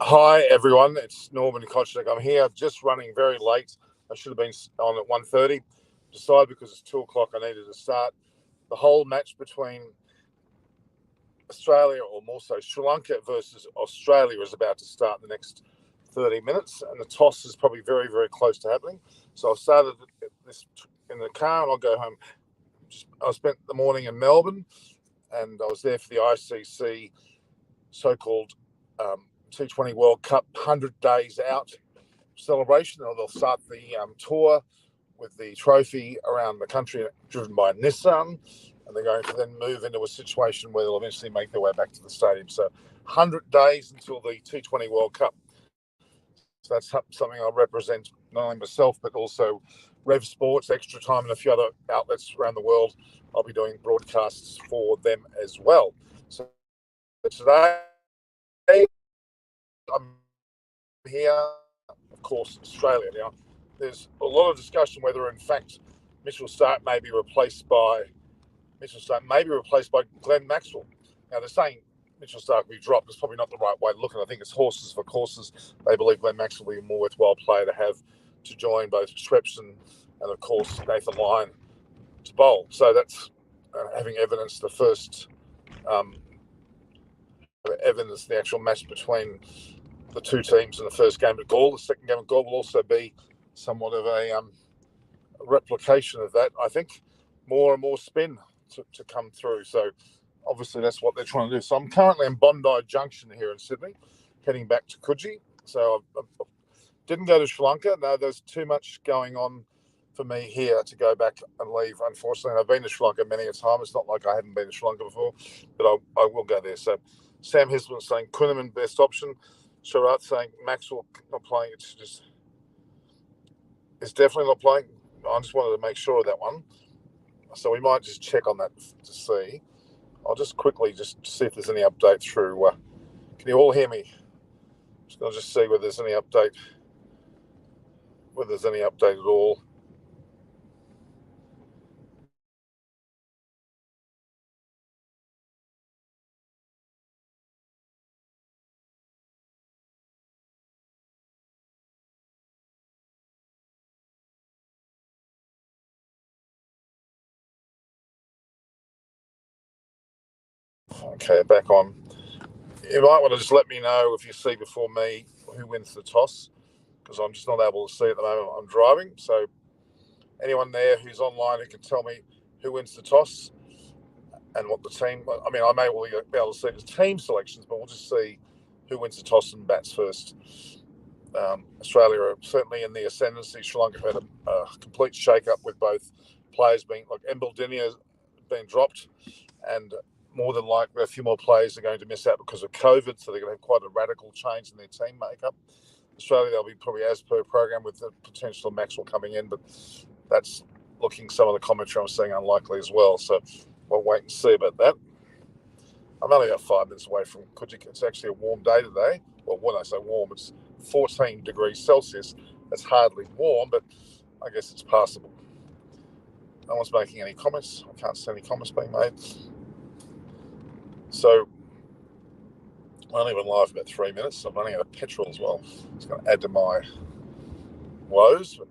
Hi everyone, it's Norman Kochnik. I'm here just running very late. I should have been on at 1:30. Decided because it's 2 o'clock I needed to start. The whole match between Australia, or more so Sri Lanka versus Australia, is about to start in the next 30 minutes, and the toss is probably very, very close to happening. So I've started this in the car and I'll go home. I spent the morning in Melbourne and I was there for the ICC so-called T20 World Cup 100 days out celebration. They'll start the tour with the trophy around the country driven by Nissan, and they're going to then move into a situation where they'll eventually make their way back to the stadium. So 100 days until the T20 World Cup. So that's something I represent, not only myself, but also Rev Sports, Extra Time, and a few other outlets around the world. I'll be doing broadcasts for them as well. So today, I'm here, of course, Australia. Now, there's a lot of discussion whether, in fact, Mitchell Starc may be replaced by Glenn Maxwell. Now, they're saying Mitchell Starc will be dropped. It's probably not the right way to look at it. I think it's horses for courses. They believe Glenn Maxwell will be a more worthwhile player to have to join both Swepson and, of course, Nathan Lyon to bowl. So that's having evidence the first evidence the actual match between the two teams in the first game at Galle. The second game at Galle will also be somewhat of a replication of that. I think more and more spin to come through. So obviously that's what they're trying to do. So I'm currently in Bondi Junction here in Sydney, heading back to Coogee. So I didn't go to Sri Lanka. No, there's too much going on for me here to go back and leave. Unfortunately, I've been to Sri Lanka many a time. It's not like I haven't been to Sri Lanka before, but I will go there. So Sam Hisman saying Kuhneman best option. Sharat saying Maxwell not playing. It's definitely not playing. I just wanted to make sure of that one. So we might just check on that to see. I'll just quickly just see if there's any update through. Can you all hear me? I'll just see whether there's any update. Whether there's any update at all. Okay, back on. You might want to just let me know if you see before me who wins the toss, because I'm just not able to see at the moment. I'm driving, so anyone there who's online who can tell me who wins the toss and what the team. I mean, I may well be able to see the team selections, but we'll just see who wins the toss and bats first. Australia are certainly in the ascendancy. Sri Lanka have had a complete shake-up with both players being like Embaldini has been dropped, and more than likely a few more players are going to miss out because of COVID, so they're going to have quite a radical change in their team makeup. Australia, they'll be probably as per program with the potential of Maxwell coming in, but that's looking some of the commentary I'm seeing unlikely as well. So we'll wait and see about that. I'm only about 5 minutes away from Coogee. It's actually a warm day today. Well, when I say warm, it's 14 degrees Celsius. That's hardly warm, but I guess it's passable. No one's making any comments. I can't see any comments being made. So I only went live about 3 minutes. I'm running out of petrol as well. It's going to add to my woes. But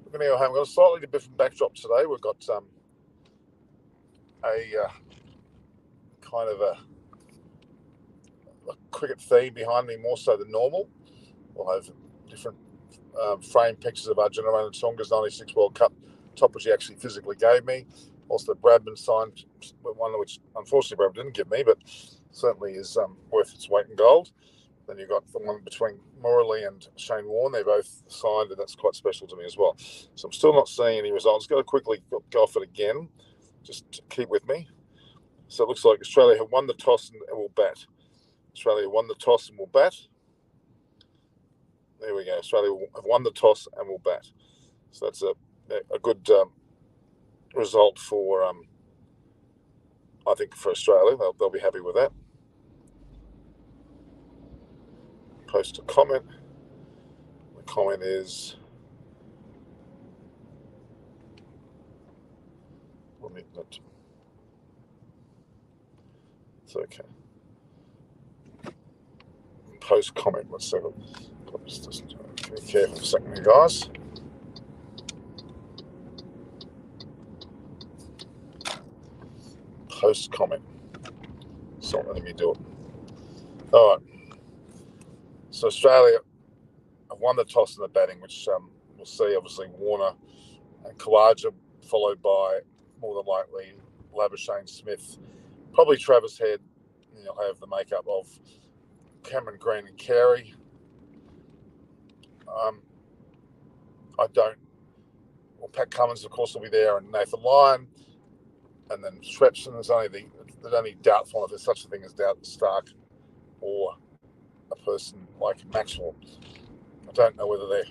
we're going to go home. We've got a slightly different backdrop today. We've got a kind of a cricket theme behind me, more so than normal. We'll have different frame pictures of Arjuna and Tonga's 96 World Cup top, which he actually physically gave me. Also, the Bradman signed one, which unfortunately Bradman didn't give me, but certainly is worth its weight in gold. Then you've got the one between Morley and Shane Warne. They're both signed, and that's quite special to me as well. So I'm still not seeing any results. Got to quickly go off it again. Just keep with me. So it looks like Australia have won the toss and will bat. Australia won the toss and will bat. There we go. Australia have won the toss and will bat. So that's a good result for, I think, for Australia. They'll be happy with that. Post a comment. The comment is, it's okay. post comment. Let's see. Just be careful for a second here, guys. Post comment. It's not letting me do it. All right. So Australia have won the toss in the batting, which we'll see. Obviously, Warner and Khawaja, followed by more than likely Labuschagne Smith, probably Travis Head. And you'll have the makeup of Cameron Green and Carey. Pat Cummins, of course, will be there, and Nathan Lyon, and then Swepson. There's only doubtful if there's such a thing as Stark or a person like Maxwell. I don't know whether they're.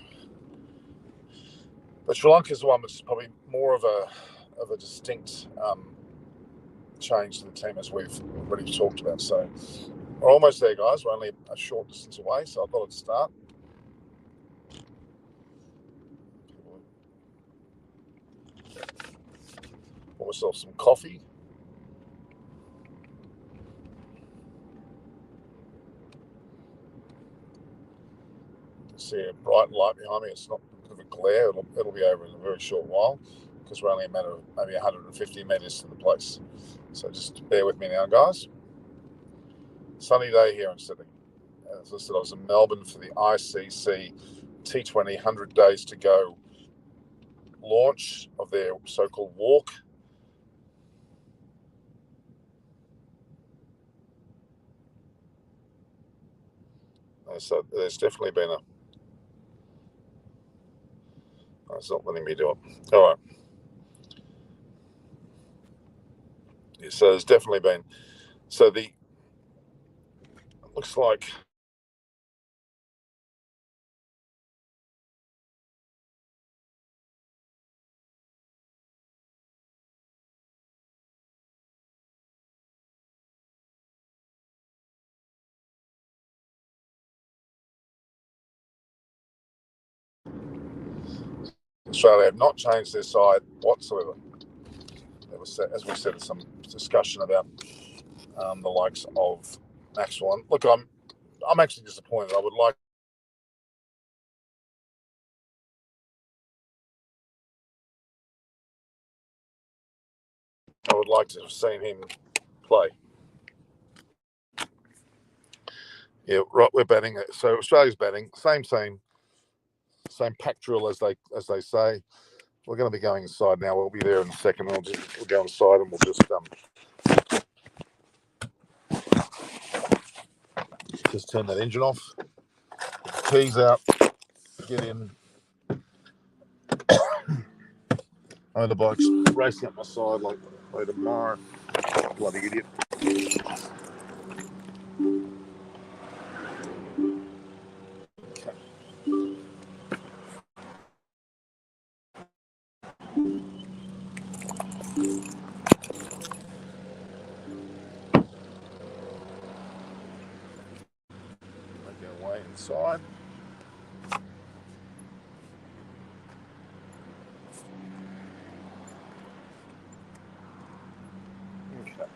But Sri Lanka's the one that's probably more of a distinct change to the team, as we've already talked about. So we're almost there, guys. We're only a short distance away, so I thought I'd start. Pour myself some coffee. See a bright light behind me. It's not a bit of a glare. It'll be over in a very short while, because we're only a matter of maybe 150 metres to the place. So just bear with me now, guys. Sunny day here in Sydney. As I said, I was in Melbourne for the ICC T20 100 Days to Go launch of their so-called walk. So there's definitely been it's not letting me do it. All right. Yeah, so there's definitely been. So it looks like. Australia have not changed their side whatsoever. There was, as we said, some discussion about the likes of Maxwell. And look, I'm actually disappointed. I would like to have seen him play. Yeah, right. We're batting. So Australia's batting. Same team, same pack drill as they say. We're going to be going inside now. We'll be there in a second. We'll go inside and we'll just turn that engine off. Keys out. Get in. Motorbikes racing up my side like tomorrow. Bloody idiot. Okay. Make our way inside. Okay.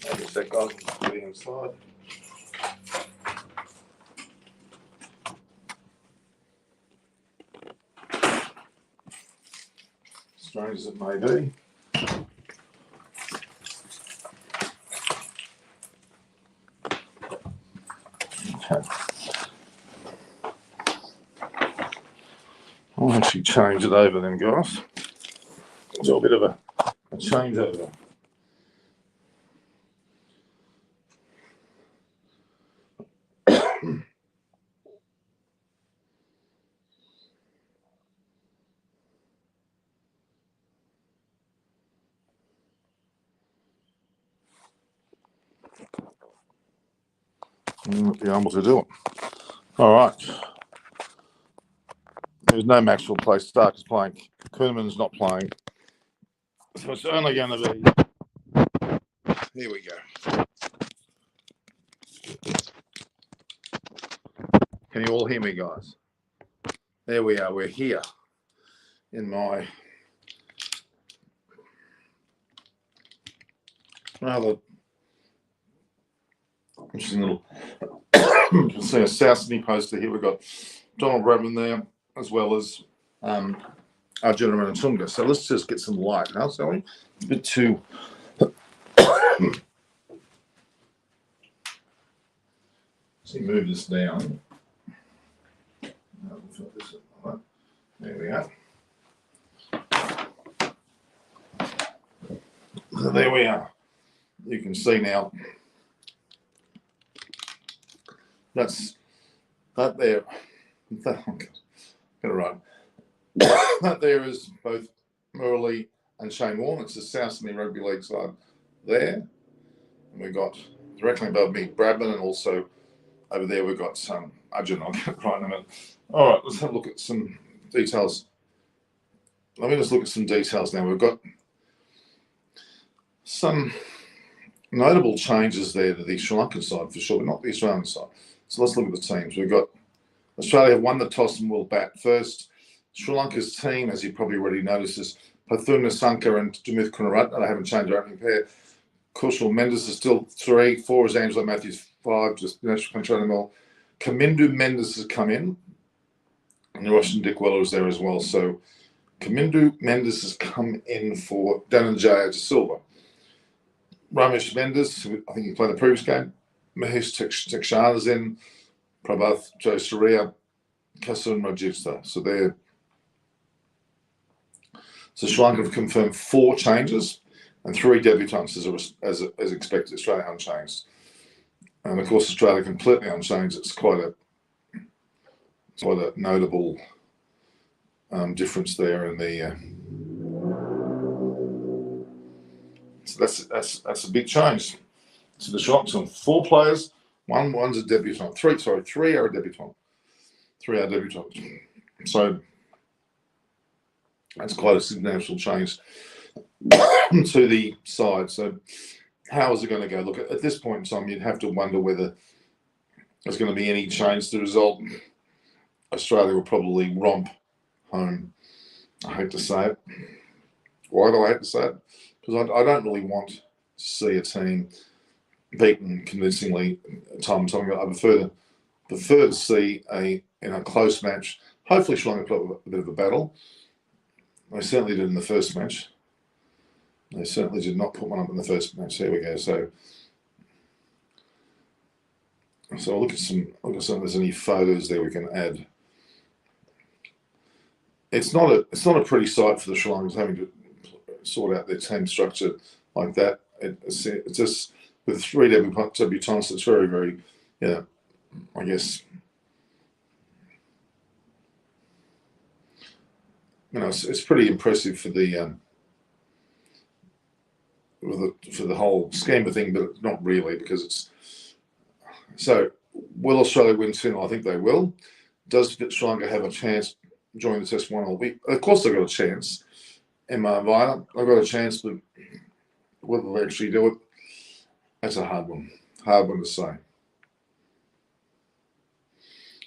Maybe a sec, guys. Getting inside. Strange as it may be. Okay. I'll actually change it over then, guys. It's a bit of a changeover. Be able to do it. All right. There's no Maxwell play. Stark is playing. Kuhneman's not playing. So it's only going to be Here we go. Can you all hear me, guys? There we are. We're here in my rather interesting little you can see a South Sydney poster here. We've got Donald Bradman there, as well as our gentleman in Tunga. So let's just get some light now, shall we? A bit too. Let's move this down. There we are. So there we are. You can see now. That's that there. Get it right. That there is both Murley and Shane Warne. It's the South Sydney Rugby League side there. And we've got directly above me Bradman, and also over there we've got some Arjun. I'll get it right in a minute. All right, let's have a look at some details. Let me just look at some details now. We've got some notable changes there to the Sri Lankan side for sure, but not the Australian side. So let's look at the teams. We've got Australia have won the toss and will bat first. Sri Lanka's team, as you probably already noticed, is Pathuna Sanka and Jamith Kunaratne. They haven't changed their opening pair. Kushal Mendes is still 3. 4 is Angelo Matthews. 5 just National Control. Kamindu Mendes has come in. And Russian Dick Weller is there as well. So Kamindu Mendes has come in for Dhananjaya De Silva. Ramesh Mendes, I think he played the previous game. Mahesh Tekshana's in. Prabhath Joe Surya, Kasun Rajivsta. So they're. So Sri Lanka have confirmed 4 changes and 3 debutants as expected. Australia unchanged. And of course, Australia completely unchanged. It's quite a notable difference there in the. So that's a big change. So the Sri Lankan 4 players. One's a debutant. 3 are a debutant. 3 are debutants. So that's quite a substantial change to the side. So how is it going to go? Look, at this point in time, you'd have to wonder whether there's going to be any change to the result. Australia will probably romp home. I hate to say it. Why do I hate to say it? Because I don't really want to see a team beaten convincingly time and time again. I prefer to see in a close match. Hopefully, Sri Lanka put a bit of a battle. They certainly did in the first match. They certainly did not put one up in the first match. There we go. So I'll look at some. If there's any photos there we can add. It's not a pretty sight for the Sri Lankans having to sort out their team structure like that. It's just with 3 debutants. It's very, very, I guess. It's pretty impressive for the whole scheme of thing, but not really, because it's so. Will Australia win soon? I think they will. Does Sri Lanka have a chance during the Test 1 week? Of course, they've got a chance. Emma Vina, they've got a chance, but whether they actually do it, that's a hard one. Hard one to say.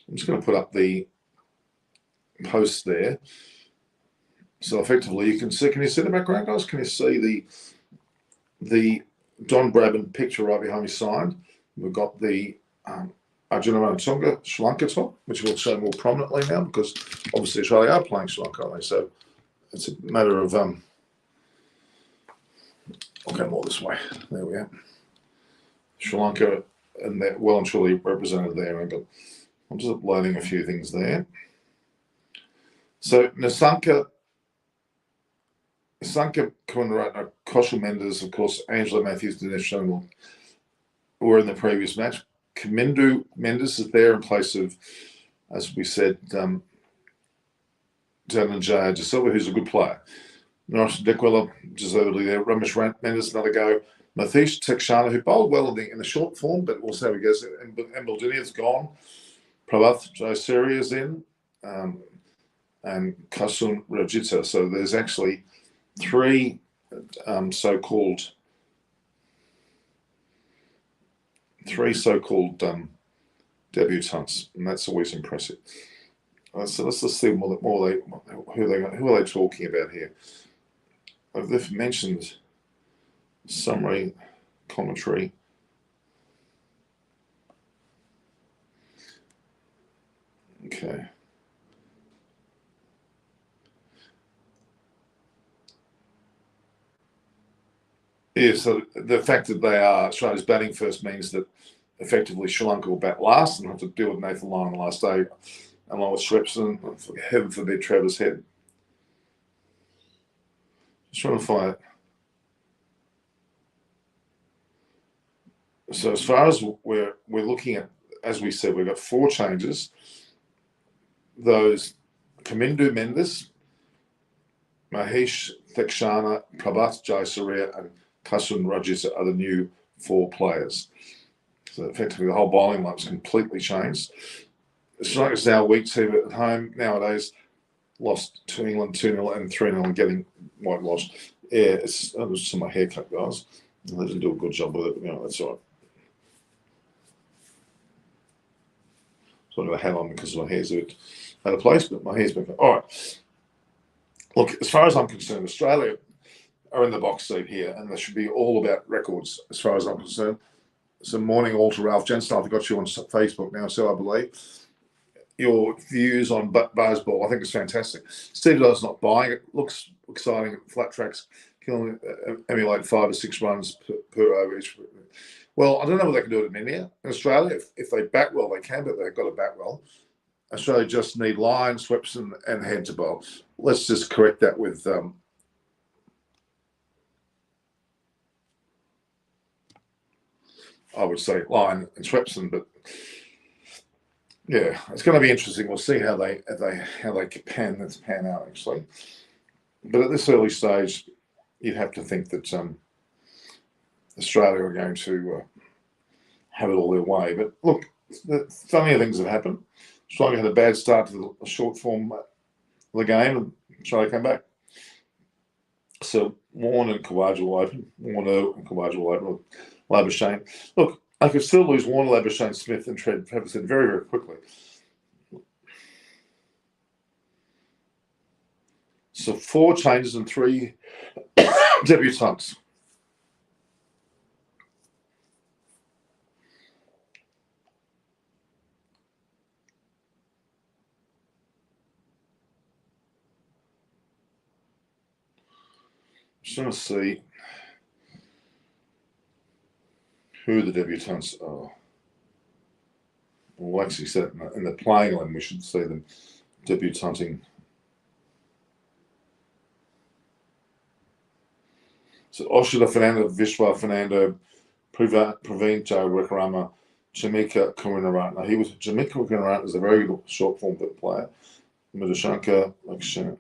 I'm just going to put up the post there. So effectively, you can see. Can you see the background, guys? Can you see the Don Bradman picture right behind me side? We've got the Arjuna Tonga Sri Lanka top, which will show more prominently now because obviously Australia are playing Sri Lanka, aren't they? So it's a matter of I'll go more this way. There we are. Sri Lanka, and they're well and truly represented there. But I'm just uploading a few things there. So Nasanka Kunaratne, Koshal Mendes, of course, Angelo Matthews, Dinesh Sharma were in the previous match. Kamindu Mendes is there in place of, as we said, Dhananjaya De Silva, who's a good player. Russian Dick Weller, deservedly there. Ramesh Mendes, another go. Mahesh Tekshana, who bowled well in the short form, but also, I guess, Embaldinia's gone. Prabhath Joe Surya is in. And Kasun Rajita. So there's actually 3 so-called 3 so-called debutants, and that's always impressive. So let's just see who are they talking about here. They've mentioned summary commentary. Okay. Yeah, so the fact that they are Australia's batting first means that effectively Sri Lanka will bat last and have to deal with Nathan Lyon on the last day, along with Swepson, heaven forbid Trevor's Head. Just trying to find it. So as far as we're looking at, as we said, we've got 4 changes. Those Kamindu Mendes, Mahesh Thekshana, Prabhat Jayasuriya, and Kasun Rajis are the new 4 players. So effectively the whole bowling line's completely changed. Sri Lanka's now a weak team at home nowadays. Lost to England 2-0 and 3-0 and getting whitewashed. Yeah, that was just my haircut, guys. They didn't do a good job with it, but that's all right. So I've got a hat on because my hair's a bit out of place, but my hair's been. All right. Look, as far as I'm concerned, Australia are in the box seat here, and they should be all about records as far as I'm concerned. So morning all to Ralph Jensen. I've got you on Facebook now, so I believe. Your views on Buzz Ball, I think it's fantastic. Steve Dodd's not buying it. Looks exciting. Flat tracks can emulate 5 or 6 runs per over each. Well, I don't know whether they can do it in India. In Australia, if they bat well, they can, but they've got to bat well. Australia just need Lyon, Swepson, and Head to bowl. Let's just correct that with I would say Lyon and Swepson, but yeah, it's going to be interesting. We'll see how they pan out actually. But at this early stage, you'd have to think that Australia are going to have it all their way. But look, funnier things have happened. Australia had a bad start to the short form of the game, and Australia came back. So Warner and Khawaja will open. Labuschagne. Look, I could still lose Warner, Labuschagne, Smith, and Trevor said very, very quickly. So 4 changes and 3 debutants. Just want to see who the debutants are. We'll actually set it in the playing line. We should see them debutanting. So Oshila Fernando, Vishwa Fernando, Praveen Jayawarama, Jamika Karunaratne. Jamika Karunaratne is a very good short form player. Madhushankar, Lakshan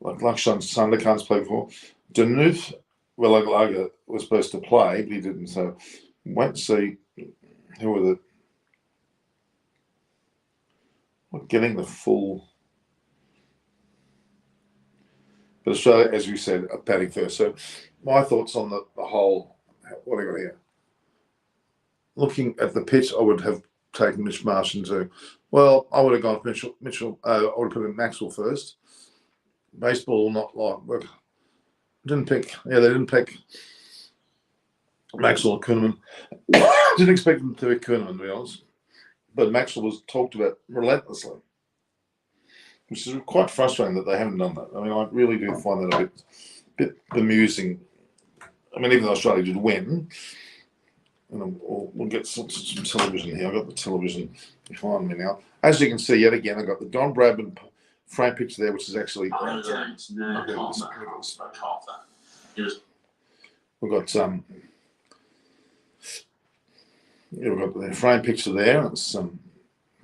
Sandakant's played before. Danuth Velagalaga was supposed to play, but he didn't. So wait and see who are getting the full. But Australia, as we said, are batting first. So my thoughts on the whole, what have I got here? Looking at the pitch, I would have taken Mitch Marsh into. Well, I would have gone for Mitchell. I would have put in Maxwell first. Baseball, not like didn't pick. Yeah, they didn't pick Maxwell or Kuhneman. Didn't expect them to pick Kuhneman, to be honest. But Maxwell was talked about relentlessly, which is quite frustrating that they haven't done that. I mean, I really do find that a bit bemusing. I mean, even though Australia did win, and we'll get some television here. I've got the television behind me now. As you can see, yet again, I've got the Don Bradman frame picture there, which is actually. We've got we've got the frame picture there. It's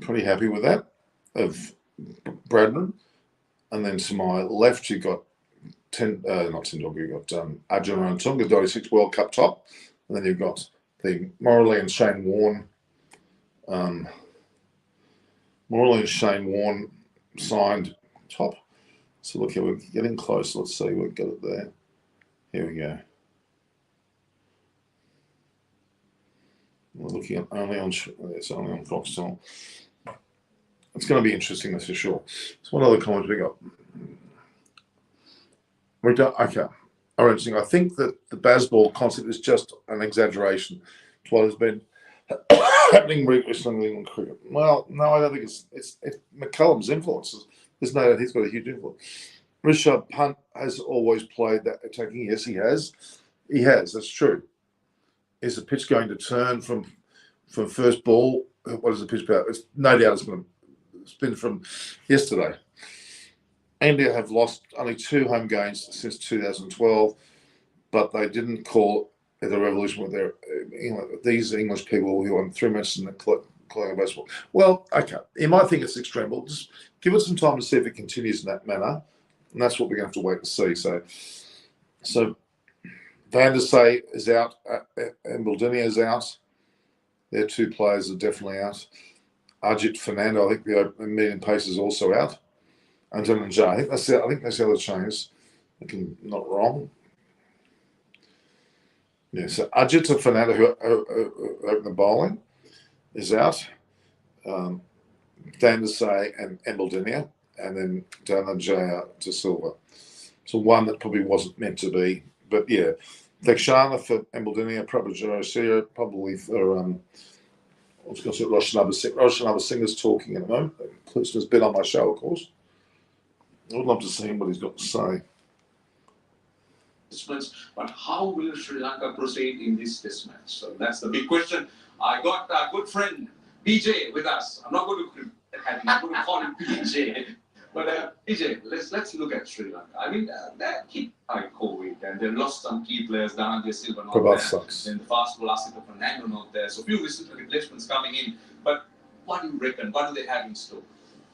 pretty happy with that of Bradman, and then to my left you got you got Arjun Rantunga, 96 World Cup top, and then you've got the Morley and Shane Warne. Morley and Shane Warne signed top. So look here, we're getting close. Let's see, we've got it there. Here we go. We're looking at it's only on Foxtel. It's going to be interesting, that's for sure. So what other comments we got? We don't. Okay. All right, interesting. I think that the baseball concept is just an exaggeration to what has been happening recently in cricket. Well, no, I don't think it's McCullum's influences. There's no doubt he's got a huge influence. Rishabh Pant has always played that attacking. Yes, he has. He has. That's true. Is the pitch going to turn from first ball? What is the pitch about? It's no doubt it's going to spin from yesterday. India have lost only 2 home games since 2012, but they didn't call it a revolution with these English people who won 3 matches in the colonial baseball. Well, okay, you might think it's extreme, but just give it some time to see if it continues in that manner, and that's what we're going to have to wait and see. So Van der Sar is out, and Baldinia is out. Their 2 players are definitely out. Ajit Fernando, I think the medium pace is also out. And Jai, I think that's the other changes. I'm not wrong. Yeah, so Ajit Fernando, who opened the bowling, is out. Van der Sar and Baldinia, and then Dhananjaya to Silva. So one that probably wasn't meant to be, but yeah, Thakshana for Baldinia, Prabhajara, probably for I was going to say Roshan Singer's talking at the moment. Klutzner's been on my show, of course. I would love to see what he's got to say. But how will Sri Lanka proceed in this test match? So that's the big question. I got a good friend, PJ, with us. I'm not going to call him PJ. But PJ, let's look at Sri Lanka. I mean, they're hit by COVID, and they've lost some key players. Dhananjaya Silva not there. Sucks. Then the fast ball Asita Fernando not there. So few replacements coming in. But what do you reckon? What do they have in store?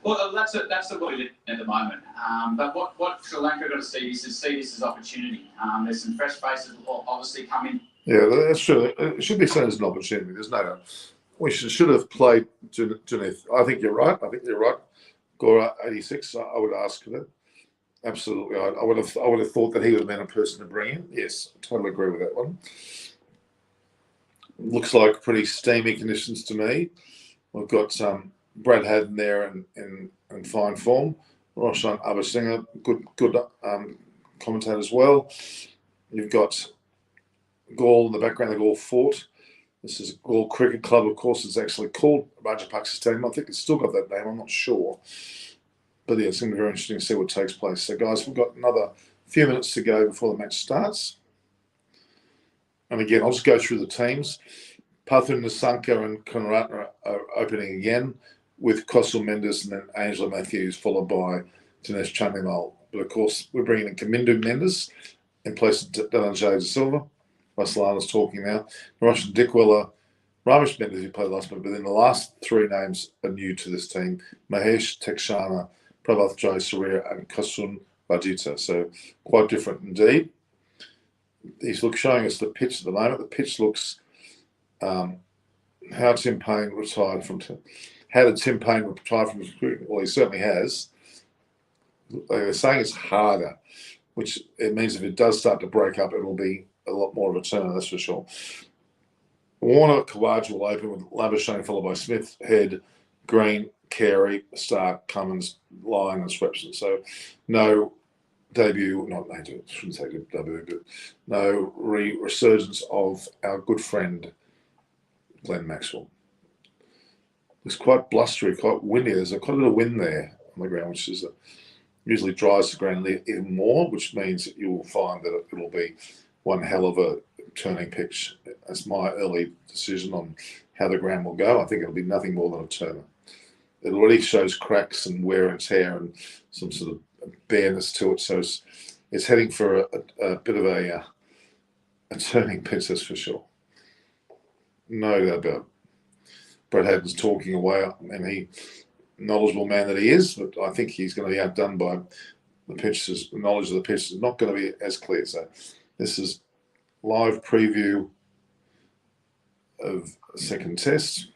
Well, that's the way at the moment. But what Sri Lanka got to see this as opportunity. There's some fresh faces will obviously come in. Yeah, that's true. It should be seen as an opportunity. There's no doubt. We should have played Junith. I think you're right. Gora 86. I would ask for that. Absolutely. I would have thought that he would have been a person to bring in. Yes, I totally agree with that one. Looks like pretty steamy conditions to me. We've got Brad Haddon there in fine form. Roshan Abhasinger, good commentator as well. You've got Galle in the background, the Galle Fort. This is Galle Cricket Club, of course. It's actually called Rajapaksa Stadium. I think it's still got that name. I'm not sure. But yeah, it's going to be very interesting to see what takes place. So, guys, we've got another few minutes to go before the match starts. And again, I'll just go through the teams. Pathun Nasanka and Kanuratna are opening again with Kosul Mendes and then Angela Matthews, followed by Dinesh Chandimal. But of course, we're bringing in Kamindu Mendes in place of Dhananjaya Silva. Vasilana's talking now. Roshan Dickwella, Ramesh Mendes, who played last month, but then the last 3 names are new to this team: Mahesh Tekshana, Prabhath Jayasuriya, and Kasun Vajita. So quite different indeed. He's showing us the pitch at the moment. The pitch looks how Tim Payne retired from. How did Tim Payne retire from cricket? Well, he certainly has. They're saying it's harder, which it means if it does start to break up, it'll be a lot more of a turner, that's for sure. Warner Khawaja will open with Labuschagne, followed by Smith, Head, Green, Carey, Stark, Cummins, Lyon, and Swepson. So no debut, I shouldn't say debut, but no resurgence of our good friend Glenn Maxwell. It's quite blustery, quite windy. There's quite a bit of wind there on the ground, which usually dries the ground even more, which means that you will find that it'll be one hell of a turning pitch. That's my early decision on how the ground will go. I think it'll be nothing more than a turner. It already shows cracks and wear and tear and some sort of bareness to it. So it's heading for a bit of a turning pitch, that's for sure. No doubt about it. Brad Haddon's talking away, and he, knowledgeable man that he is, but I think he's going to be outdone by the pitches. The knowledge of the pitch is not going to be as clear. So this is live preview of the second test.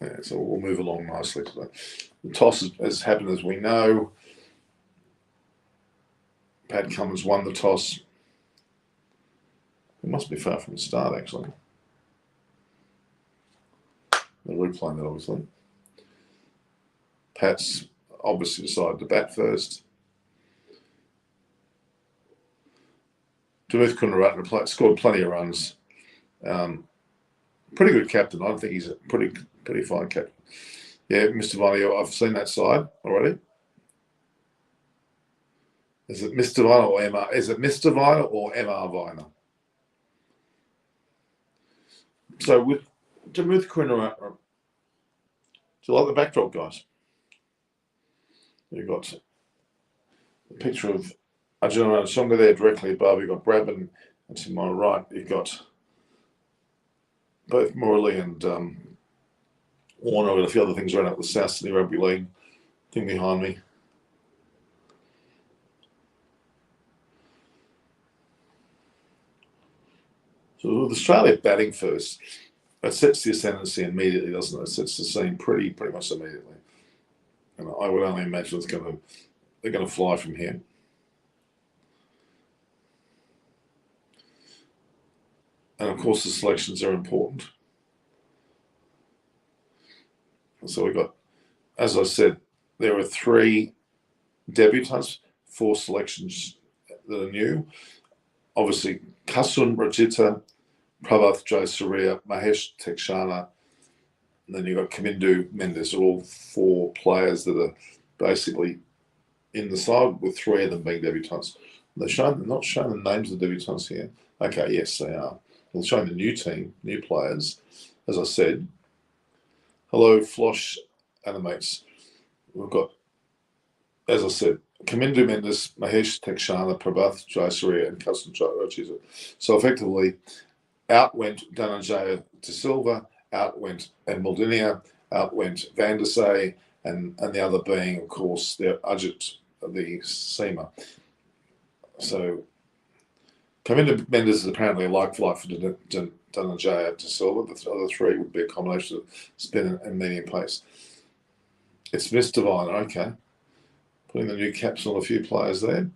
Yeah, so we'll move along nicely today. The toss has happened, as we know. Pat Cummins won the toss. It must be far from the start, actually. They're replaying that, obviously. Pat's obviously decided to bat first. Dimuth Kundaratne scored plenty of runs. Pretty good captain. I think he's a pretty fine captain. Yeah, Mr. Viney, I've seen that side already. Is it Mr. Viner or MR? Is it Mr. Viner or MR Viner? So with Dimuth Kundaratne, do you like the backdrop, guys? You've got a picture of Arjuna Songa there directly above. You've got Brabham, and to my right, you've got both Morley and Warner and a few other things around up the South Sydney Rugby League thing behind me. So with Australia batting first, it sets the ascendancy immediately, doesn't it? It sets the scene pretty much immediately. And I would only imagine they're going to fly from here. And of course, the selections are important. So we've got, as I said, there are 3 debutants, 4 selections that are new. Obviously, Kasun Rajita, Prabhath Jayasuriya, Mahesh Tekshana, and then you've got Kamindu Mendes, are all 4 players that are basically in the side, with 3 of them being debutants. They're not showing the names of the debutants here. Okay, yes, they are. They're showing the new team, new players. As I said, hello, Flosh Animates. We've got, as I said, Kamindu Mendes, Mahesh Tekshana, Prabhath Jayasuriya, and Kasun Rajita. So effectively, out went Dhananjaya De Silva, out went Maldini, out went Van der Say, and the other being, of course, the Ajit, the seamer. So Kamindu Mendes is apparently a like-for-like for Dhananjaya De Silva. The other 3 would be a combination of spin and medium pace. It's Mr. Viner, okay. Putting the new caps on a few players there.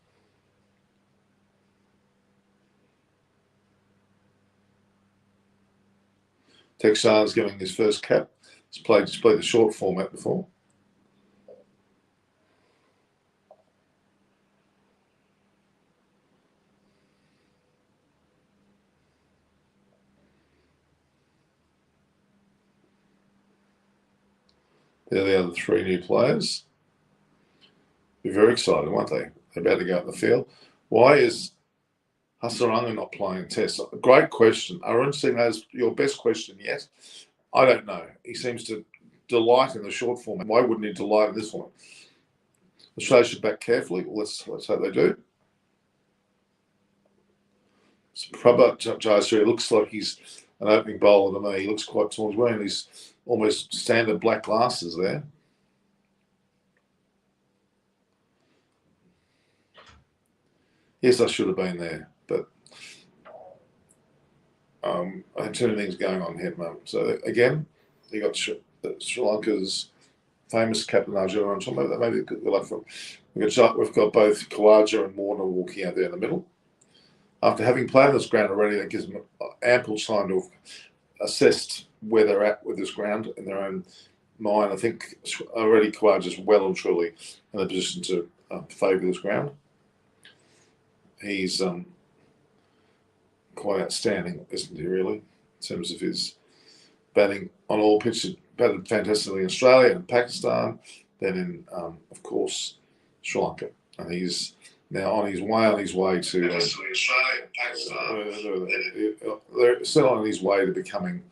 Texan's giving his first cap. He's played the short format before. They're the other 3 new players. Be very excited, won't they? They're about to go out in the field. Why is Hasaranga not playing Test? Great question. Arun Singh has your best question yet. I don't know. He seems to delight in the short format. Why wouldn't he delight in this one? Australia should back carefully. Well, let's hope they do. So Prabhat Jayasuriya looks like he's an opening bowler to me. He looks quite tall. He's wearing these almost standard black glasses there. Yes, I should have been there, but I had too many things going on here at the moment. So again, you got Sri Lanka's famous captain Arjuna. Maybe good luck for him. We've got both Kawaja and Warner walking out there in the middle. After having played on this ground already, that gives them ample time to have assessed where they're at with this ground in their own mind. I think already Kawaja's well and truly in a position to favour this ground. He's quite outstanding, isn't he, really, in terms of his batting on all pitches. Batted fantastically in Australia and Pakistan, then in, of course, Sri Lanka. And he's now on his way to they're still on his way to becoming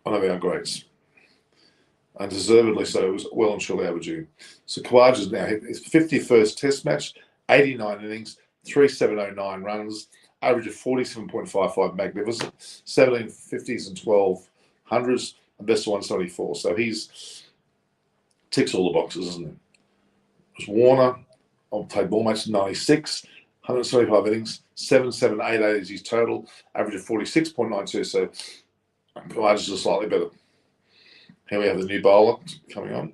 one of our greats. And deservedly so. It was well and truly overdue. So Kawaja's now his 51st Test match, 89 innings, 3,709 runs, average of 47.55, magnificent, 17 50s and 12 hundreds, and best of 174. So he's ticks all the boxes, isn't he? It was Warner, played ball match 96, 175 innings, 7,788 is his total, average of 46.92. So Kawaja's are slightly better. Here we have the new bowler coming on.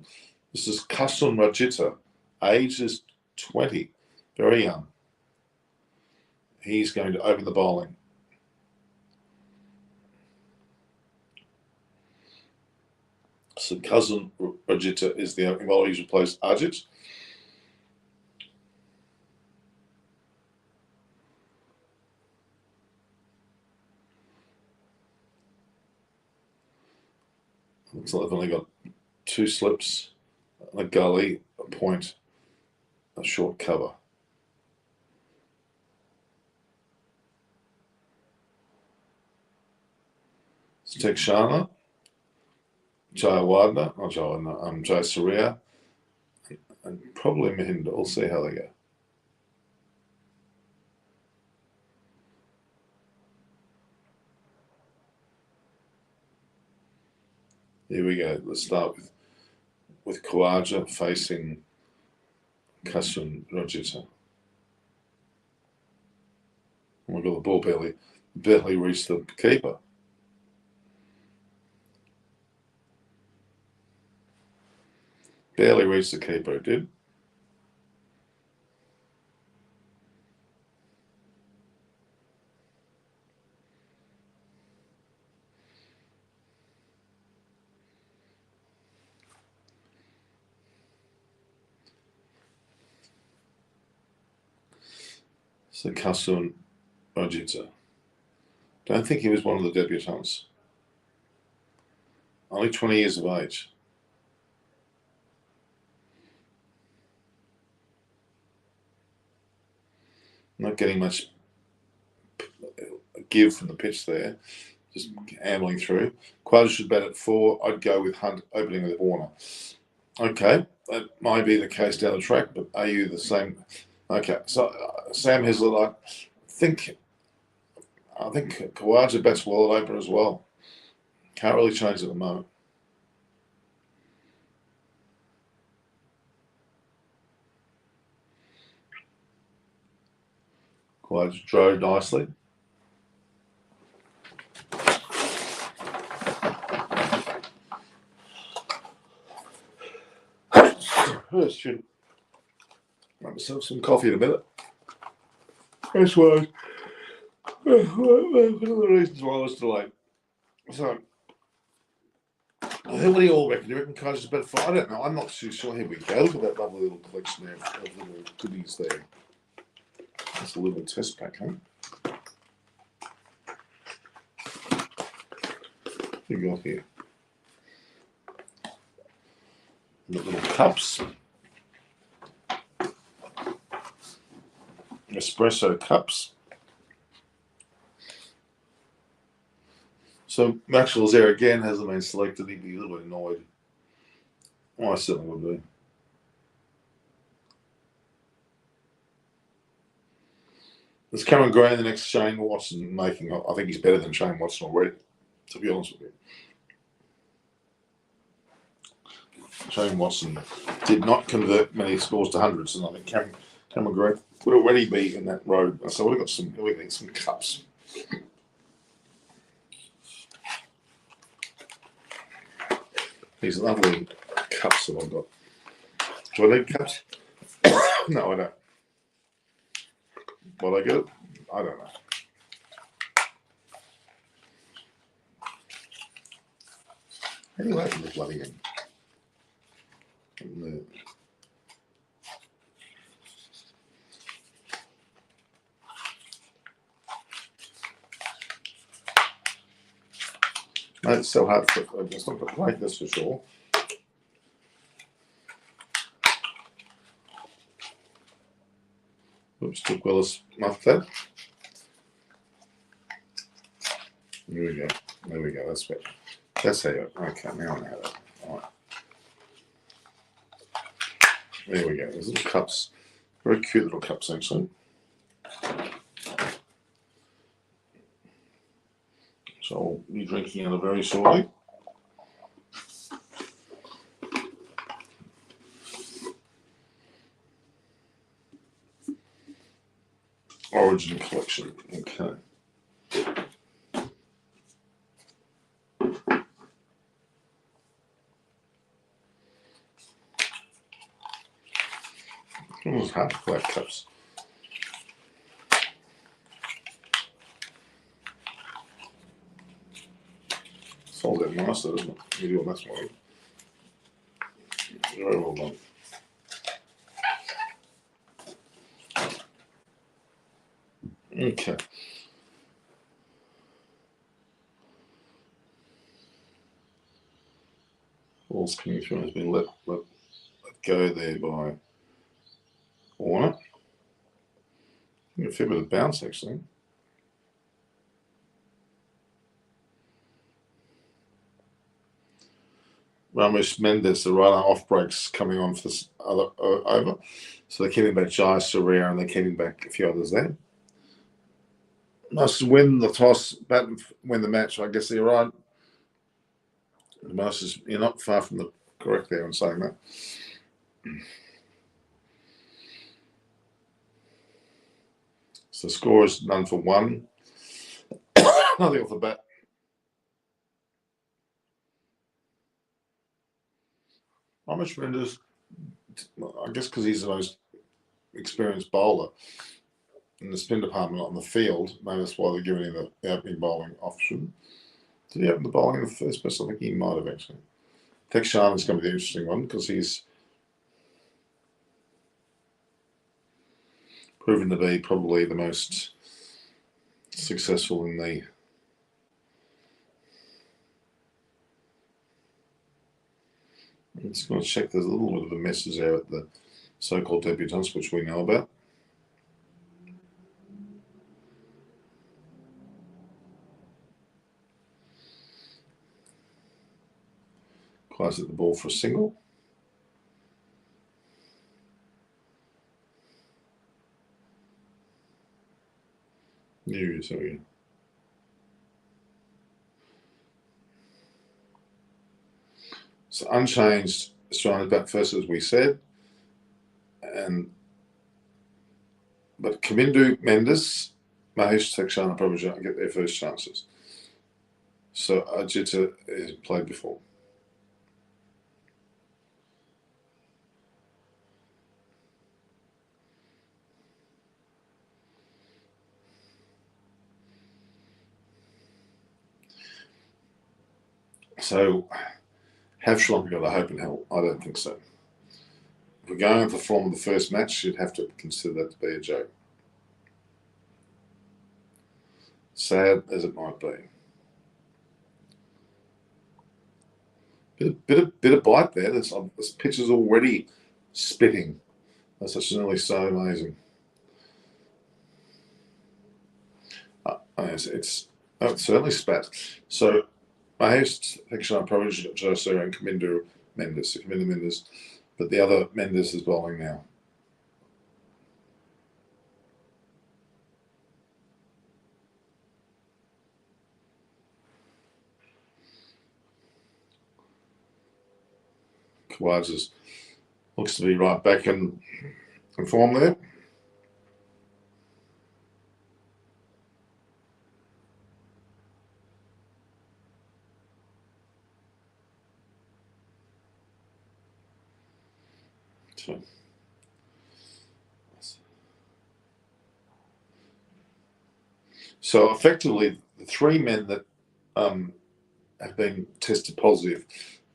This is Kasun Rajita, age is 20, very young. He's going to open the bowling. So cousin Rajita is the opening bowler. He's replaced Ajit. Looks like they've only got 2 slips, a gully, a point, a short cover. So take Shana, Jayawarna, not Jayawarna, Jayasuriya, and probably Mahinda. We'll see how they go. Here we go. Let's start with Khawaja facing Kashan Rajita. Oh my God, the ball barely reached the keeper. Barely reached the keeper, it did. So Kashan Rajita. Don't think he was one of the debutants. Only 20 years of age. Not getting much give from the pitch there. Just ambling through. Quads should bat at 4. I'd go with Hunt opening with Warner. Okay, that might be the case down the track, but are you the same? Okay, so Sam Hislop, I think Khawaja bats well at open as well. Can't really change at the moment. Khawaja drove nicely. I should make myself some coffee in a minute. That's why. One of the reasons why I was delayed. So, who do you all reckon? Do you reckon Kaiser's a better fight? I don't know. I'm not too sure. Here we go. Look at that lovely little collection there of little goodies there. That's a little test pack, huh? What you got here? Little cups. Espresso cups. So Maxwell's there again, hasn't been selected. He'd be a little bit annoyed. Oh, I certainly would be. There's Cameron Green, the next Shane Watson making. I think he's better than Shane Watson already, to be honest with you. Shane Watson did not convert many scores to hundreds, and I think Cameron Green would already be in that road. So we've got some cups. These lovely cups that I've got. Do I need cups? No, I don't. Will I get it? I don't know. How do you open the bloody thing? No, it's so hard for it's not got like this for sure. Oops, took Willis off that. There we go. There we go. That's better. That's how you. Okay, now I know that. All right. There we go. There's little cups. Very cute little cups, actually. So I'll be drinking out of very shortly. Origin collection. Okay. It was hard to collect cups. folds out nicer, doesn't it? You do on this one. Very well done. Okay. Ball's coming through has been let go there by Warner. A fair bit of bounce actually. Ramos Mendes, the right off breaks coming on for this other over. So they're keeping back Jai Soraya and they're keeping back a few others there. Must win the toss, bat and win the match. I guess you're right. You're not far from the correct there in saying that. So the score is none for one. Nothing off the bat. Ramesh Mendes, I guess because he's the most experienced bowler in the spin department on the field, maybe that's why they're giving him the opening bowling option. Did he open the bowling in the first place? I think he might have actually. Thekshan is going to be the interesting one because he's proven to be probably the most successful in the I'm just going to check. There's a little bit of a message there at the so-called debutants, which we know about. Close at the ball for a single. Sorry. So unchanged Australian bat first, as we said, but Kamindu, Mendes, Mahesh Thekshan and Prabhujan get their first chances. So Ajita has played before. So have Sri Lanka got a hope in hell? I don't think so. If we're going with the form of the first match, you'd have to consider that to be a joke. Sad as it might be. Bit of bite there. This pitch is already spitting. That's just nearly so amazing. It's certainly spat. So Mahesh Thekshan, Prabhujan, Joseph and Kamindu Mendes. But the other Mendes is bowling now. Khawaja looks to be right back in form there. So effectively, the three men that have been tested positive,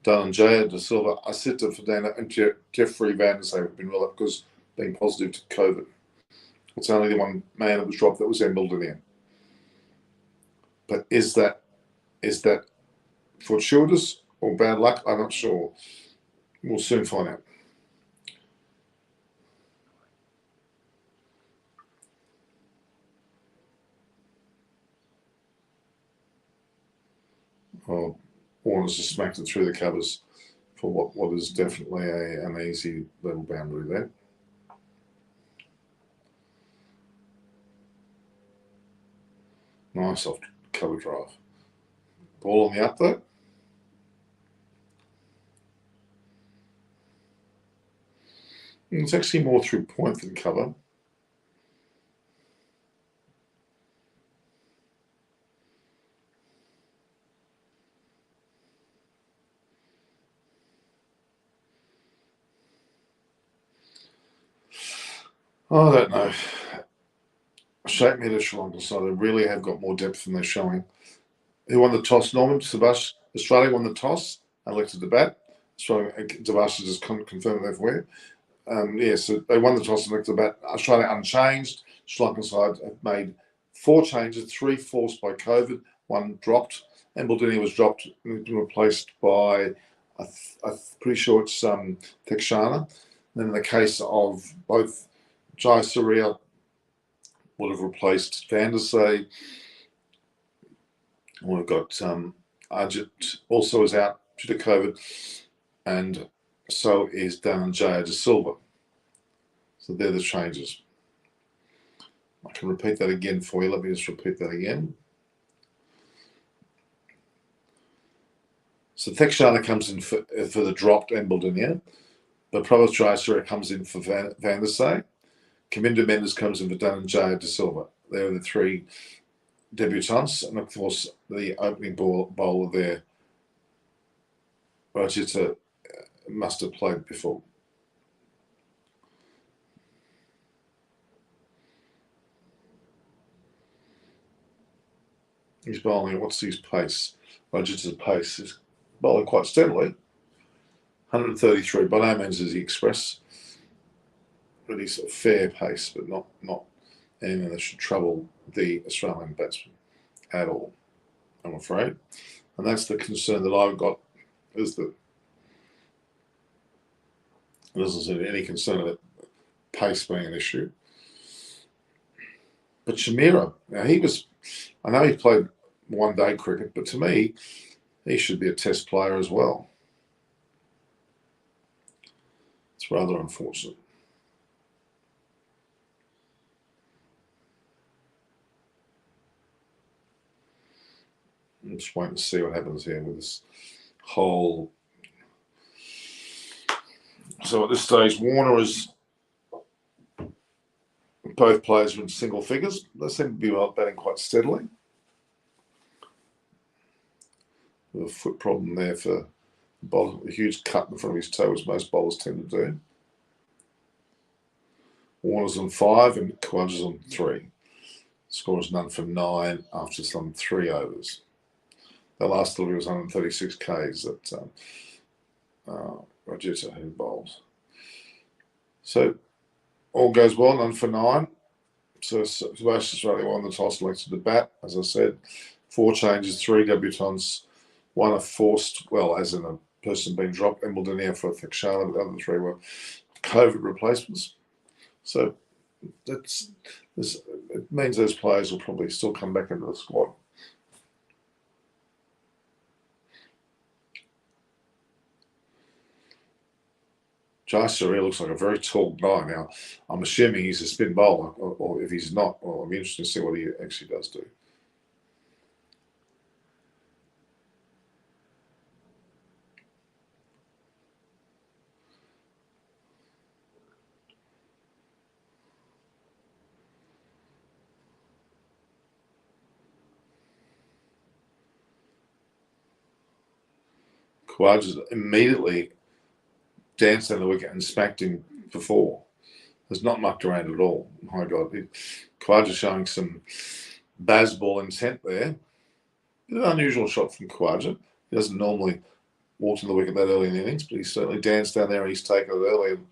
Dhananjaya, De Silva, Asita Fadana, and Jeffrey Van der Sar have been ruled out because being positive to COVID. It's only the one man that was dropped that was Embilled in the end. But is that fortuitous or bad luck? I'm not sure. We'll soon find out. Oh, Warner's just smacked it through the covers for what is definitely an easy little boundary there. Nice off cover drive. Ball on the up though. It's actually more through point than cover. I don't know. Shape me to Sri Lanka, so they really have got more depth than they're showing. Who won the toss, Norman? Subhash Australia won the toss and elected to bat. Australia, Devasha just confirmed that for you. So they won the toss and elected to bat. Australia unchanged. Sri Lankan side have made 4 changes, 3 forced by COVID, 1 dropped. And Baldini was dropped and been replaced by, I'm pretty sure it's Tekshana. Then in the case of both Jai Surya would have replaced Van der Sey. We've got Ajit also is out due to COVID, and so is Dhananjaya De Silva. So they're the changes. I can repeat that again for you. Let me just repeat that again. So Tekshana comes in for the dropped and Baldinia, but Prabhat Jayasuriya comes in for Van der Sey. Kaminda Mendes comes in for Dhananjaya De Silva. They're the 3 debutants, and of course the opening bowler there, Rajita, must have played before. He's bowling, what's his pace? Rajita's pace is bowling quite steadily. 133, by no means is he express. Really sort of fair pace, but not anything that should trouble the Australian batsman at all, I'm afraid. And that's the concern that I've got, is that there doesn't seem any concern about pace being an issue. But Shamira, now I know he played 1-day cricket, but to me, he should be a test player as well. It's rather unfortunate. I'm just waiting to see what happens here with this whole. So at this stage, Warner is. Both players are in single figures. They seem to be batting quite steadily. A foot problem there for the bowler, a huge cut in front of his toe, as most bowlers tend to do. Warner's on 5 and Khawaja's on 3. Score is none for 9 after some 3 overs. The last delivery was 136 Ks that Rajita had bowled. So all goes well, none for 9. So Australia won the toss, elected to bat. As I said, 4 changes, 3 debutants, 1 a forced, well, as in a person being dropped, Embledonier for Thakshana, but the other 3 were COVID replacements. So it means those players will probably still come back into the squad. Jai Surya looks like a very tall guy. Now, I'm assuming he's a spin bowler, or if he's not, well, I'm interested to see what he actually does do. Khawaja immediately danced down the wicket and smacked him for 4. Has not mucked around at all. My God, Khawaja showing some baseball intent there. An unusual shot from Khawaja. He doesn't normally walk to the wicket that early in the innings, but he's certainly danced down there and he's taken it early and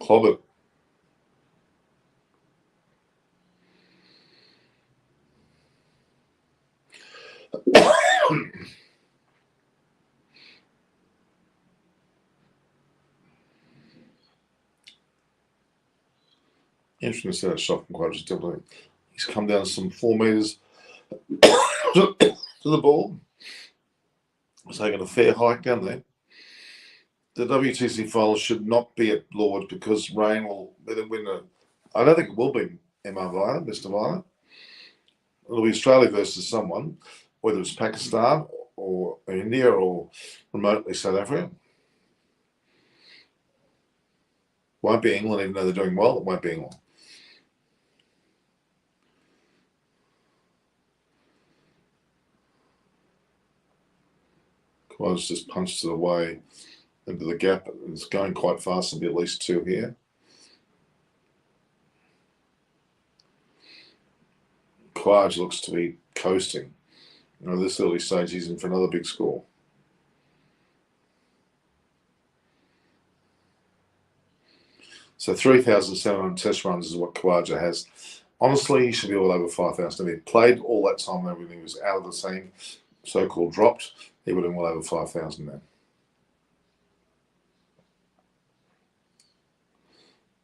clobbered. Interesting to see that shot from Khawaja. Definitely, he's come down some 4 metres to the ball. He's taken a fair hike down there. The WTC final should not be at Lords because rain will win I don't think it will be MR Viner, Mr. Viner. It'll be Australia versus someone, whether it's Pakistan or India or remotely South Africa. Won't be England, even though they're doing well. It won't be England. Khawaja's just punched it away into the gap. It's going quite fast. There'll be at least 2 here. Khawaja looks to be coasting. This early stage, he's in for another big score. So 3,700 test runs is what Khawaja has. Honestly, he should be all over 5,000. If he played all that time and everything was out of the scene, so-called dropped, he would have been well over 5,000 now.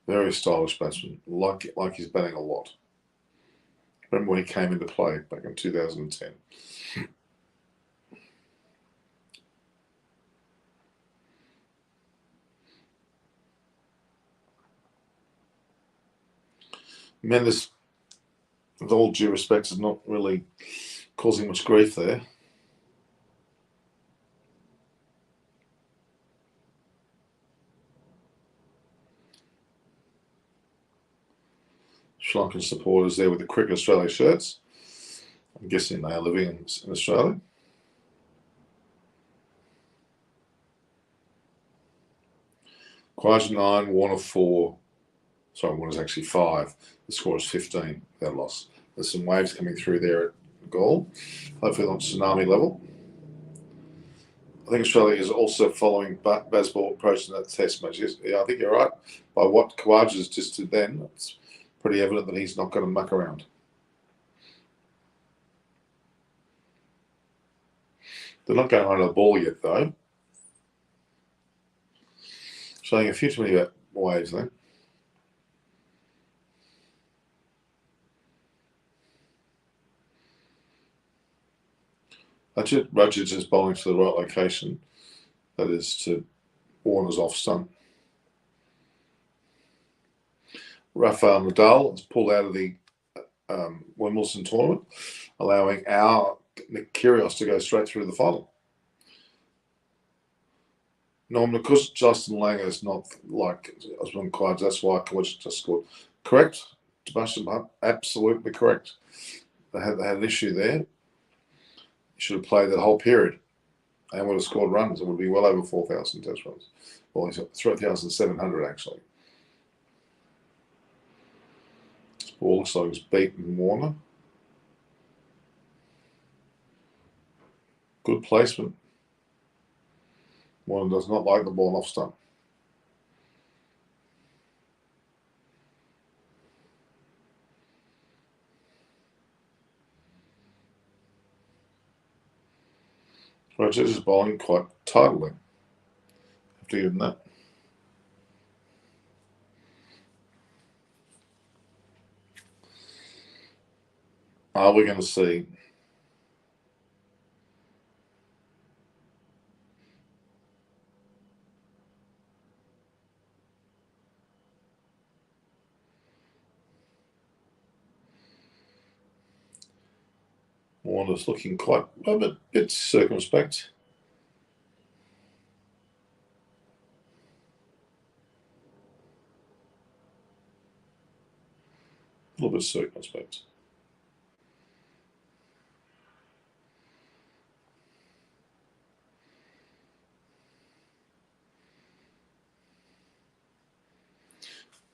Very stylish batsman, like he's batting a lot. Remember when he came into play back in 2010. Mendes, with all due respect, is not really causing much grief there. Sri Lankan supporters there with the Cricket Australia shirts. I'm guessing they are living in Australia. Khawaja 9, Warner 4. Sorry, Warner's actually 5. The score is 15, that loss. There's some waves coming through there at Galle. Hopefully not tsunami level. I think Australia is also following Bazball approaching that test match. Yeah, I think you're right. By what Khawaja's just did then, it's pretty evident that he's not going to muck around. They're not going under the ball yet, though. Showing a few too many waves there. Rudgers is bowling to the right location. That is to Warner's off stump. Rafael Nadal has pulled out of the Wimbledon tournament, allowing our Nick Kyrgios to go straight through the final. Norman, because Justin Langer is not like Osman Khawaja, that's why Khawaja just scored. Correct, Sebastian Hunt, absolutely correct. They had an issue there. He should have played that whole period and would have scored runs. It would be well over 4,000 test runs. Well, he's got 3,700 actually. This ball looks like it's beaten Warner. Good placement. Warner does not like the ball off stump. Rogers is bowling quite tidily. Have to give him that. Are we going to see Warner's looking quite a bit circumspect? A little bit circumspect.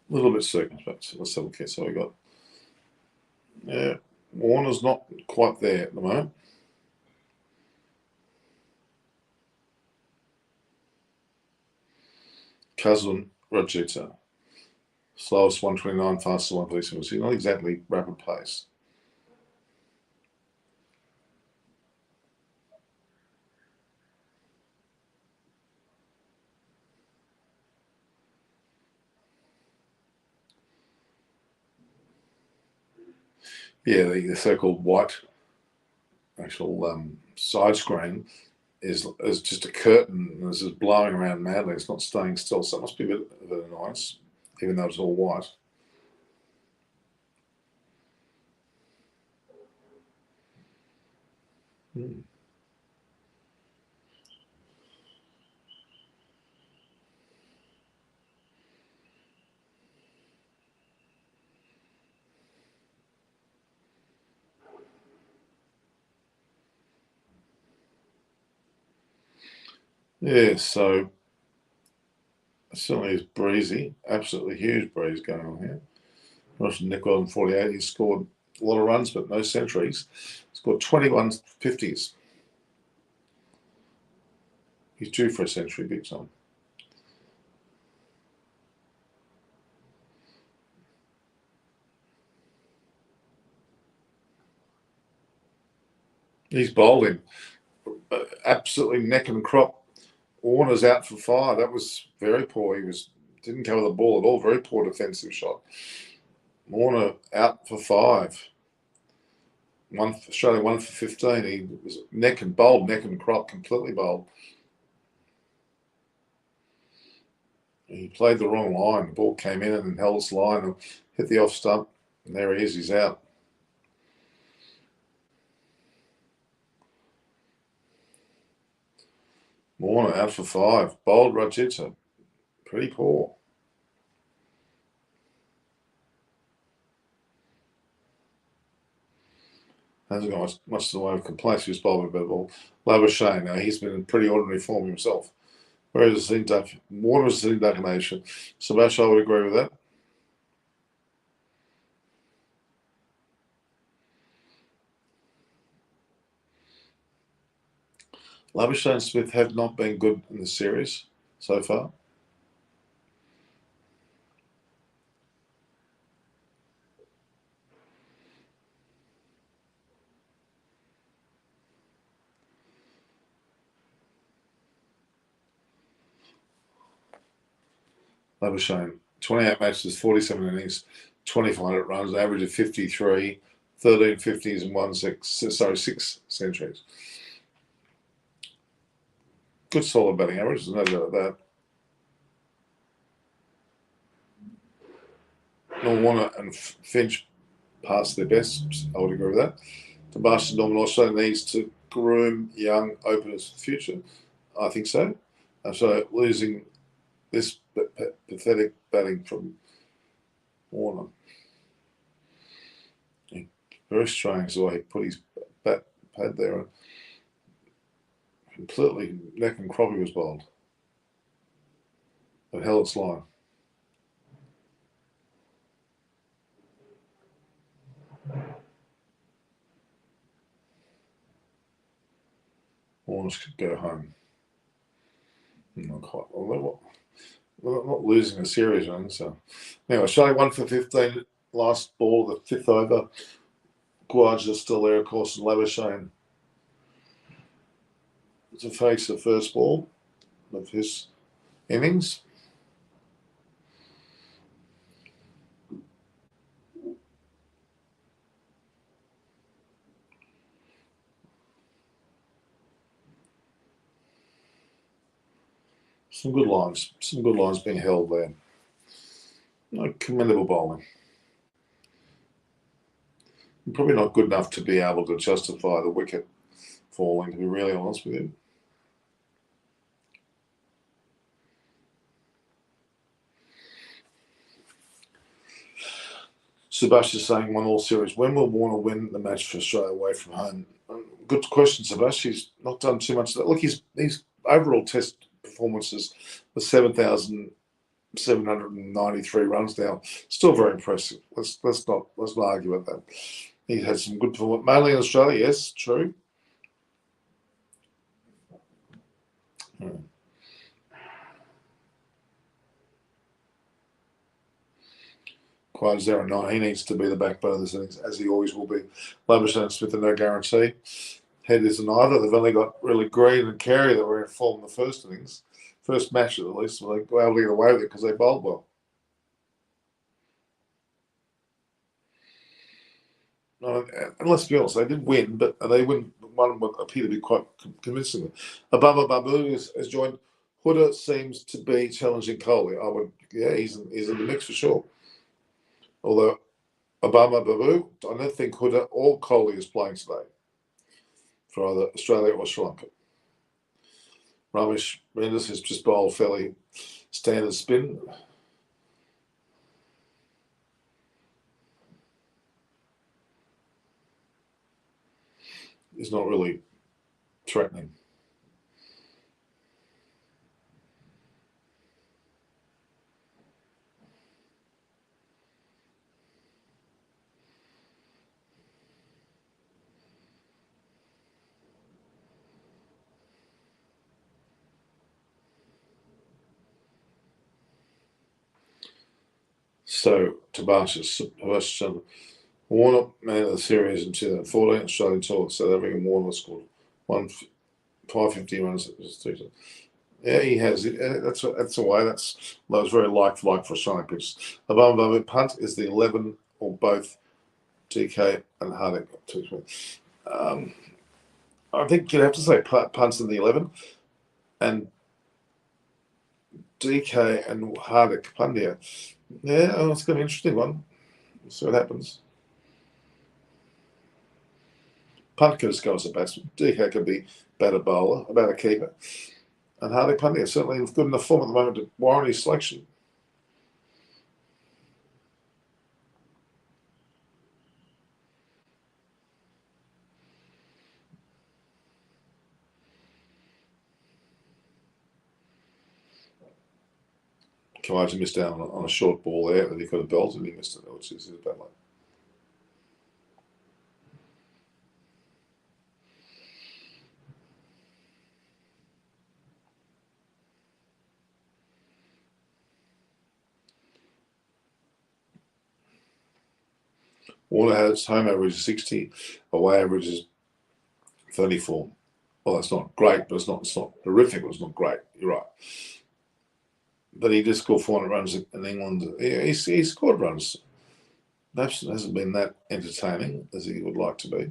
A little bit circumspect. Let's have a look here. So we got, yeah, Warner's not quite there at the moment. Kazun Rajita, slowest 129, fastest 137. So not exactly rapid pace. Yeah, the so-called white actual side screen is just a curtain and it's just blowing around madly. It's not staying still, so it must be a bit of an annoyance, even though it's all white. Yeah, so it certainly is breezy. Absolutely huge breeze going on here. Russian Nick Weldon 48. He scored a lot of runs, but no centuries. Scored 21 50s. He's due for a century, big time. He's bowling absolutely neck and crop. Warner's out for 5. That was very poor. He didn't cover the ball at all. Very poor defensive shot. Warner out for 5. Australia 1 for 15. He was neck and crop, completely bowled. He played the wrong line. The ball came in and held its line and hit the off stump. And there he is. He's out. Warner out for 5. Bowled Rajitha. Pretty poor. Hasn't got much in the way of complaints. He was bowling a better ball. Labuschagne, now he's been in pretty ordinary form himself. Whereas Warner is a Duck Nation. Sebastian, I would agree with that. Labuschagne and Smith have not been good in the series so far. Labuschagne, 28 matches, 47 innings, 2,500 runs, an average of 53, 13 50s and 6 centuries. Good solid batting average, there's no doubt about that. Warner and Finch past their best, I would agree with that. Sebastian Norman also needs to groom young openers for the future. I think so. So losing this pathetic batting from Warner. Very strange the way he put his bat pad there. Completely neck and crop he was bowled. But held its line. Warners could go home. Not quite. Well, we're not losing a series run. So anyway, Australia 1 for 15. Last ball, the 5th over. Guaja's still there, of course, and Labuschagne to face the first ball of his innings. Some good lines being held there. No commendable bowling. Probably not good enough to be able to justify the wicket falling, to be really honest with you. Sebastian's saying 1-1 series. When will Warner win the match for Australia away from home? Good question, Sebastian. He's not done too much of that. Look, his overall test performances were 7,793 runs now. Still very impressive. Let's not argue about that. He had some good performance, mainly in Australia. Yes, true. Quite 0-9. He needs to be the backbone of this innings, as he always will be. Labuschagne and Smith are no guarantee. Head isn't either. They've only got really Green and Carey that were in form in the first innings. First match, at least. So they were able to get away with it because they bowled well. And let's be honest, they did win, but they won. One would appear to be quite convincingly. Ababa Babu has joined. Huda seems to be challenging Kohli. He's in the mix for sure. Although Obama Babu, I don't think Huda or Kohli is playing today for either Australia or Sri Lanka. Ramesh Mendes has just bowled fairly standard spin. He's not really threatening. So Tabasha Warner, man of the series in 2014, Australian tour, South African Warner scored 550 runs. Yeah, he has. That's a way. That was very like for Australian pitches. Above punt is the 11 or both DK and Hardick. I think you'd have to say punts in the 11 and DK and Hardick Pundia. Yeah, it's going to be an interesting one. We'll see what happens. Punt could just go as a batsman. DK could be batter bowler, a batter keeper. And Hardick Pundia certainly good enough form at the moment to warrant his selection. Kawaja missed out on a short ball there that he could have belted and he missed it, which is a bad luck. Warner had its home average of 60, away average is 34. Well, that's not great, but it's not horrific, but it's not great. You're right. But he did score 400 runs in England. He scored runs. Perhaps it hasn't been that entertaining as he would like to be.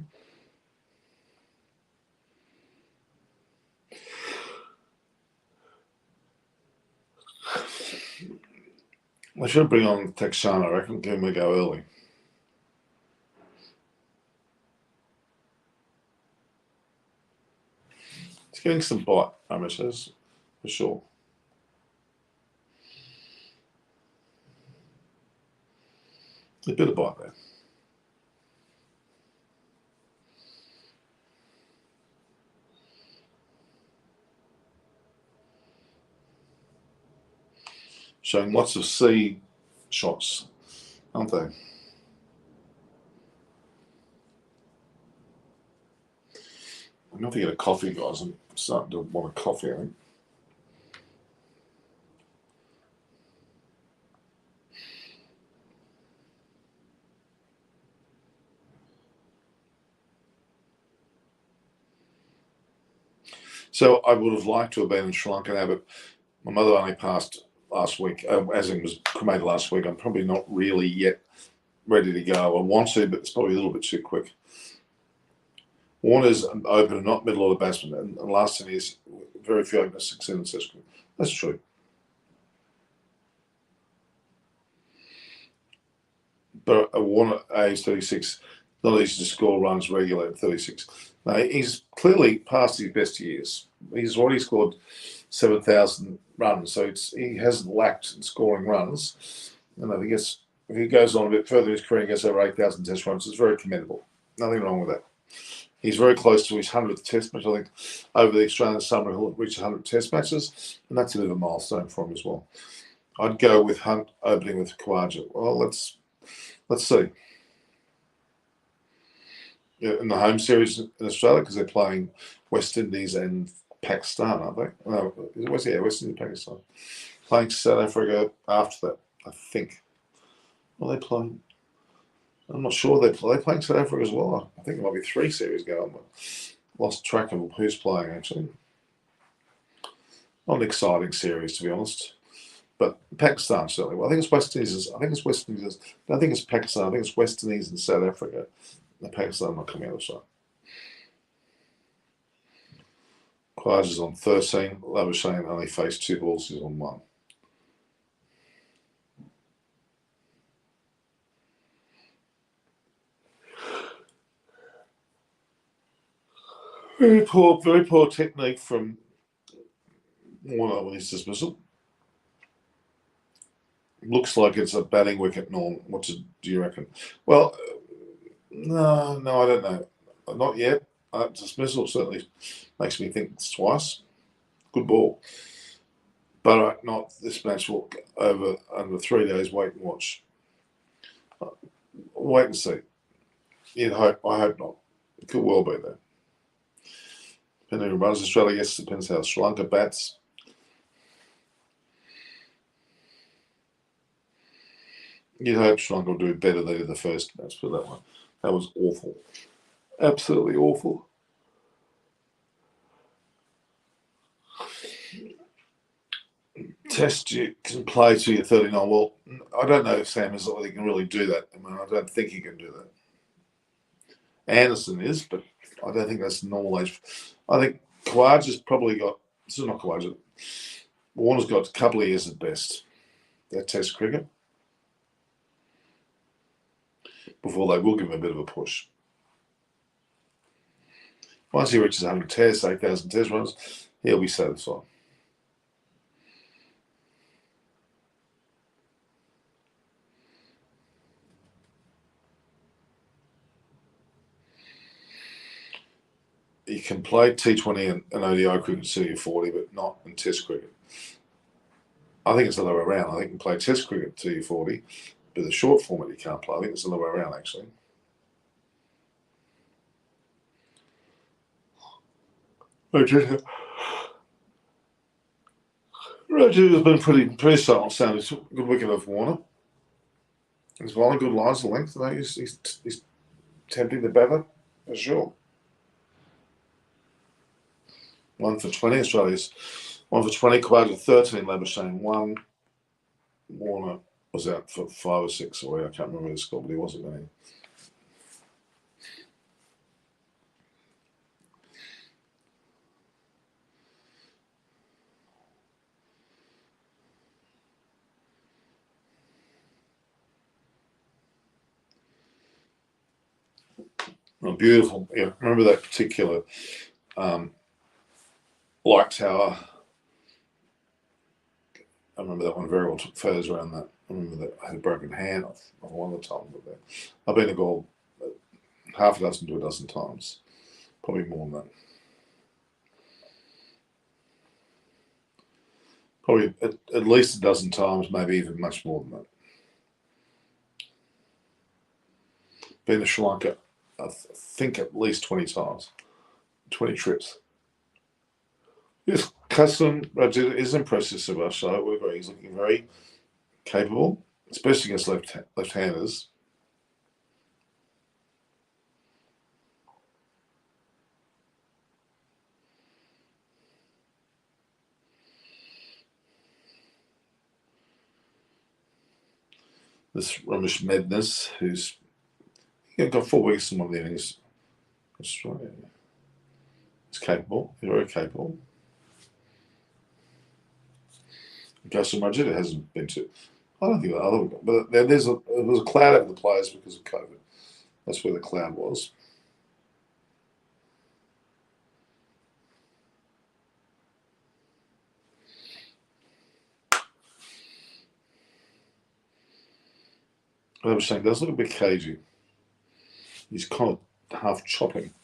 I should bring on Texan, I reckon. Give him a go early. It's getting some bite, amateurs, for sure. A bit of bite there. Showing lots of C shots, aren't they? I'm going to get a coffee, guys. I'm starting to want a coffee, I think. So I would have liked to have been in Sri Lanka now, but my mother only passed last week, as in was cremated last week. I'm probably not really yet ready to go. I want to, but it's probably a little bit too quick. Warner's open and not middle order batsman, and last 10 years, very few openers succeed in Test cricket. That's true. But a Warner age 36, not easy to score runs regularly at 36. No, he's clearly past his best years. He's already scored 7,000 runs, so he hasn't lacked in scoring runs. And I think if he goes on a bit further in his career and gets over 8,000 Test runs, it's very commendable. Nothing wrong with that. He's very close to his 100th Test match. I think over the Australian summer he'll reach 100 Test matches, and that's a bit of a milestone for him as well. I'd go with Hunt opening with Kawaja. Well, let's see. In the home series in Australia, because they're playing West Indies and Pakistan, aren't they? No, West Indies and Pakistan. Playing South Africa after that, I think. Are they playing? I'm not sure they're playing South Africa as well. I think there might be 3 series going on. Lost track of who's playing, actually. Not an exciting series, to be honest. But Pakistan, certainly. Well, I think it's West Indies. I think it's West Indies. I don't think it's Pakistan. I think it's West Indies and South Africa. And Pakistan not coming out of sight. Khawaja's on 13. Labuschagne only faced 2 balls. He's on 1. Very poor technique from Warner with his dismissal. Looks like it's a batting wicket, Norm. What do you reckon? Well, no, I don't know. Not yet. Dismissal certainly makes me think twice. Good ball. But not this match will over under 3 days. Wait and watch. Wait and see. I hope not. It could well be there. Depending on who runs Australia, yes, depends how Sri Lanka bats. You'd hope Sri Lanka will do better than they did the first match, but that was awful. Absolutely awful. Test you can play till you're 39. Well, I don't know if Sam is he can really do that. I mean, I don't think he can do that. Anderson is, but I don't think that's normal age. I think Khawaja's probably got, this is not Khawaja, Warner's got a couple of years at best. That Test cricket. Before they will give him a bit of a push. Once he reaches 100 Tests, 8,000 Test runs, he'll be satisfied. You can play T20 and ODI cricket until you're 40, but not in Test cricket. I think it's the other way around. I think you can play Test cricket until you're 40, but the short format you can't play. I think it's the other way around, actually. Roger has been pretty silent sound. It's a good wicket of Warner. He's bowling good lines of length. No, he's tempting the batter, for sure. 1 for 20, Australia's 1 for 20, Khawaja 13, Labuschagne 1. Warner was out for 5 or 6 away. I can't remember the score, but he wasn't winning. Oh, beautiful. Yeah, remember that particular light tower. I remember that one very well. Took photos around that. I remember that I had a broken hand off one of the times. But I've been to goal half a dozen to a dozen times, probably more than that. Probably at least a dozen times, maybe even much more than that. Been to Sri Lanka, I think at least 20 times, 20 trips. Yes, Custom is impressive, Sebastian. We agree. He's looking very capable, especially against left-handers. This Ramesh Mednas, who's got 4 weeks in one of the innings. Australia. He's capable. He's very capable. Gaston Majid hasn't been to. I don't think the other one, but there was a cloud over the players because of COVID. That's where the cloud was. I was saying, does look a bit cagey. He's kind of half chopping.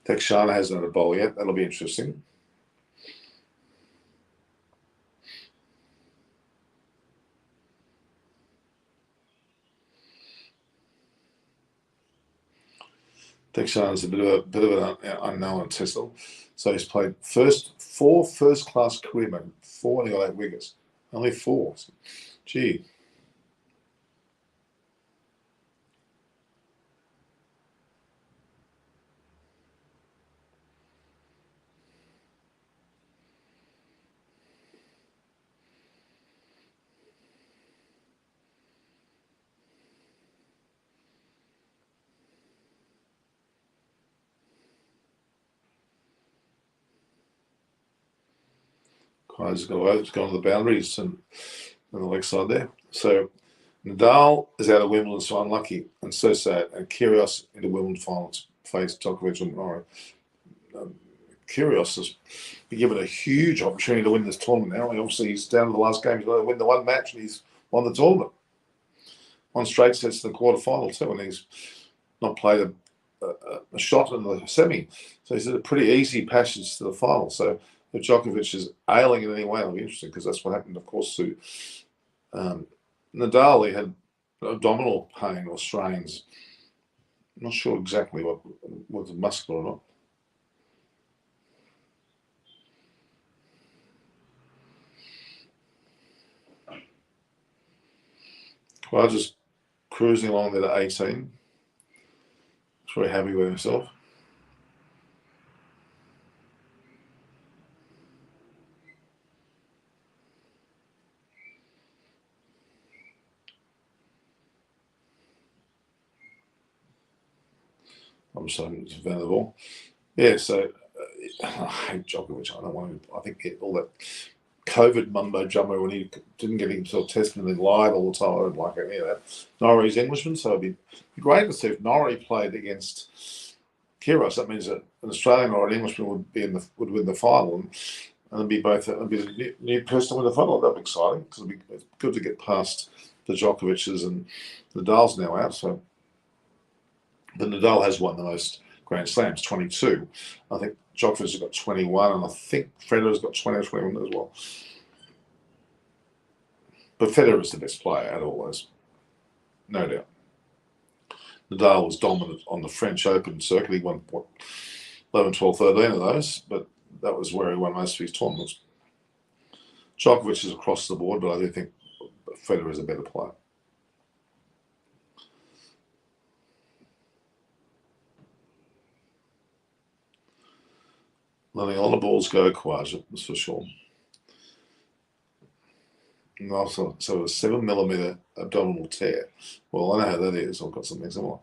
Tekshana hasn't had a bowl yet. That'll be interesting. Tekshana's a bit of an unknown at Tessel. So he's played 4 first-class career men, 4 and he got 8 wickets. Only 4. Gee. He's gone to the boundaries and on the leg side there. So Nadal is out of Wimbledon, so unlucky and so sad. And Kyrgios into Wimbledon final to face Djokovic and Murray. Kyrgios has been given a huge opportunity to win this tournament now. Obviously, he's down to the last game. He's got to win the one match, and he's won the tournament. 1 straight sets in the quarterfinal too, and he's not played a shot in the semi. So he's had a pretty easy passage to the final. So if Djokovic is ailing in any way, it'll be interesting because that's what happened, of course, to Nadal. He had abdominal pain or strains. I'm not sure exactly what was it muscular or not. Well, just cruising along there to 18. He's very happy with himself. I'm just hoping it's available. Yeah, so I hate Djokovic. I don't want to. I think all that COVID mumbo jumbo when he didn't get himself tested and then lied all the time. I don't like any of that. Norrie's Englishman, so it'd be great to see if Norrie played against Kyrgios. That means that an Australian or an Englishman would win the final, and it'd be both. It'd be the new person to win the final. That'd be exciting because it's good to get past the Djokovic's and Nadal's now out. So, but Nadal has won the most Grand Slams, 22. I think Djokovic has got 21, and I think Federer's got 20 or 21 as well. But Federer is the best player out of all those, no doubt. Nadal was dominant on the French Open circuit. He won, 11, 12, 13 of those, but that was where he won most of his tournaments. Djokovic is across the board, but I do think Federer is a better player. Letting all the balls go, Khawaja, that's for sure. And also, so a 7mm abdominal tear. Well, I know how that is. I've got something similar.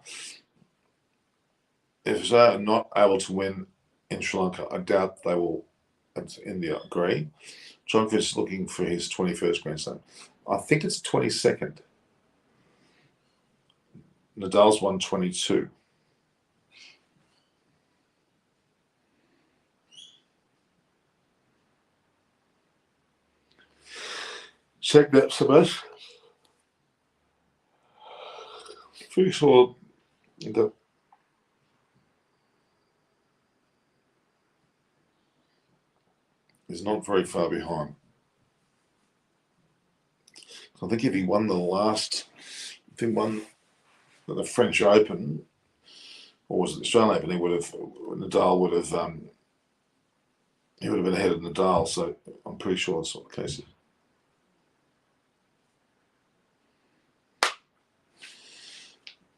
If Australia are not able to win in Sri Lanka, I doubt they will. That's India, agree. Djokovic is looking for his 21st Grand Slam. I think it's 22nd. Nadal's won 22. Check that, Sebastian. Pretty sure that is not very far behind. So I think if he won the French Open, or was it the Australian Open, Nadal would have been ahead of Nadal. So I'm pretty sure that's what the case is.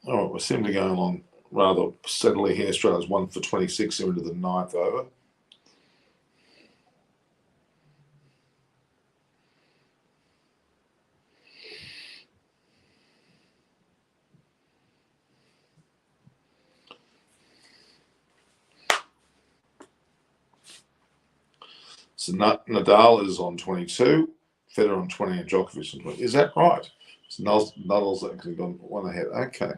All right, we seem to be going along rather steadily here. Australia's 1 for 26. They're into the 9th over. So Nadal is on 22, Federer on 20, and Djokovic on 20. Is that right? So Nadal's actually gone one ahead. Okay.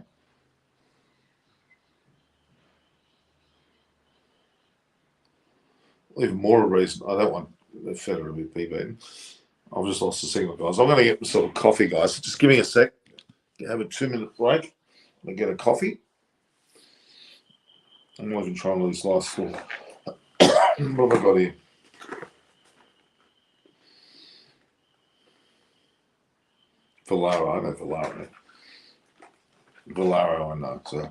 Even more a reason I don't want Federer to be beaten. I've just lost the signal, guys. I'm going to get myself a coffee, guys. Just give me a sec. Have a 2-minute break and get a coffee. I'm not even trying this last one. What have I got here? Valero, I know Valero. Valero, I know. So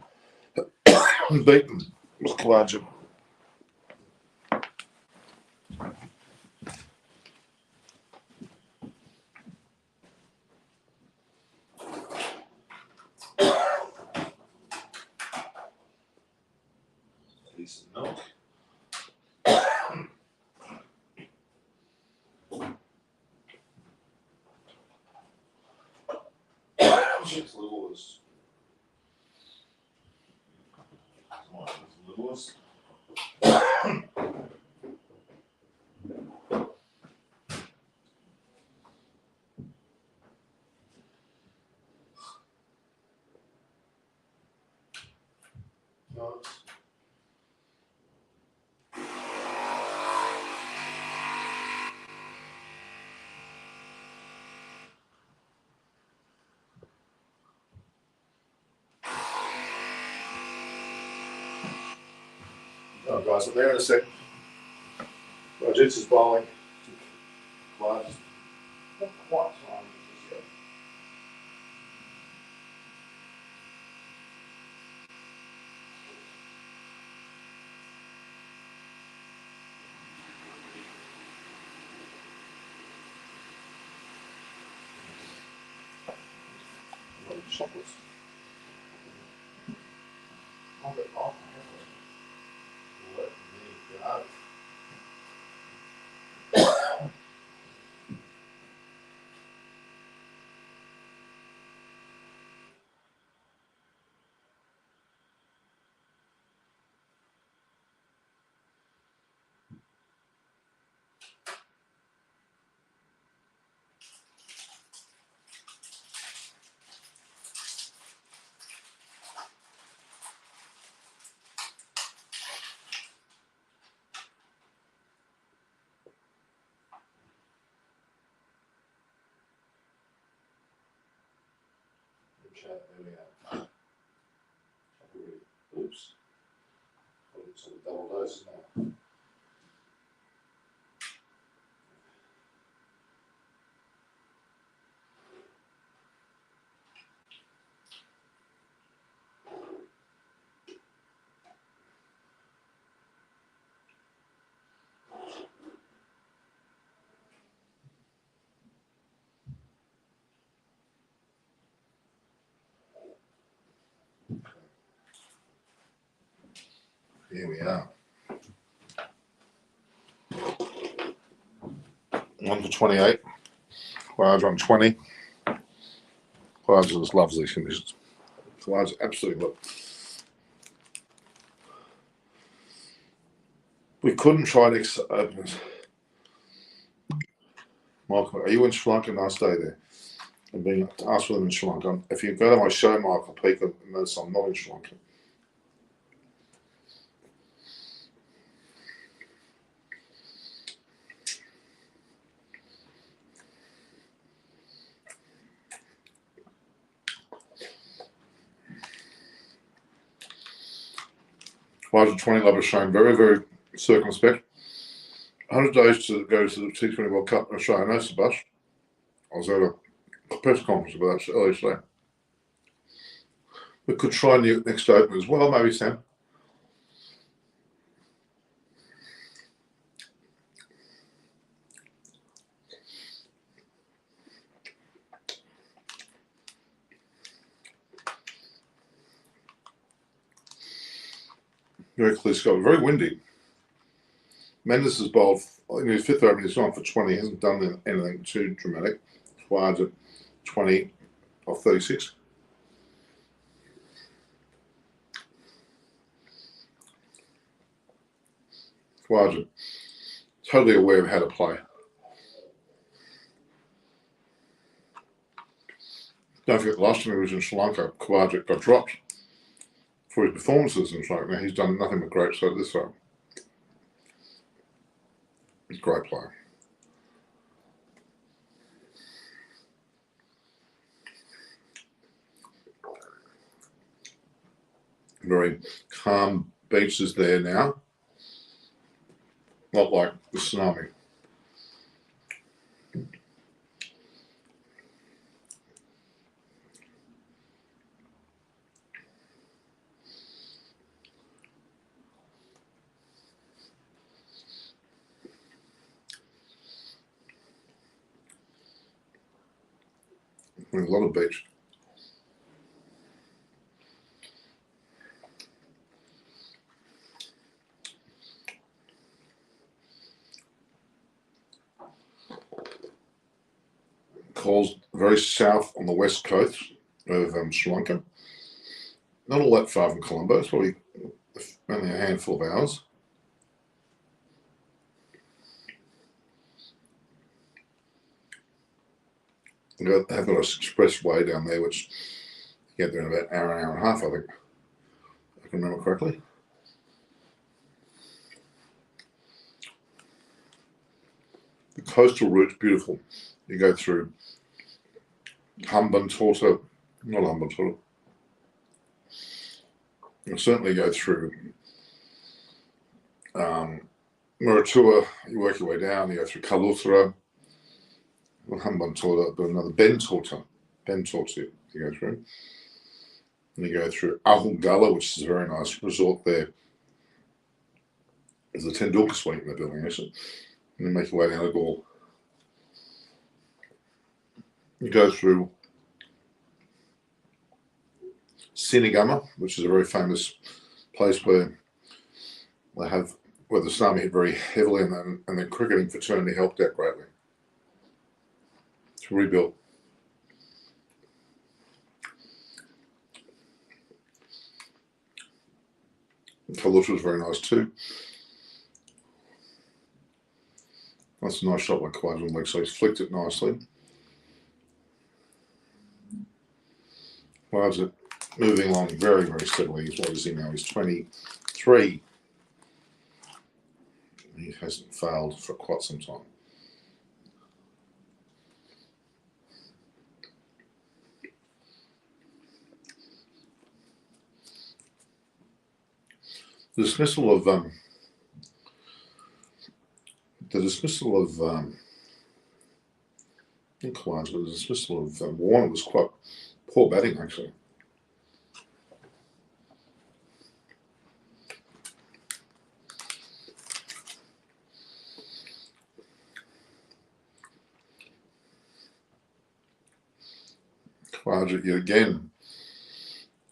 I'm beaten. It was larger. Piece of milk. It's littlest. Littlest. Oh, guys, I'm there in a second. Rajit's is bowling. Not quite time. chocolates. I'll get off. Let me go. Chat, there we are. Oops. It's a double dose now. Here we are. 1 for 28. Large on 20. Large just loves these conditions. Large absolutely love. We couldn't try next openers. Michael, are you in Sri Lanka? Nice day there. I'm being asked for them in Sri Lanka. If you go to my show, Michael, people notice I'm not in Sri Lanka. Large 20 Love Australian, very, very circumspect. 100 days to go to the T20 World Cup in Australia. No, Sebastian. I was at a press conference about that earlier today. We could try new next open as well, maybe, Sam. Very clear sky, very windy. Mendes has bowled in his fifth over. He's gone for 20. He hasn't done anything too dramatic. Large at 20 off 36. Large totally aware of how to play. Don't forget, last time he was in Sri Lanka, Kawaja got dropped for his performances in Sri Lanka. Now he's done nothing but great so this time. He's a great player. Very calm beaches there now. Not like the tsunami. A lot of beach. Coles very south on the west coast of Sri Lanka. Not all that far from Colombo. It's probably only a handful of hours. They've got an expressway down there, which you get there in about an hour and a half, I think. If I can remember correctly. The coastal route's beautiful. You go through Humbantorta, not Humbantorta. You certainly go through Muratua, you work your way down, you go through Kaluthra, Humbantorta, but another Bentorta you go through. And you go through Galle, which is a very nice resort there. There's a Tendulkar suite in the building, isn't it? And then make your way down to Galle. You go through Sinigama, which is a very famous place where the tsunami hit very heavily, and the cricketing fraternity helped out greatly. It's rebuilt. Kalush was very nice too. That's a nice shot by Khawaja leg, so he's flicked it nicely. Khawaja moving along very, very steadily. What is he now? He's 23. He hasn't failed for quite some time. The dismissal of Khawaja, the dismissal of Warner was quite poor batting, actually. Khawaja, yet again,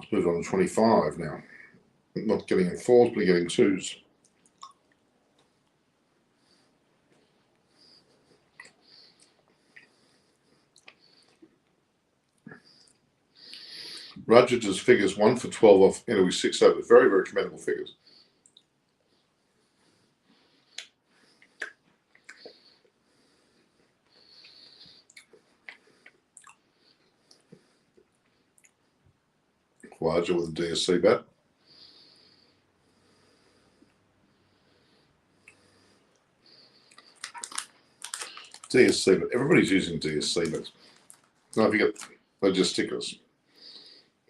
has moved on to 25 now. Not getting in fours, but getting twos. Rajat's figures 1 for 12 off into his 6 overs. Very, very commendable figures. Khawaja with a DSC bat. DSC, but everybody's using DSC bats. Now, if you get, they're just stickers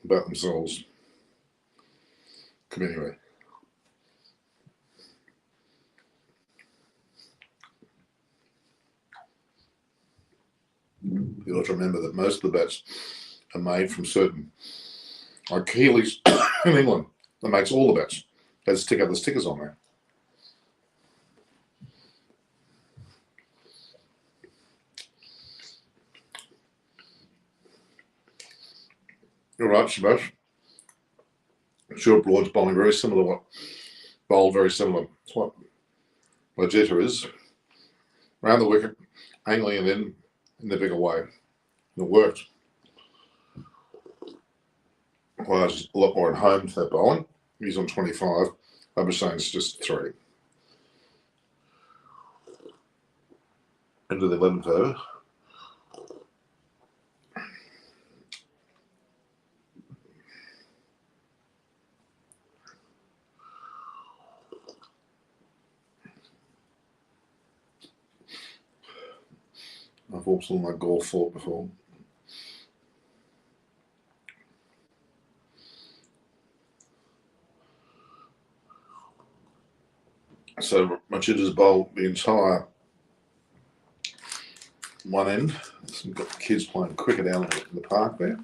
about themselves. Come anyway. You have to remember that most of the bats are made from certain, like Keeley's in England, that makes all the bats. They stick other stickers on there. You're right, Shabash. Stuart Broad's bowling very similar to what bowled very similar to what Logetta is. Round the wicket, angling it in the bigger way. And it worked. Well, there's a lot more at home to that bowling. He's on 25. Abhishek's just 3. Into the 11th over. I've also on my golf fort before. So Machida's bowled the entire one end. So we've got the kids playing cricket out in the park there.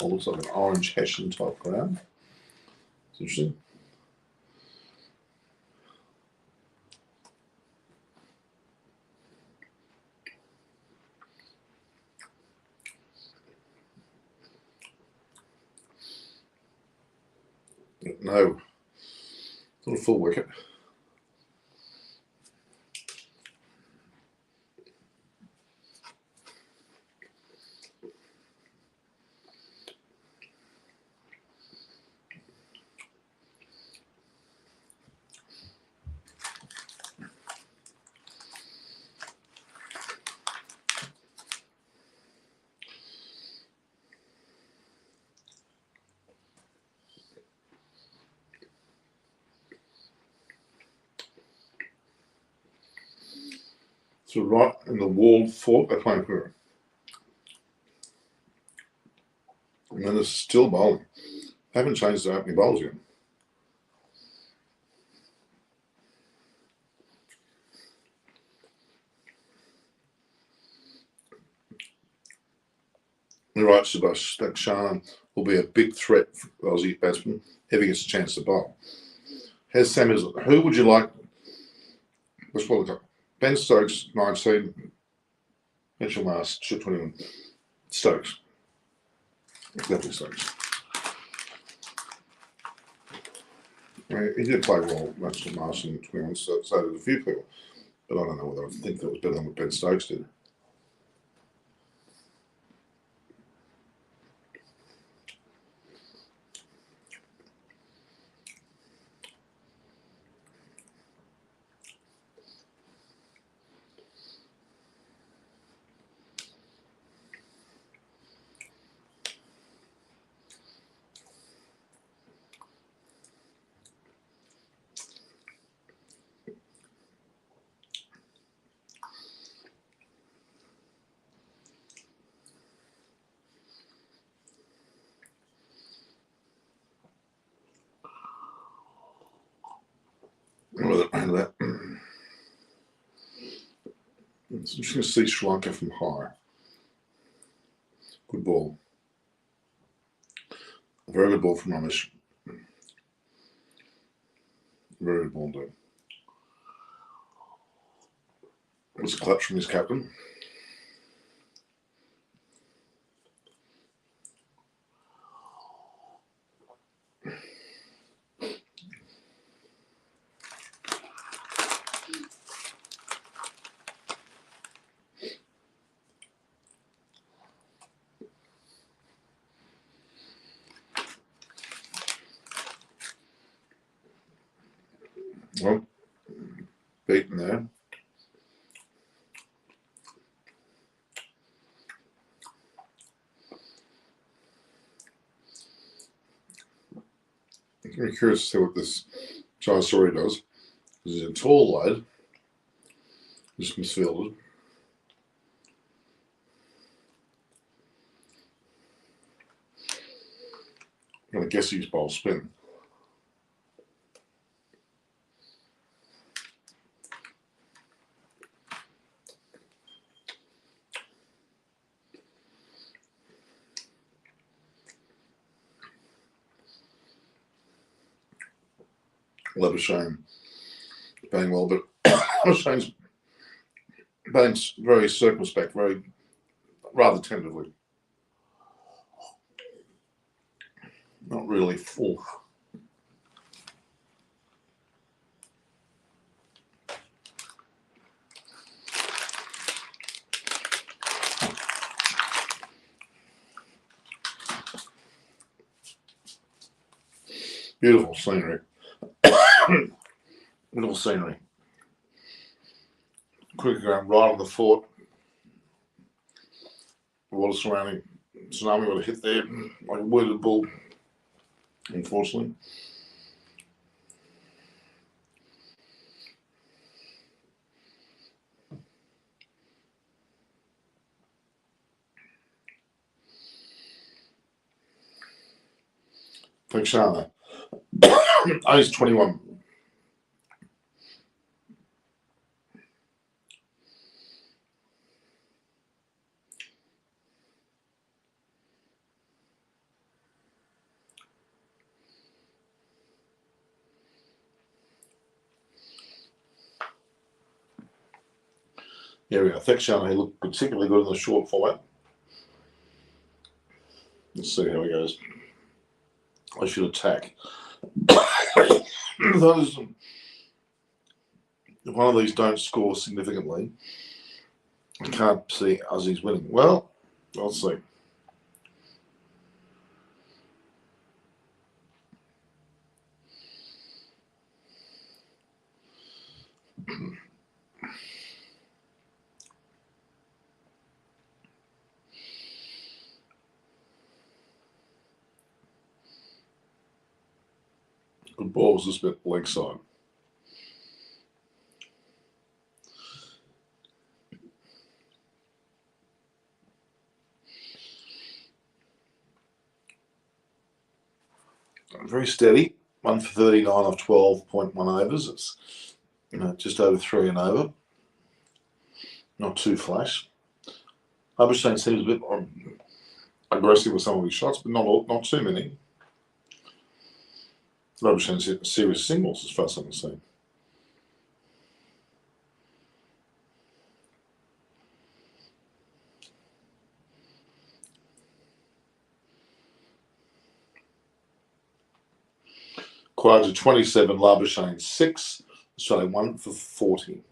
It looks like an orange Hessian type ground. It's interesting. No, not a full wicket. So right in the walled fort, they're playing cricket. And then it's still bowling. They haven't changed the opening bowls yet. You're right, Subhash. That Sharma will be a big threat for the Aussie batsman if he gets a chance to bowl. Here's Samuels. Who would you like? Let's pull it up. Ben Stokes, 19. Mitchell Mars, 21. Stokes. Definitely Stokes. I mean, he did play well most of Martian 21, so did a few people. But I don't know whether I think that was better than what Ben Stokes did. So I'm just going to see Sri Lanka from high. Good ball. A very good ball from Ramesh. Very good ball, dude. It was a clutch from his captain. Well, beaten there. I'm very curious to see what this Jayasuri does. This is a tall lad. Just misfielded. I'm going to guess he's bowl spin. Labuschagne batting well, but Labuschagne's batting's very circumspect, very rather tentatively. Not really full. Beautiful scenery. Beautiful scenery. Cricket ground right on the fort. Water surrounding. Tsunami would have hit there like a wounded bull, unfortunately. Fakshana. He's 21. Here we go. Fakshana, he looked particularly good in the short format. Let's see how he goes. I should attack. Those, if one of these don't score significantly, I can't see Aussie's winning. Well, I'll see. Good ball was just a bit leg side. Very steady. 1 for 39 off 12.1 overs. It's just over 3 and over. Not too flash. Labuschagne seems a bit more aggressive with some of his shots, but not too many. Labuschagne's hit serious singles as far as I can see. Quadra 27, Labuschagne 6, Australia 1 for 40.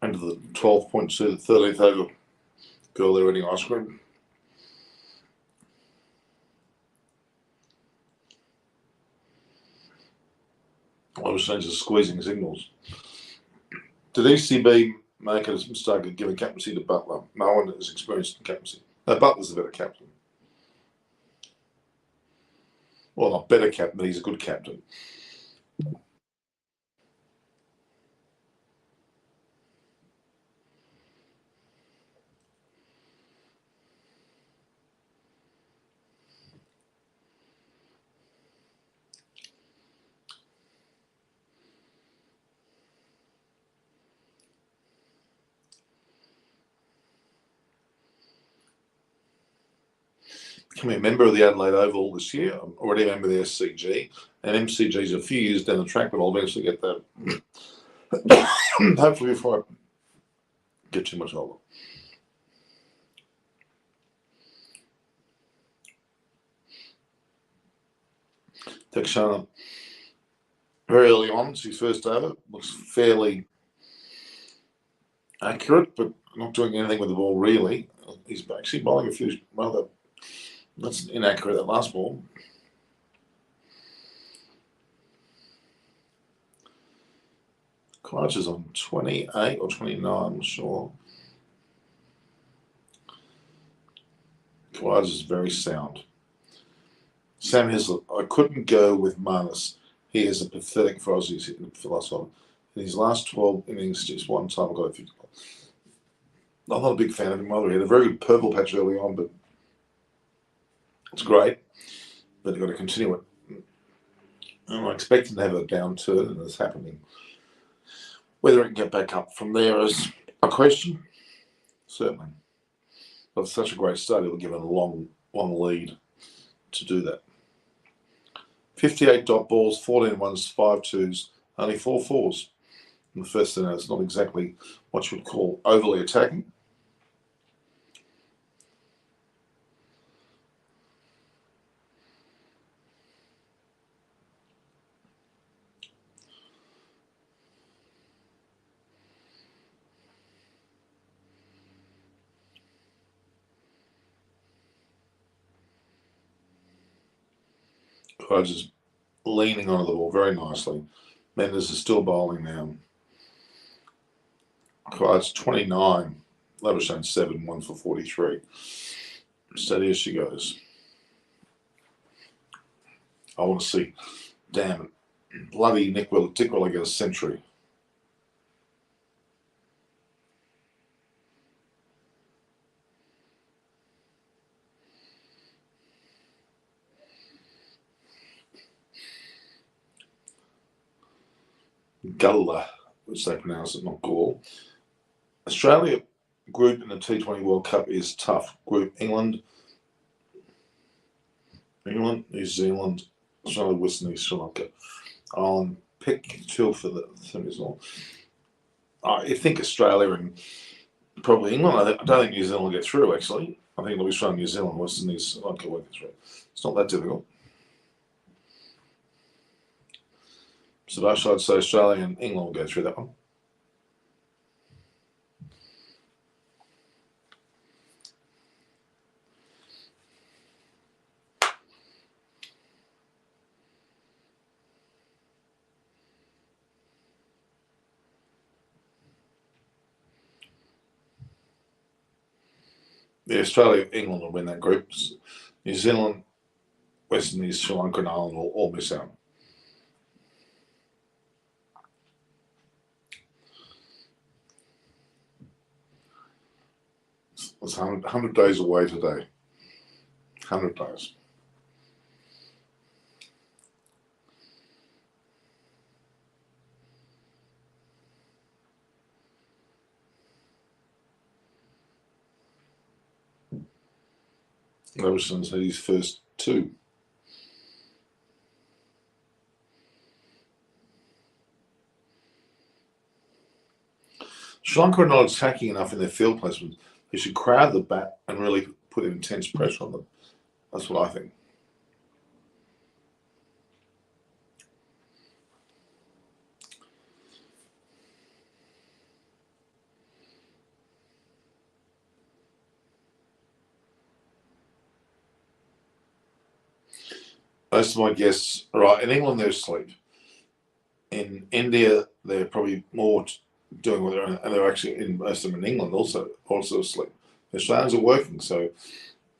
Into the 12.2, the 13th over girl there eating ice cream. Labuschagne is squeezing signals. Did ECB make a mistake of giving captaincy to Butler? No one is experienced in captaincy. No, Butler's a better captain. Well, not better captain, but he's a good captain. Becoming a member of the Adelaide Oval this year. I'm already a member of the SCG, and MCG is a few years down the track, but I'll eventually get that. Hopefully before I get too much older. Texana, very early on, it's his first over, looks fairly accurate, but not doing anything with the ball really. He's actually bowling a few rather. That's inaccurate, that last ball. Klarch is on 28 or 29, I'm sure. Klarch is very sound. Sam Hislop, I couldn't go with Marnus. He is a pathetic for Aussies for the last one. In his last 12 innings, just one time I got a 50. I'm not a big fan of him either. He had a very good purple patch early on, but it's great. But you've got to continue it. And I expect him to have a downturn, and it's happening. Whether it can get back up from there is a question. Certainly. But it's such a great start, it'll give it a long lead to do that. 58 dot balls, 14 ones, 5 twos, only 4 fours. In the first inning, it's not exactly what you would call overly attacking. Just leaning onto the ball very nicely. Mendes is still bowling now. It's 29. Labuschagne 7, 1 for 43. Steady as she goes. I want to see, damn it, bloody Dick will get a century. Galle, which they pronounce it, not Gaul. Australia group in the T20 World Cup is tough. Group England, New Zealand, Australia, West Indies, Sri Lanka. Ireland, pick 2 for the semi-final. I think Australia and probably England. I don't think New Zealand will get through, actually. I think it'll be Australia, New Zealand, West Indies, Sri Lanka will get through. It's not that difficult. So I'd say Australia and England will go through that one. Yeah, Australia, England will win that group. New Zealand, West Indies, Sri Lanka and Ireland will all miss out. It's 100 days away today. 100 days. Robinson's had his first 2. Sri Lanka are not attacking enough in their field placement. They should crowd the bat and really put intense pressure on them. That's what I think. most of my guests, right, in England they're asleep. In India, they're probably more doing what they're, and they're actually in most of them in England also asleep. The Australians are working, so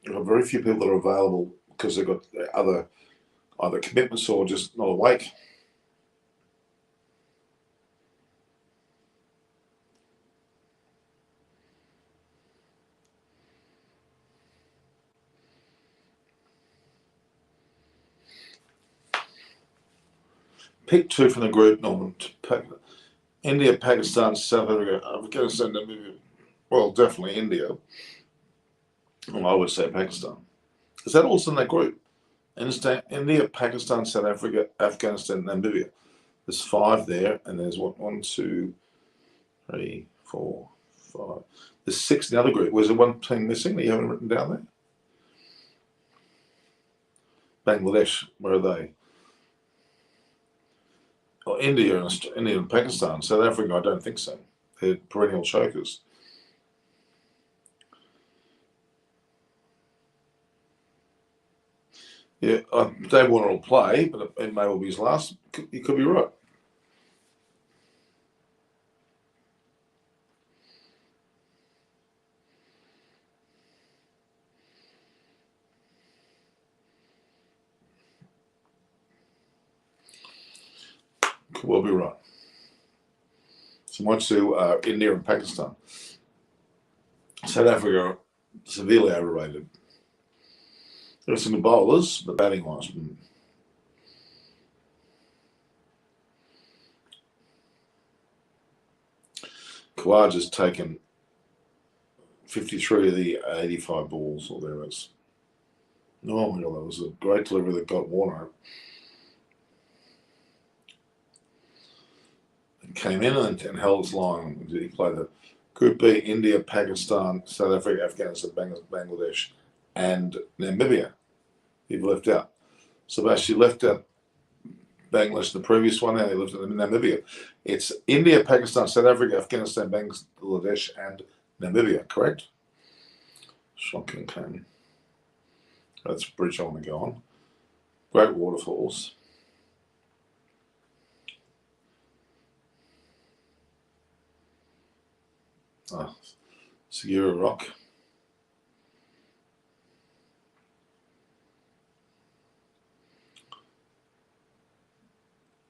there are very few people that are available because they've got other either commitments or just not awake. Pick two from the group, Norman. India, Pakistan, South Africa, Afghanistan, Namibia. Well, definitely India. Well, I would say Pakistan. Is that also in that group? India, Pakistan, South Africa, Afghanistan, Namibia. There's 5 there, and there's 1, 2, 3, 4, 5. There's 6 in the other group. Was there one thing missing that you haven't written down there? Bangladesh, where are they? Well, India and Pakistan. South Africa, I don't think so. They're perennial chokers. Yeah, Dave Warner will play, but it may well be his last. You could be right. Could well be right. So much to India and Pakistan. South Africa, severely overrated. There are some bowlers, but batting wise. Khawaja's taken 53 of the 85 balls or thereabouts. Oh my God, that was a great delivery that got Warner. It came in and held his line. He played the Group B, India, Pakistan, South Africa, Afghanistan, Bangladesh, and Namibia. He left out. Sebastian left out Bangladesh, the previous one, and he left out Namibia. It's India, Pakistan, South Africa, Afghanistan, Bangladesh, and Namibia, correct? Shocking came. That's a bridge I want to go on. Great waterfalls. Segura Rock.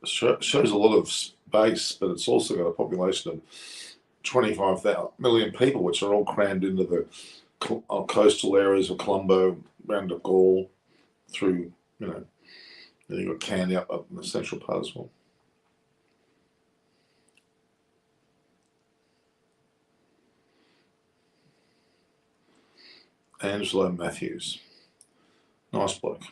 Shows a lot of space, but it's also got a population of 25 million people, which are all crammed into the coastal areas of Colombo, round to Galle, through, then you've got Candy up in the central part as well. Angelo Matthews. Nice bloke.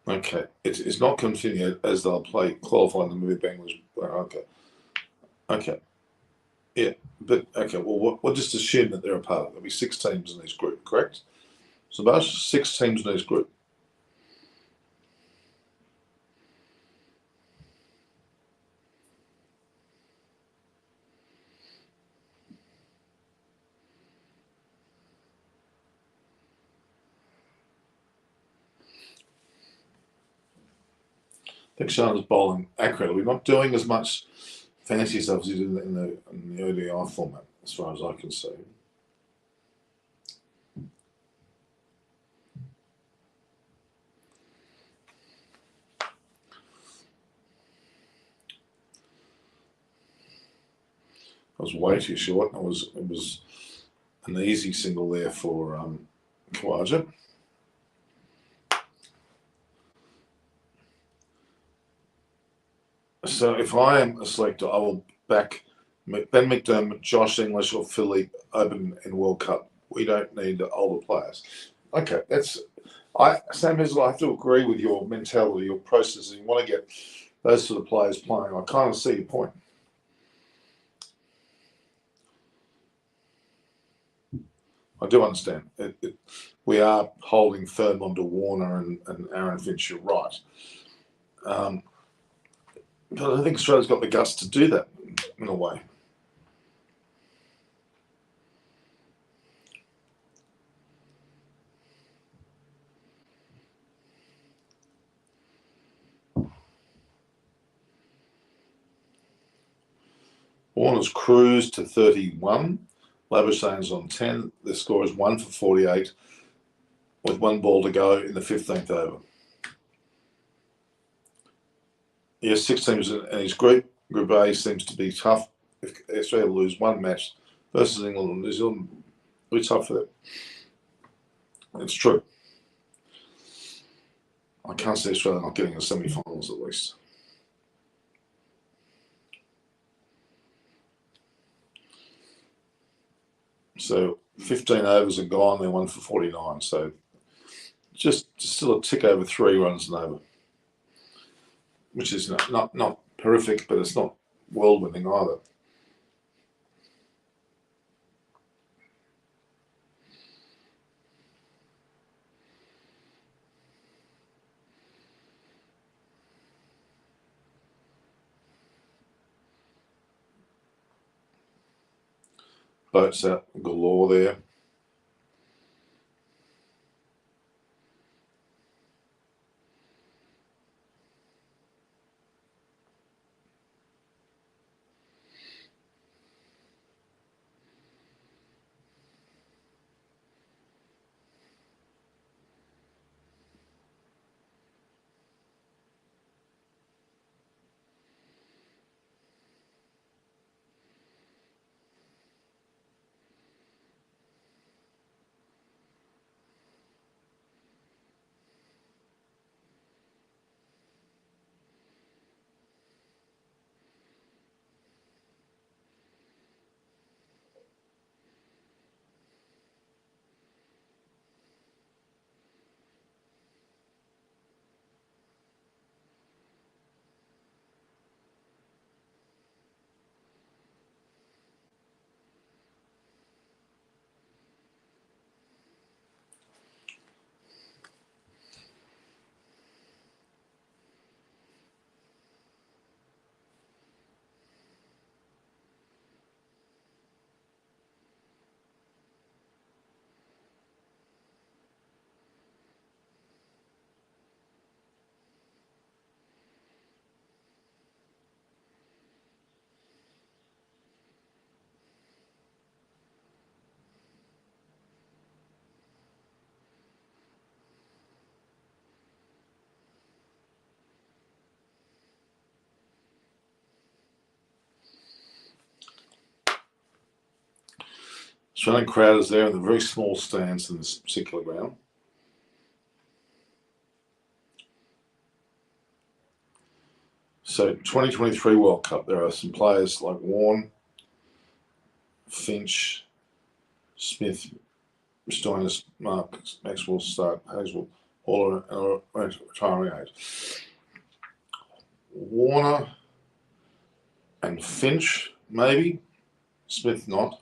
Okay, it's not continued as they'll qualify in the movie Bangladesh. Okay. Yeah, but okay, well, we'll just assume that they're a part of it. There'll be 6 teams in this group, correct? So about 6 teams in this group. I think Shana's bowling accurately. We're not doing as much fancy stuff as he did in the ODI format, as far as I can see. I was way too short. It was an easy single there for Khawaja. So if I am a selector, I will back Ben McDermott, Josh English, or Philippe Open in World Cup. We don't need older players. Okay, Sam Hizzle, I have to agree with your mentality, your process. You want to get those sort of players playing. I kind of see your point. I do understand. We are holding firm onto Warner and Aaron Finch, you're right. But I think Australia's got the guts to do that in a way. Warner's cruised to 31. Labuschagne's on 10. The score is 1 for 48 with 1 ball to go in the 15th over. He has 6 teams in his group. Group A seems to be tough. If Australia lose 1 match versus England and New Zealand, it'll be tough for them. It's true. I can't see Australia not getting the semi-finals at least. So 15 overs are gone. They're 1 for 49. So just still a tick over 3 runs and over, which is not horrific, but it's not world-winning either. Boats out galore there. Australian crowd is there in the very small stands in this particular ground. So 2023 World Cup, there are some players like Warne, Finch, Smith, Stoinis, Mark, Maxwell, Stark, Hazel, all are retiring age. Warner and Finch, maybe. Smith, not.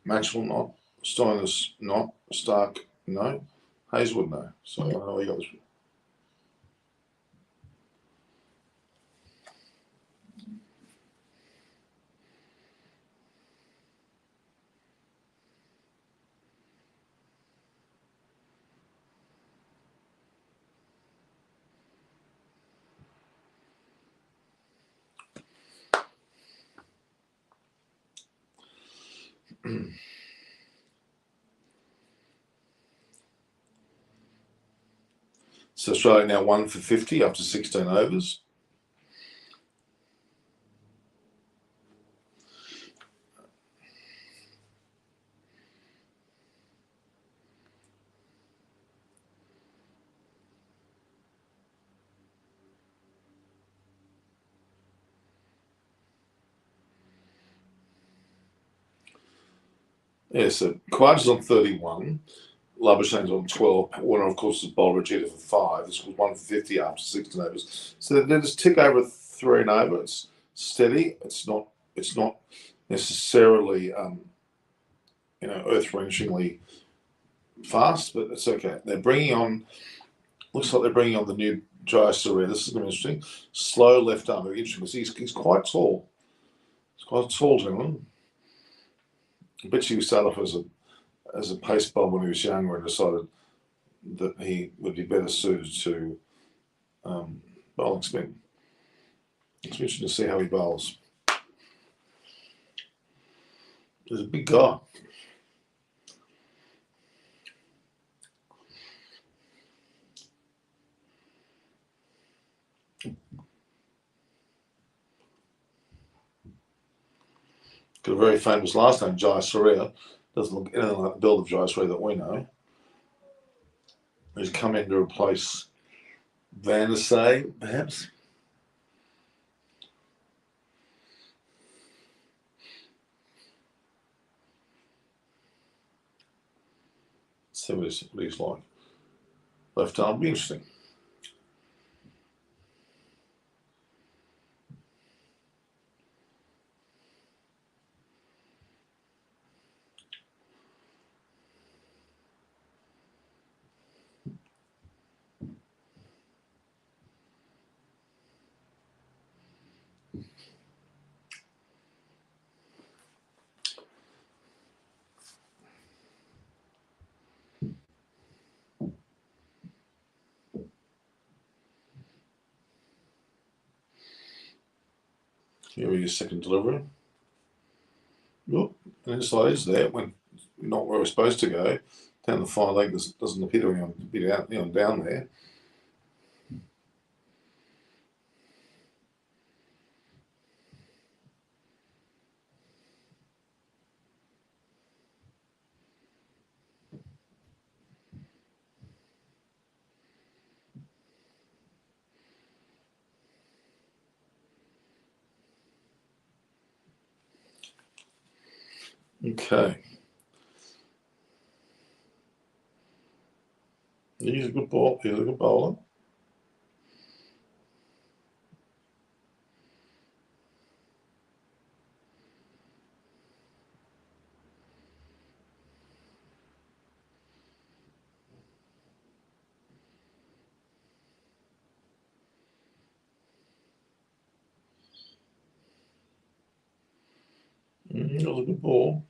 Maxwell, not. Stoinis, not. Stark, no. Hazelwood, no. So I don't know where you got this. So Australia now 1 for 50 after 16 overs. Yeah, so Quad's on 31. Labuschagne's on 12. Warner, of course, is bowler Regina for 5. This was 1 for 50 after 16 overs. So they just tick over 3 and over. It's steady. It's not necessarily earth-wrenchingly fast, but it's okay. They're bringing on. Looks like they're bringing on the new Jayasuriya. This is going to be interesting. Slow left arm. Very interesting because he's quite tall. He's quite a tall gentleman. I bet you he started off as a pace bowler when he was younger and decided that he would be better suited to bowling spin. It's interesting to see how he bowls. He's a big guy. Got a very famous last name, Jayasuriya. Doesn't look anything like the build of Jayasuriya that we know. He's come in to replace Van der Say, perhaps. See what he's like. Left arm, be interesting. Here we go, second delivery. Look, and inside is there. It went not where we're supposed to go. Down the far leg, doesn't appear to be down there. Okay. He's a good ball. He's a good bowler. That was a good ball.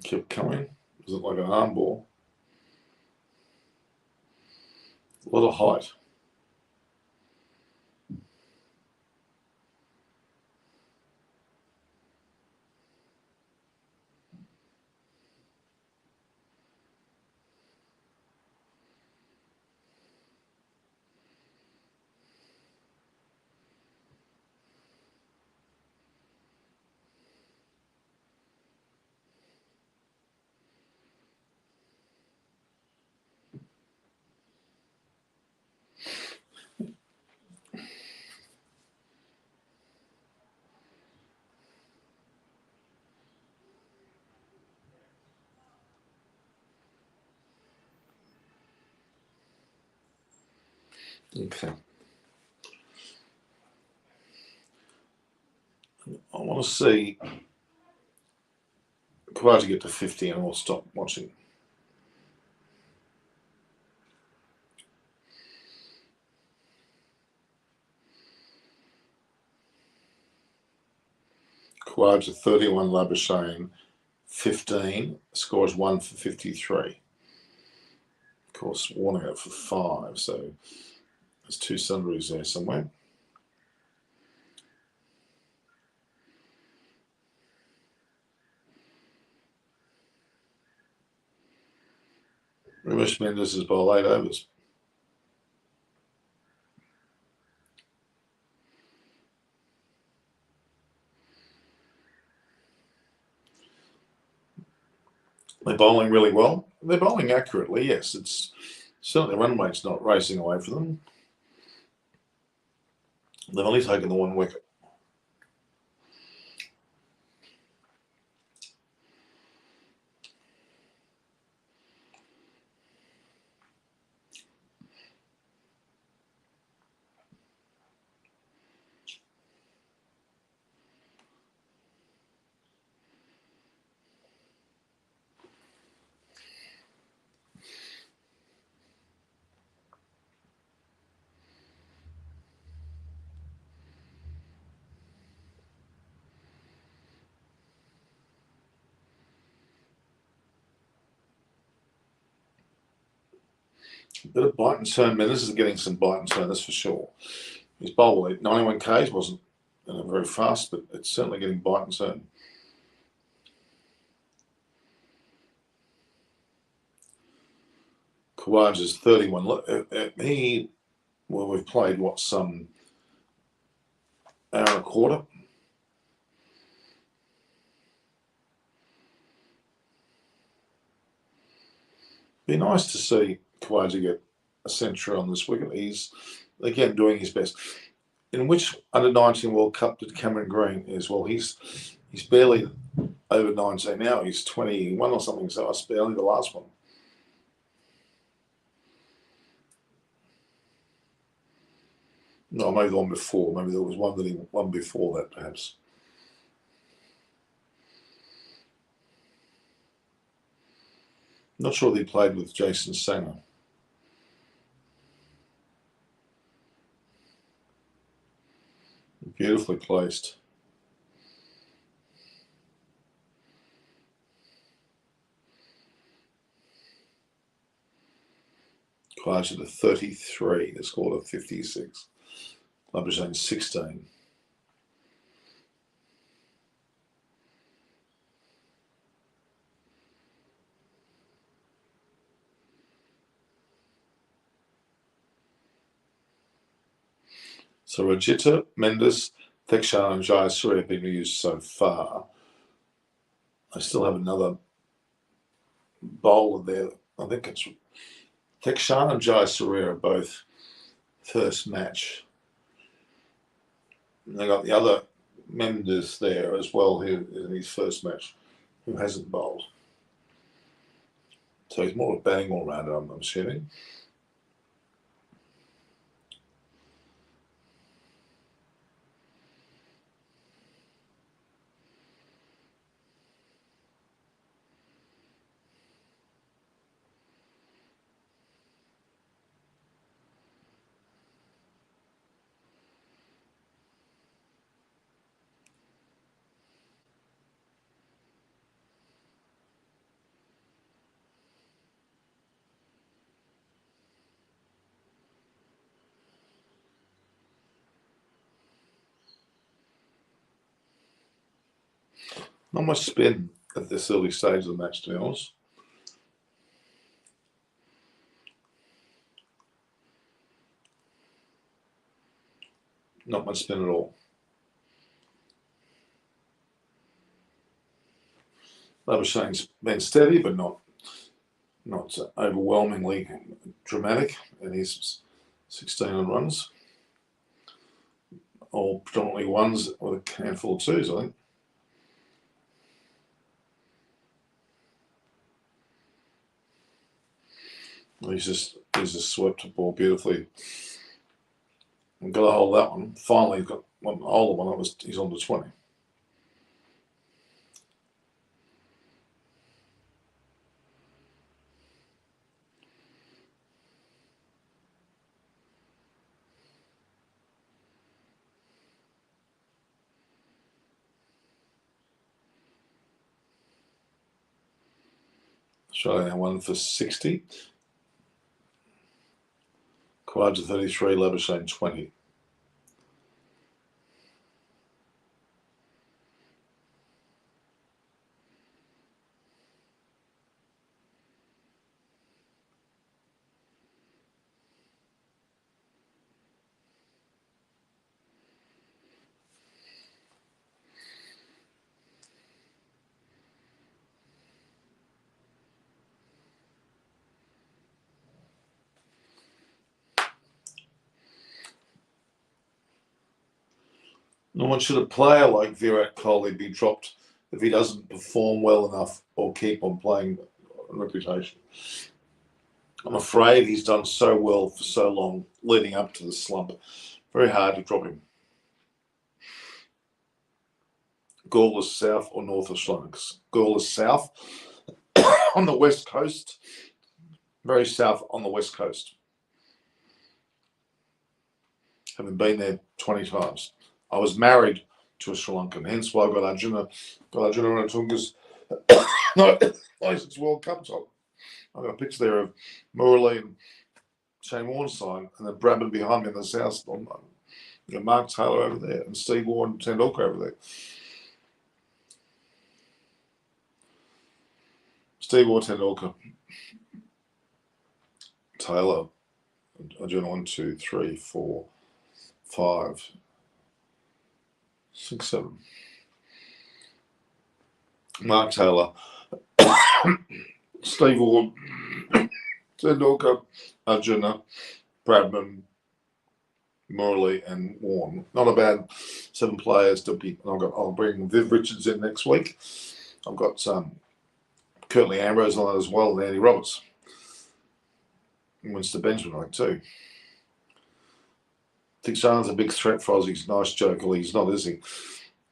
Kept coming. Was it like an arm ball? A lot of height. Okay. I want to see Khawaja get to 50 and we'll stop watching. Khawaja 31, Labuschagne 15, scores 1 for 53. Of course, Warning out for 5, so there's 2 sundries there somewhere. Ramesh Mendes has bowled 8 overs. They're bowling really well. They're bowling accurately, yes. It's certainly the run rate's not racing away for them. They've only taken the 1 wicket. Bit of bite and turn, man. This is getting some bite and turn, that's for sure. His bowl at 91 Ks wasn't very fast, but it's certainly getting bite and turn. Kawaja's 31. Look, we've played some hour and a quarter. Be nice to see Kawaja get a century on this wicket. He's again doing his best. In which under-19 World Cup did Cameron Green as well? He's barely over 19 now. He's 21 or something, so that's barely the last one. No, maybe the one before. Maybe there was one that he won before that, perhaps. Not sure that he played with Jason Sanger. Beautifully placed. Kawaja to 33. They scored a 56. Labuschagne 16. So Rajita, Mendes, Thekshan and Jayasuri have been used so far. I still have another bowler there. I think it's Thekshan and Jayasuri are both first match. And they got the other Mendes there as well, who is in his first match, who hasn't bowled. So he's more of a batting all-rounder, I'm assuming. Not much spin at this early stage of the match, to be honest. Not much spin at all. Labuschagne's been steady, but not overwhelmingly dramatic, and he's 16 on runs. All predominantly ones with a handful of twos, I think. He's just swept the ball beautifully. And got to hold that one. Finally got one older one. He's on to 20. Australia won for 60. Kawaja 33, Labuschagne 20. No one should a player like Virat Kohli be dropped if he doesn't perform well enough or keep on playing on reputation. I'm afraid he's done so well for so long leading up to the slump. Very hard to drop him. Galle south or north of Sri Lanka? Galle south on the west coast. Very south on the west coast. Having been there 20 times. I was married to a Sri Lankan, hence why I got Arjuna Ranatunga's license World Cup top. I've got a picture there of Murali and Shane Warne side, and then Bradman behind me in the south. Mark Taylor over there, and Steve Warne, Tendulkar over there. Steve Warne, Tendulkar, Taylor. I'm doing 1, 2, 3, 4, 5, 6, 7. Mark Taylor, Steve Warne, Tendulkar, Arjuna, Bradman, Morley, and Warne. Not a bad 7 players to be. I'll bring Viv Richards in next week. I've got Curtly Ambrose on that as well, and Andy Roberts. And Winston Benjamin, I think, too. I think Shannon's a big threat for Aussie's. Nice joke. Well, he's not, is he?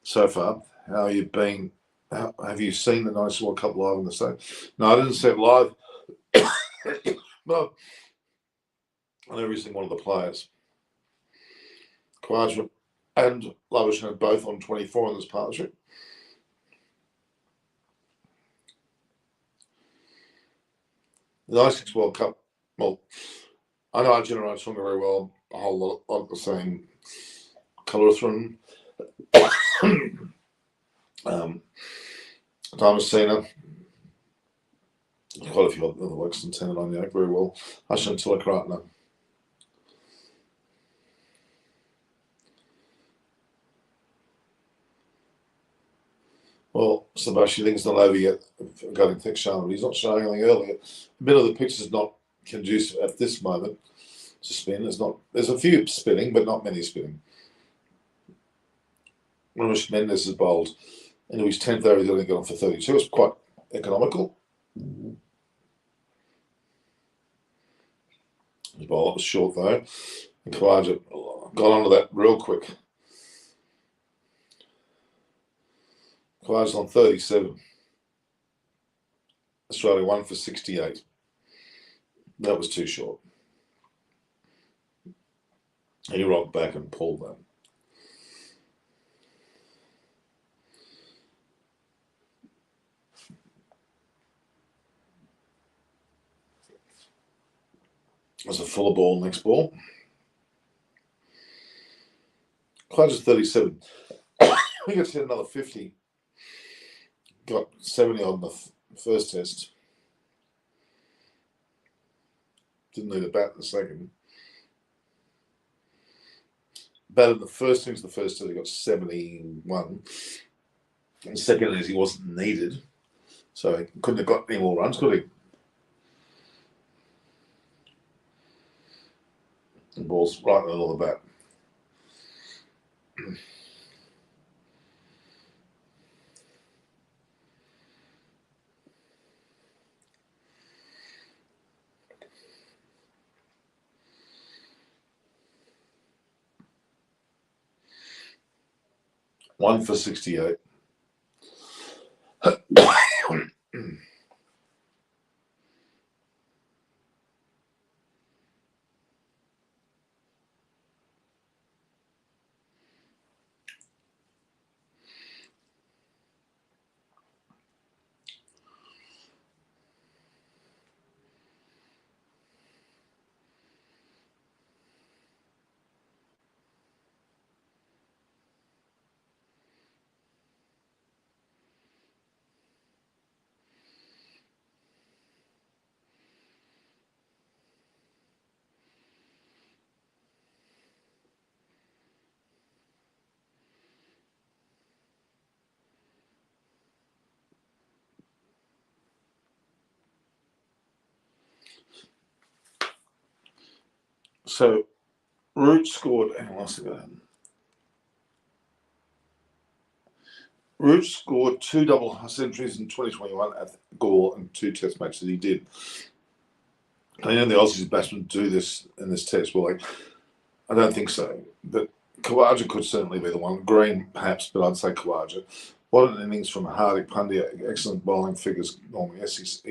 So far, how have you been? Have you seen the Nice World Cup live in the States? No, I didn't see it live. No, I know every single one of the players. Khawaja and Labuschagne are both on 24 in this partnership. The 96 World Cup, well, I know Arjuna and Tonga very well, a whole lot the same colour through them. Damascena, quite a few other works in Ten and Onyek very well. Hashan Tilakratna. Well, Sebastian thinks not over yet regarding Thick Sharma, but he's not showing anything earlier. A bit of the picture's not conducive at this moment to spin. There's a few spinning, but not many spinning. Ramesh Mendes is bowled into his 10th over, he's only gone for 32. It's quite economical. His bowl was short though. And Khawaja got onto that real quick. Khawaja's on 37. Australia 1 for 68. That was too short. He rocked back and pulled that. There's a fuller ball next ball. Khawaja's 37. He gets hit another 50. Got 70 on the first test. Didn't need a bat in the second. Batted the first innings, the first test, he got 71. And the second innings, he wasn't needed. So he couldn't have got any more runs, could he? The ball's right in the middle of the bat. One for 68. So, Root scored. Hang on, Root scored 2 double centuries in 2021 at Galle and 2 test matches he did. I know the Aussies batsmen do this in this test. Well, I don't think so. But Khawaja could certainly be the one. Green, perhaps, but I'd say Khawaja. What an innings from Hardik Pandya. Excellent bowling figures normally. Yes,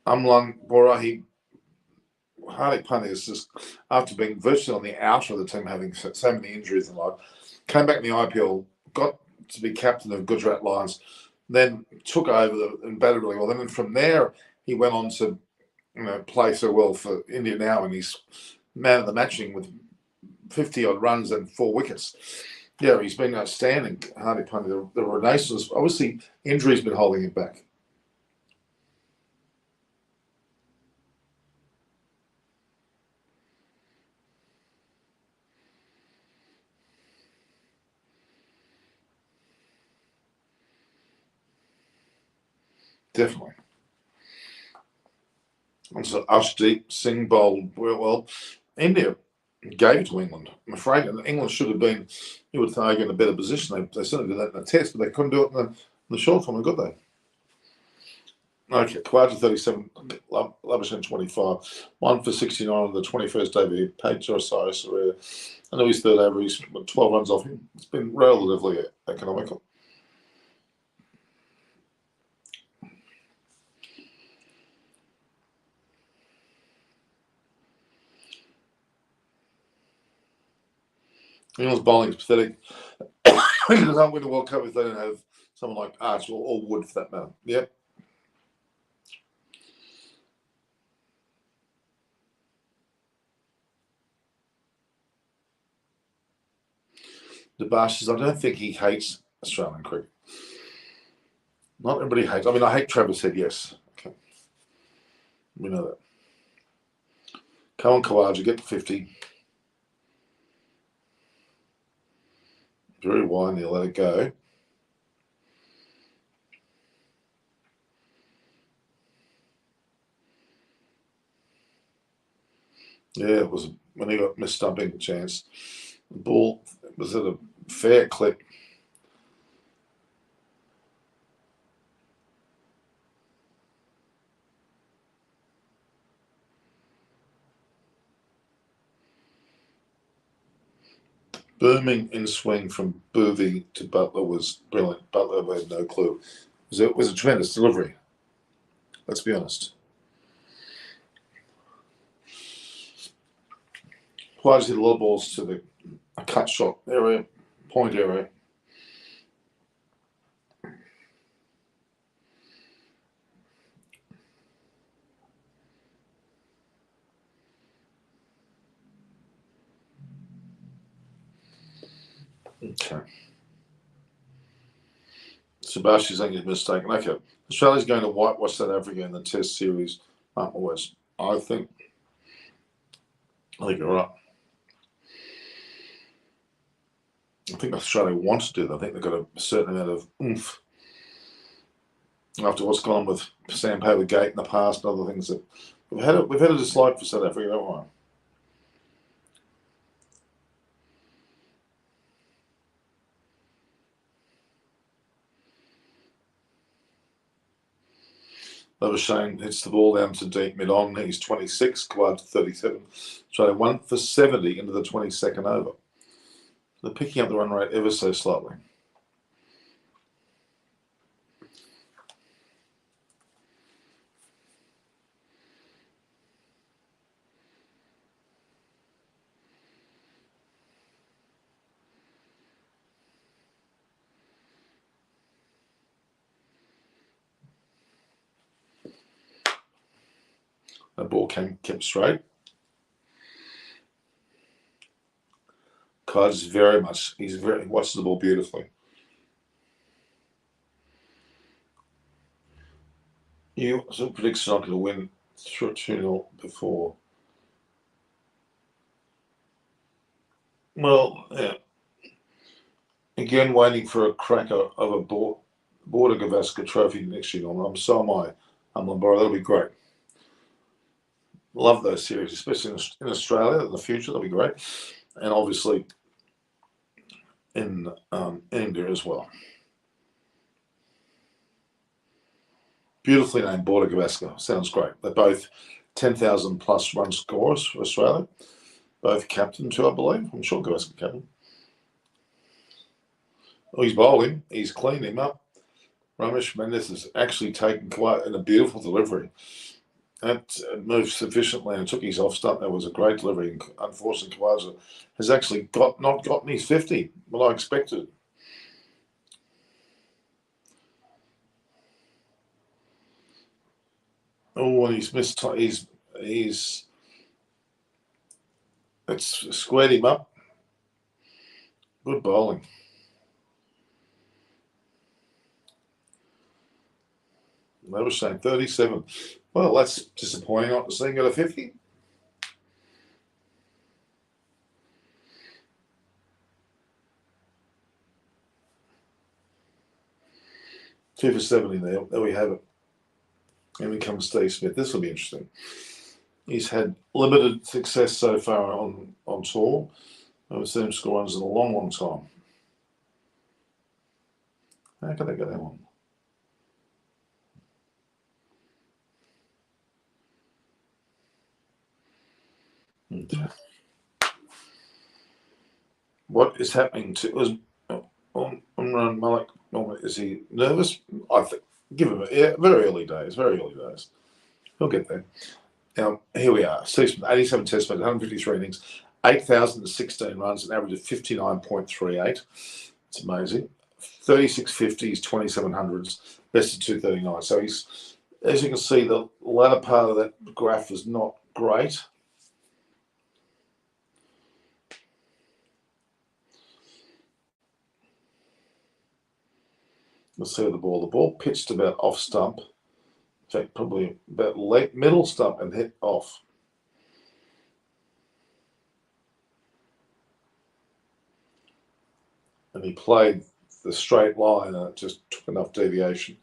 Amlan Borahi. Hardik Pandya is just, after being virtually on the outer of the team, having so many injuries and like, came back in the IPL, got to be captain of Gujarat Lions, then took over and batted really well. Then from there, he went on to play so well for India now, and he's man of the matching with 50-odd runs and 4 wickets. Yeah, he's been outstanding. Hardy Pandey, the renaissance. Obviously, injury's been holding him back. Definitely. And so Ashdeep Singh bowled well. India gave it to England. I'm afraid England should have been, you would think, in a better position. They certainly did that in the test, but they couldn't do it in the short form, could they? Okay, Khawaja 37, Labuschagne 25, 1 for 69 on the 21st debut. Page Osiris, I know his third over, he's 12 runs off him. It's been relatively economical. England's bowling is pathetic. England can't win the World Cup if they don't have someone like Arch or Wood, for that matter. Yep. The Bashes, I don't think he hates Australian cricket. Not everybody hates. I mean, I hate Travis Head, yes. Okay. We know that. Come on, Khawaja, get to 50. Very wide, he'll let it go. Yeah, it was when he got missed stumping chance. The ball was at a fair clip. Booming in swing from Boothie to Butler was brilliant. Butler had no clue. It was a tremendous delivery. Let's be honest. Players hit a lot of balls to the cut shot area, point area. Okay. Sebastian's think he's mistaken. Okay. Australia's going to whitewash South Africa in the Test series. West. I think you're right. I think Australia wants to do that. I think they've got a certain amount of oomph after what's gone on with Sandpaper Gate in the past and other things that we've had a dislike for South Africa, don't we? Labuschagne hits the ball down to deep mid-on. He's 26, Khawaja 37. Australia 1 for 70 into the 22nd over. They're picking up the run rate ever so slightly. The ball kept straight. Khawaja's he watches the ball beautifully. You sort of predicts not going to win 2-0 before. Well, yeah. Again, waiting for a cracker of a Border Gavaskar trophy next year. So am I. That'll be great. Love those series, especially in Australia in the future. That'll be great. And obviously in India as well. Beautifully named Border Gavaskar. Sounds great. They're both 10,000 plus run scorers for Australia. Both captain too, I believe. I'm sure Gavaskar captain. Oh, he's bowling. He's cleaned him up. Ramesh Mendes has actually taken Khawaja in a beautiful delivery. That moved sufficiently and took his off stump. That was a great delivery. And unfortunately, Khawaja has actually not gotten his 50, what I expected. Oh, and he's missed. It's squared him up. Good bowling. They were saying 37. Well, that's disappointing not to see him get a 50. Two for 70 there. There we have it. And in comes Steve Smith. This will be interesting. He's had limited success so far on tour. I haven't seen him score runs in a long, long time. How can they get that one? Okay. What is happening to Umran Malik? Is he nervous? I think. Give him very early days. Very early days. He'll get there. Now, here we are. 87 test matches, 153 innings, 8,016 runs, an average of 59.38. It's amazing. 36 50s, 2700s, best of 239. So he's, as you can see, the latter part of that graph is not great. Let's see the ball. The ball pitched about off stump. In fact, probably about late middle stump and hit off. And he played the straight line and it just took enough deviation.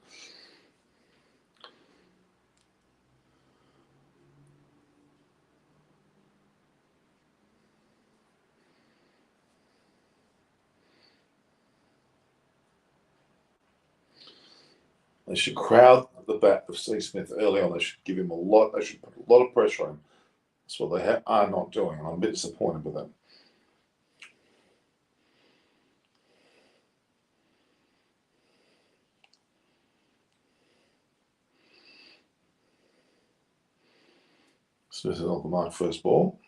They should crowd the bat of Steve Smith early on. They should give him a lot. They should put a lot of pressure on him. That's what they are not doing, and I'm a bit disappointed with that. Smith is on the mark first ball.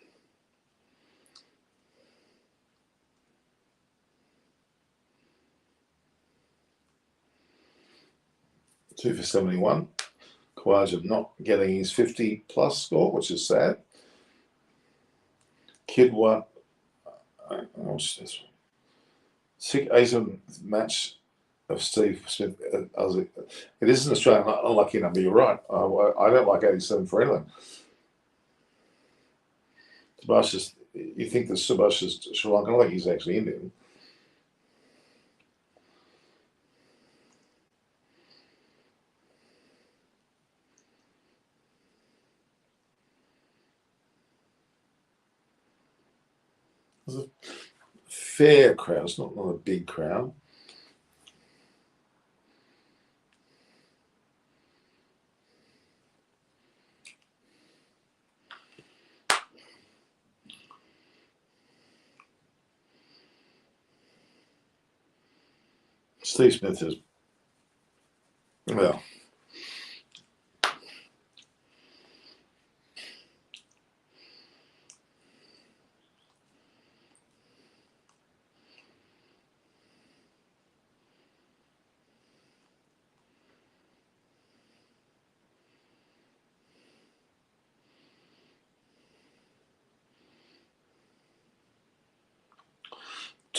Two for 71. Khawaja not getting his 50-plus score, which is sad. Kidwa, what's this one? 8th match of Steve Smith. It is an Australian unlucky number, you're right. I don't like 87 for anything. Subhash, you think that Subhash is Sri Lankan? I think he's actually Indian. It's a fair crowd. It's not a big crowd. Steve Smith is, well,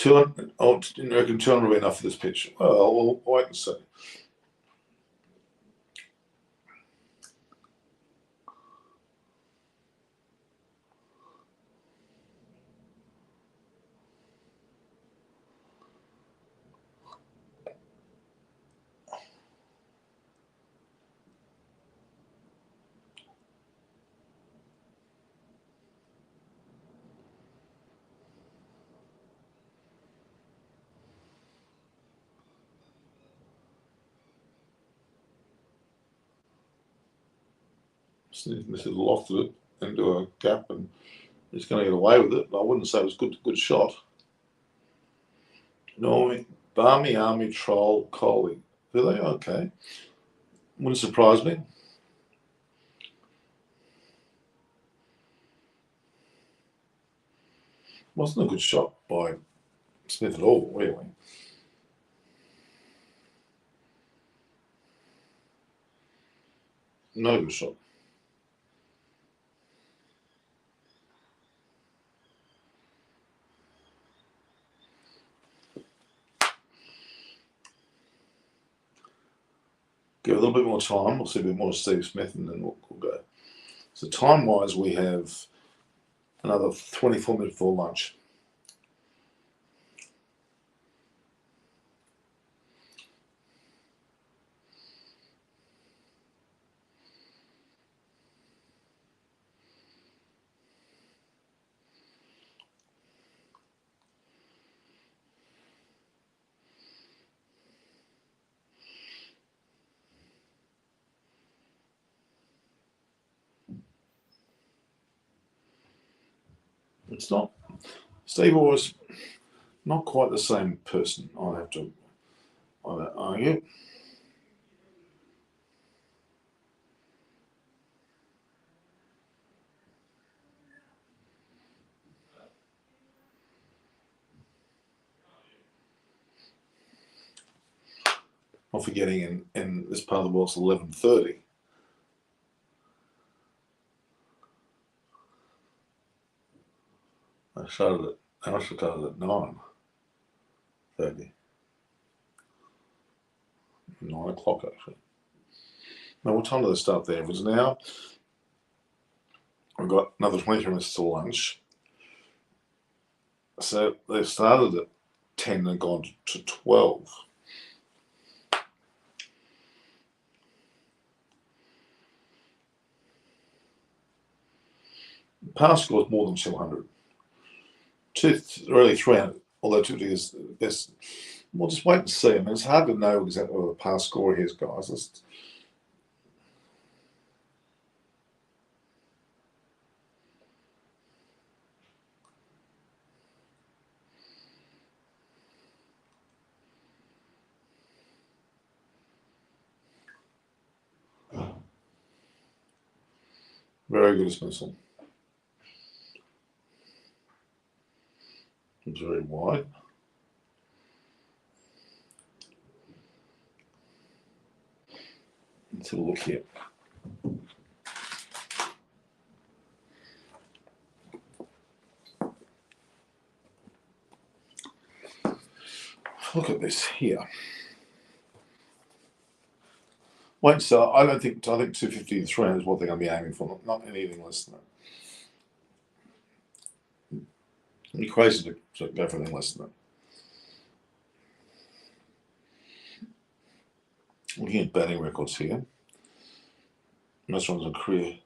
didn't reckon 200 would be enough for this pitch. Well, we'll wait and see. Smith has lofted it into a gap and he's going to get away with it. I wouldn't say it was good shot. No, Barmy Army Troll Coley. Do they? Okay. Wouldn't surprise me. Wasn't a good shot by Smith at all, really. No good shot. Give it a little bit more time. We'll see a bit more of Steve Smith, and then we'll go. So time-wise, we have another 24 minutes before lunch. It's not. Steve was not quite the same person, I have to argue. Not forgetting in this part of the world it's 11:30. I started at 9:30. 9 o'clock actually. Now what time do they start there? If it's now, I've got another 23 minutes till lunch. So they've started at 10 and gone to 12. Past score is more than 200. Really 300, although 250 is the best. We'll just wait and see. I mean, it's hard to know exactly what the past score is, guys. It's very good dismissal. It's very wide. Let's have a look here. Look at this here. Wait, so I think 250 and 300 is what they're going to be aiming for, not anything less than that. It'd be crazy to go for anything less than that. Looking at batting records here. Most ones are career.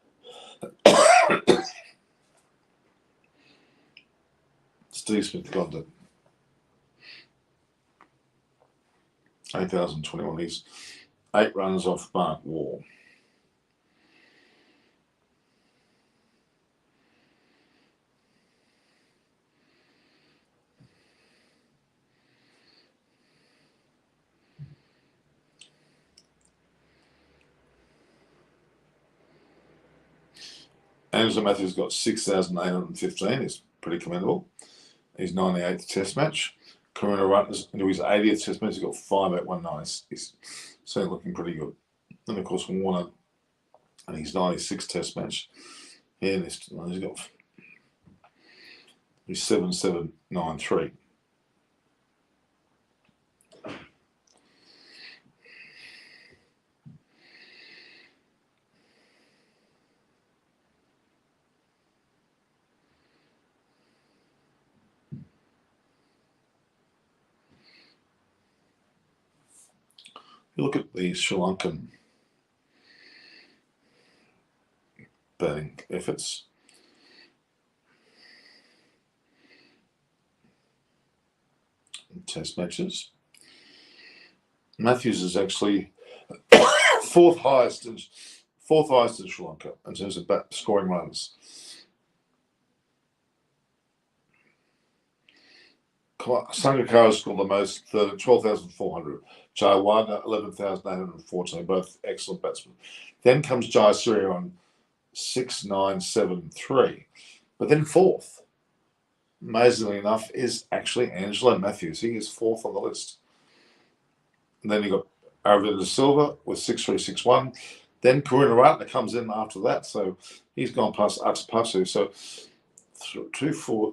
Steve Smith got to 8,021. He's 8 runs off Mark Wall. Angelo Matthews got 6,815. He's pretty commendable. His 98th Test match. Karuna Ruttner's into his 80th Test match. He's got 5,819. He's certainly looking pretty good. And of course, Warner and his 96th Test match. Yeah, he's got 7,793. You look at the Sri Lankan batting efforts. Test matches. Matthews is actually fourth highest in Sri Lanka in terms of scoring runs. Sangakkara scored the most, 12,400. Jayawardene, 11,814, both excellent batsmen. Then comes Jayasuriya on 6,973. But then fourth, amazingly enough, is actually Angelo Matthews. He is fourth on the list. And then you got Aravinda Silva with 6,361. Then Karuna Ruttner comes in after that, so he's gone past Atapasu. So 2, 4.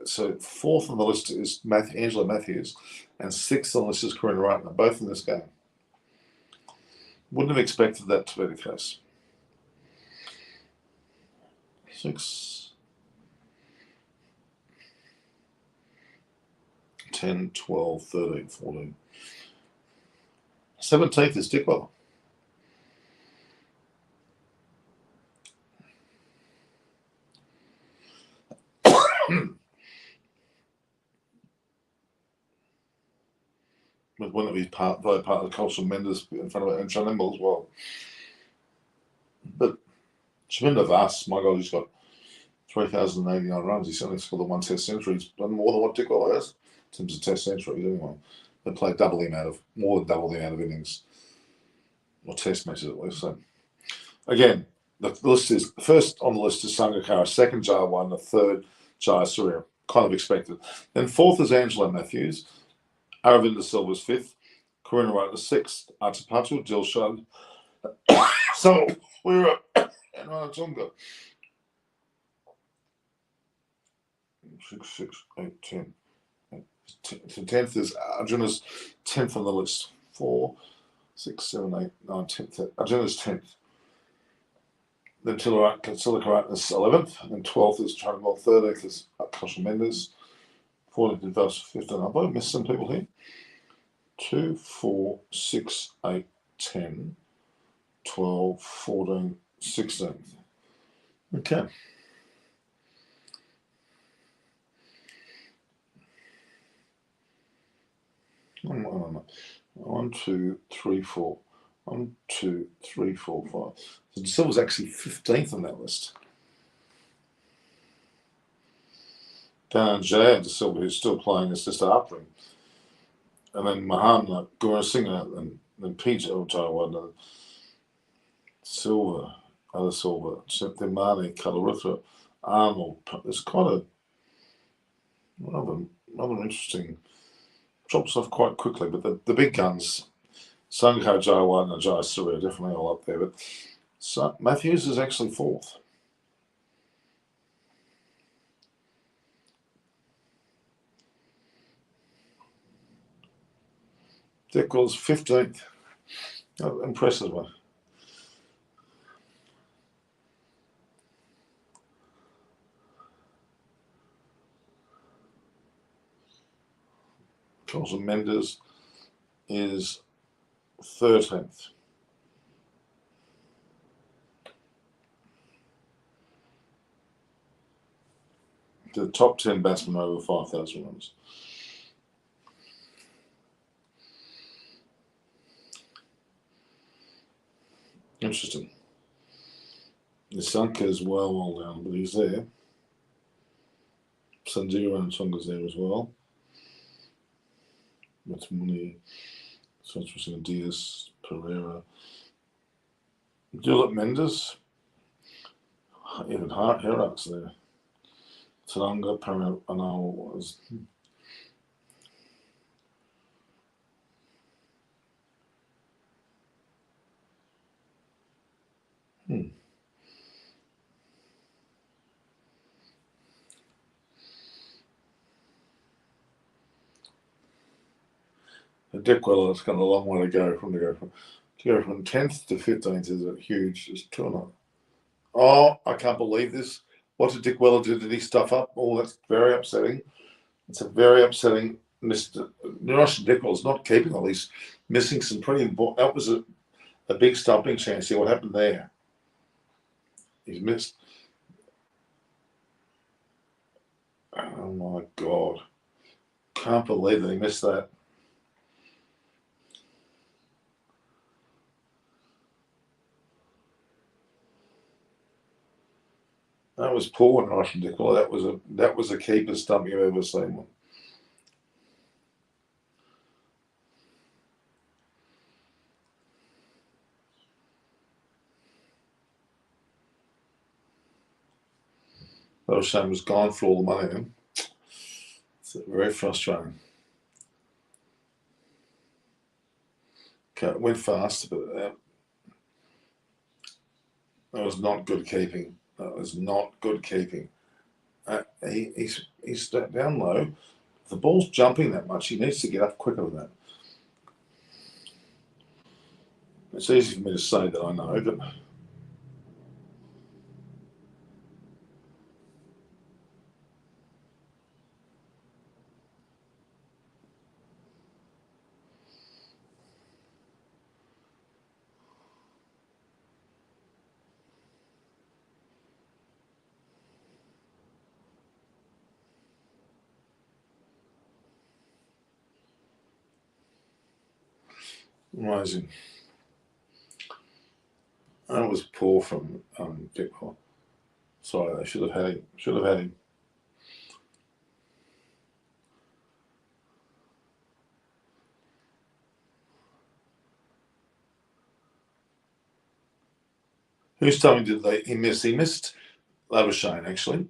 So fourth on the list is Angelo Matthews, and sixth on the list is Karuna Ruttner, both in this game. Wouldn't have expected that to be the case. 6, 10, 12, 13, 14. 17th is Dickwell. With one of his part of the Colson Mendes in front of it, and Chalimble as well. But Chaminda Vass, my God, he's got 3,089 runs. He's only scored the 1 Test century. He's done more than what Dickwell has in terms of Test centuries anyway. They play more than double the amount of innings, or Test matches at least. So again, the list is first on the list is Sangakkara, second Jaya1, the third Jaya Surya. Kind of expected. Then fourth is Angela Matthews. Aravinda Silva's fifth. Karuna Wright the sixth. Atapatu, Dilshad. So we're up. And Ranatunga. 6, 8, 10. So 10th is Arjuna's 10th on the list. 4, 6, 7, 8, 9, 10th. Arjuna's 10th. Then Tilakarat is 11th. And 12th is Chalimble. 13th is Koshal Mendes. 14th is Vas 15th. I've missed some people here. 2, 4, 6, 8, 10, 12, 14, 16. Okay. No. 1, 2, 3, 4. 1, 2, 3, 4, 5. So De Silva's actually 15th on that list. Dhananjaya De Silva, who's still playing, is just after him. And then Mahan, Gurasinghe, and then Peter Jaya1, Silva, other Silva, then Mani, Kalarithra, Arnold. There's quite a rather interesting. Drops off quite quickly, but the big guns, Sangakkara, Jaya1 and Jaya Surya, are definitely all up there. But Matthews is actually fourth. Dickwell's 15th. That impresses me. Colson Mendes is 13th. The top 10 batsmen over 5,000 runs. Interesting. Nisanka is well down, but he's there. Sanjira and Tonga's there as well. Matamuni, Santos Diaz, Pereira. Dilip Mendes. Even Herak's there. Taranga, Pereira, Anal was. Dickwell has got a long way to go from 10th to 15th is a huge, just 2.5. Oh, I can't believe this. What did Dickwell do? Did he stuff up? Oh, that's very upsetting. It's a very upsetting. Mr. Dickwell's not keeping all these, missing some pretty important. That was a big stumping chance here. What happened there? He's missed. Oh my God. Can't believe that he missed that. That was poor, Russian Dickwell. That was a keeper stump you've ever seen. That shame was gone for all the money then. It's very frustrating. Okay, it went fast, but that was not good keeping. That was not good keeping. He's down low. If the ball's jumping that much, he needs to get up quicker than that. It's easy for me to say that I know, but amazing. That was poor from Dick. Sorry, they should have had him. Should have had him. Who's telling me did he miss? He missed Labuschagne, actually.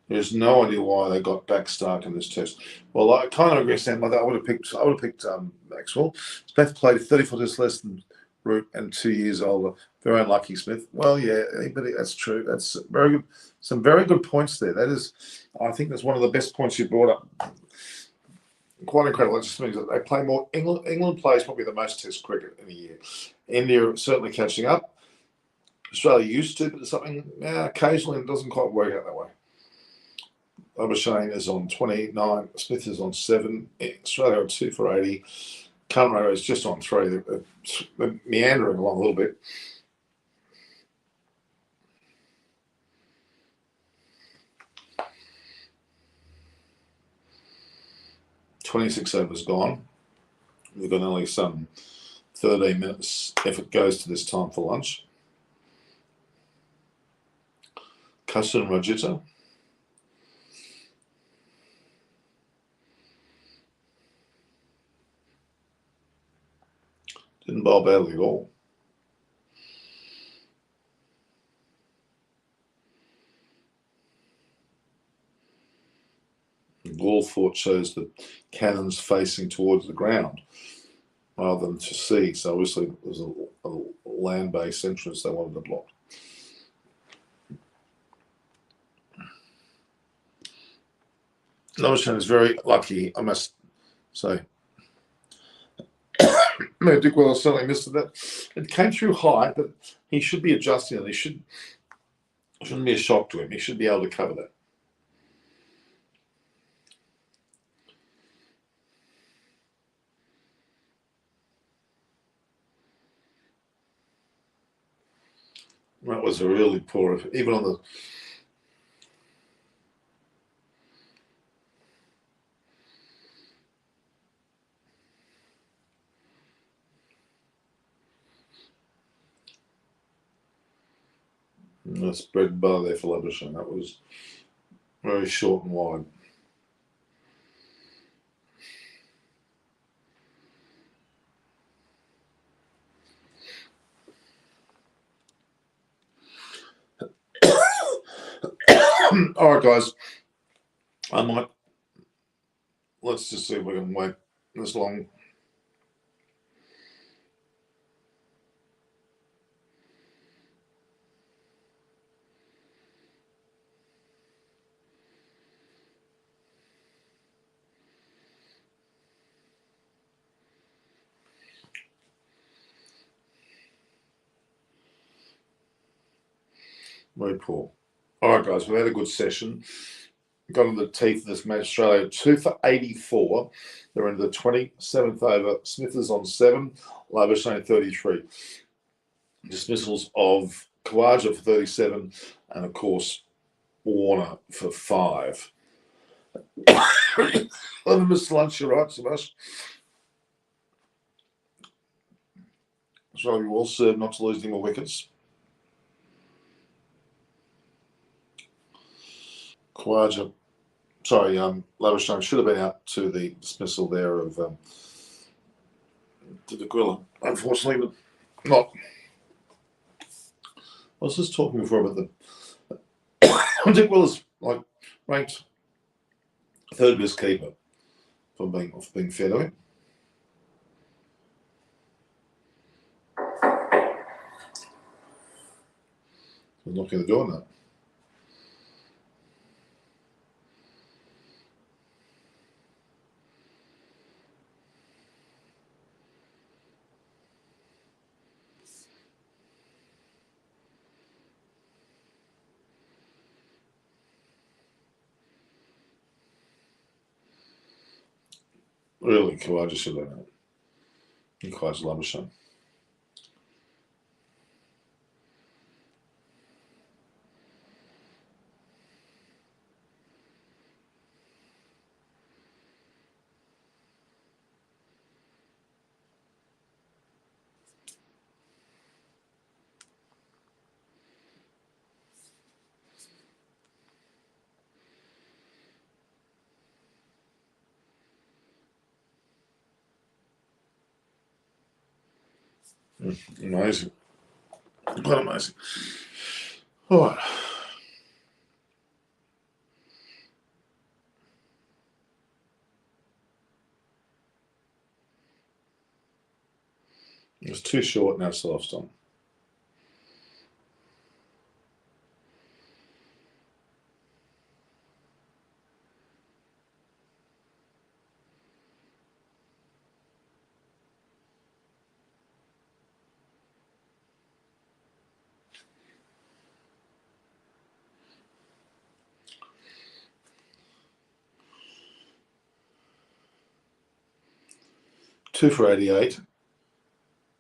There's no idea why they got back Stark in this test. Well, I kind of agree, Sam. I would have picked Maxwell. Smith played 34 tests less than Root and 2 years older. Very unlucky, Smith. Well, yeah, but that's true. That's very good. Some very good points there. That is, I think that's one of the best points you brought up. Quite incredible. It just means that they play more. England plays probably the most Test cricket in a year. India certainly catching up. Australia used to, but something occasionally it doesn't quite work out that way. Labuschagne is on 29. Smith is on 7. Australia are 2 for 80. Current is just on 3. They're meandering along a little bit. "26 overs gone. We've got only some 13 minutes if it goes to this time for lunch. Custom Rajita. Didn't bowl badly at all. Ball fort shows the cannons facing towards the ground rather than to sea. So obviously it was a land-based entrance they wanted to block. Labuschagne is very lucky, I must say. Dick Wells certainly missed that. It came through high, but he should be adjusting it. Shouldn't be a shock to him. He should be able to cover that. That was a really poor, even on the. That's bread and butter there for Labuschagne. That was very short and wide. All right, guys. Let's just see if we can wait this long. Very poor. All right, guys, we've had a good session. Got into the teeth of this match. Australia 2 for 84. They're into the 27th over. Smith is on 7. Labuschagne 33. Dismissals of Khawaja for 37, and of course Warner for 5. 11 missed lunch, you're right, Sebastian. Australia will serve not to lose any more wickets. Khawaja, sorry, Labuschagne should have been out to the dismissal there of to the Grilla, unfortunately, but not. I was just talking before about the Dick Willis, like ranked 3rd best keeper for being fair to him. He's knocking the door now. Really, Kawaja should have done it. Kawaja Labuschagne. Amazing. Quite amazing. All right. It was too short, now it's off on. Two for 88.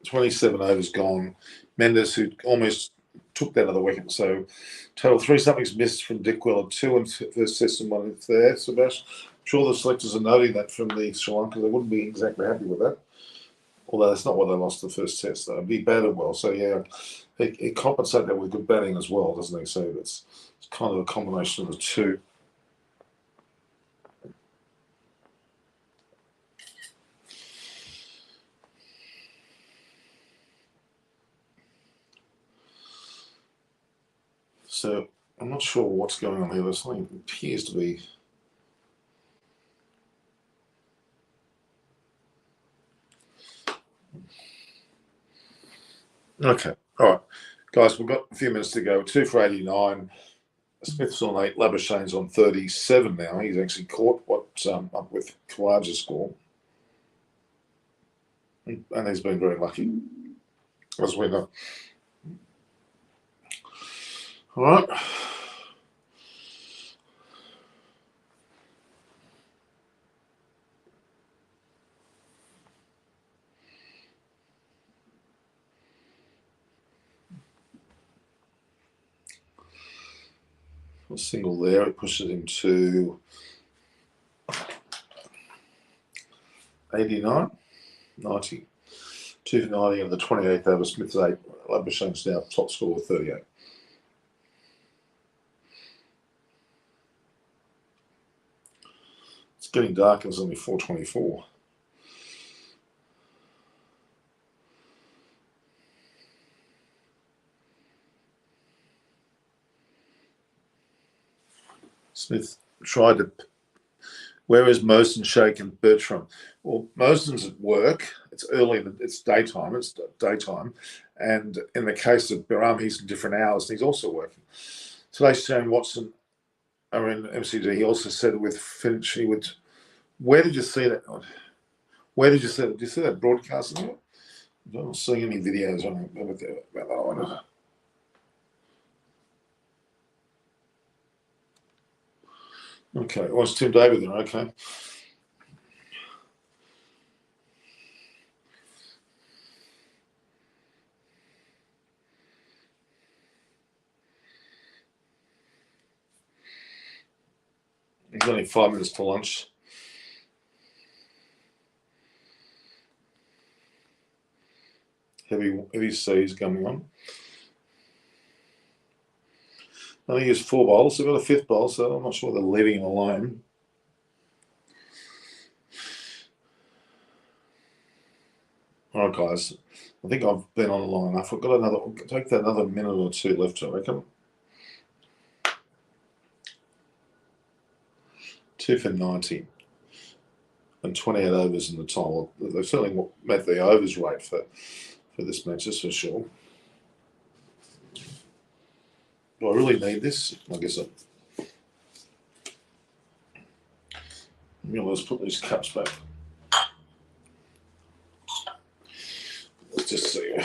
27 overs gone. Mendes, who almost took that other wicket. So total 3 somethings missed from Dick Weller, 2 in first test and 1 in there. Sebastian, I'm sure the selectors are noting that from the Sri Lanka. They wouldn't be exactly happy with that. Although that's not why they lost the first test, though. He batted well. So, yeah, he compensated that with good batting as well, doesn't he? So it's kind of a combination of the two. So I'm not sure what's going on here. There's something that appears to be. Okay. All right. Guys, we've got a few minutes to go. 2 for 89. Smith's on 8. Labuschagne's on 37 now. He's actually caught what's up with Kawaja's score. And he's been very lucky, as we know. All right. A single there. It pushes him to 89, 90. 2 for 90 in the 28th over. Smith's 8. Labuschagne's now top score with 38. It's getting dark. It's only 4:24. Smith tried to. Where is Mosen, Sheikh, and Bertram? Well, Mosen's at work. It's early. It's daytime. And in the case of Biram, he's in different hours, and he's also working. Today, Shane Watson are in MCG. He also said with Finch, he would. Where did you see that? Where did you see that? Did you see that broadcast? I'm not seeing any videos on about that one. Okay, well, it's Tim David there. Okay. There's only 5 minutes to lunch. Heavy seas coming on. I think it's 4 bowls. They've got a 5th bowl, so I'm not sure they're leaving him alone. All right, guys. I think I've been on long enough. I've got take that another minute or 2 left, I reckon. 2 for 90 and 28 overs in the time. They've certainly met the overs rate for this match, that's for sure. Do I really need this? I guess so. Let's put these cups back. Let's just see.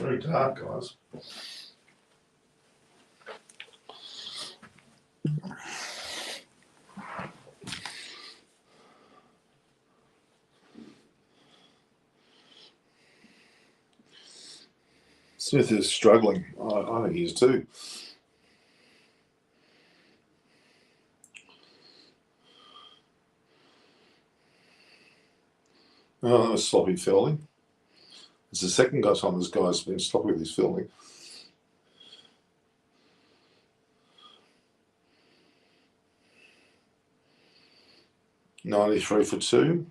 Very dark, guys. Smith is struggling. I think he is too. Oh, that was sloppy fielding. It's the second time this guy's been sloppy with his fielding. $93 for 2.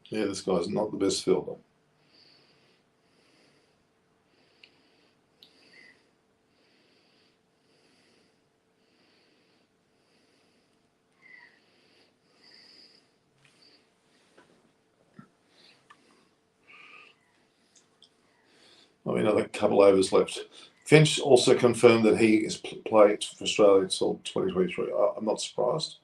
Yeah, this guy's not the best fielder. Another couple overs left. Finch also confirmed that he is played for Australia until 2023. I'm not surprised.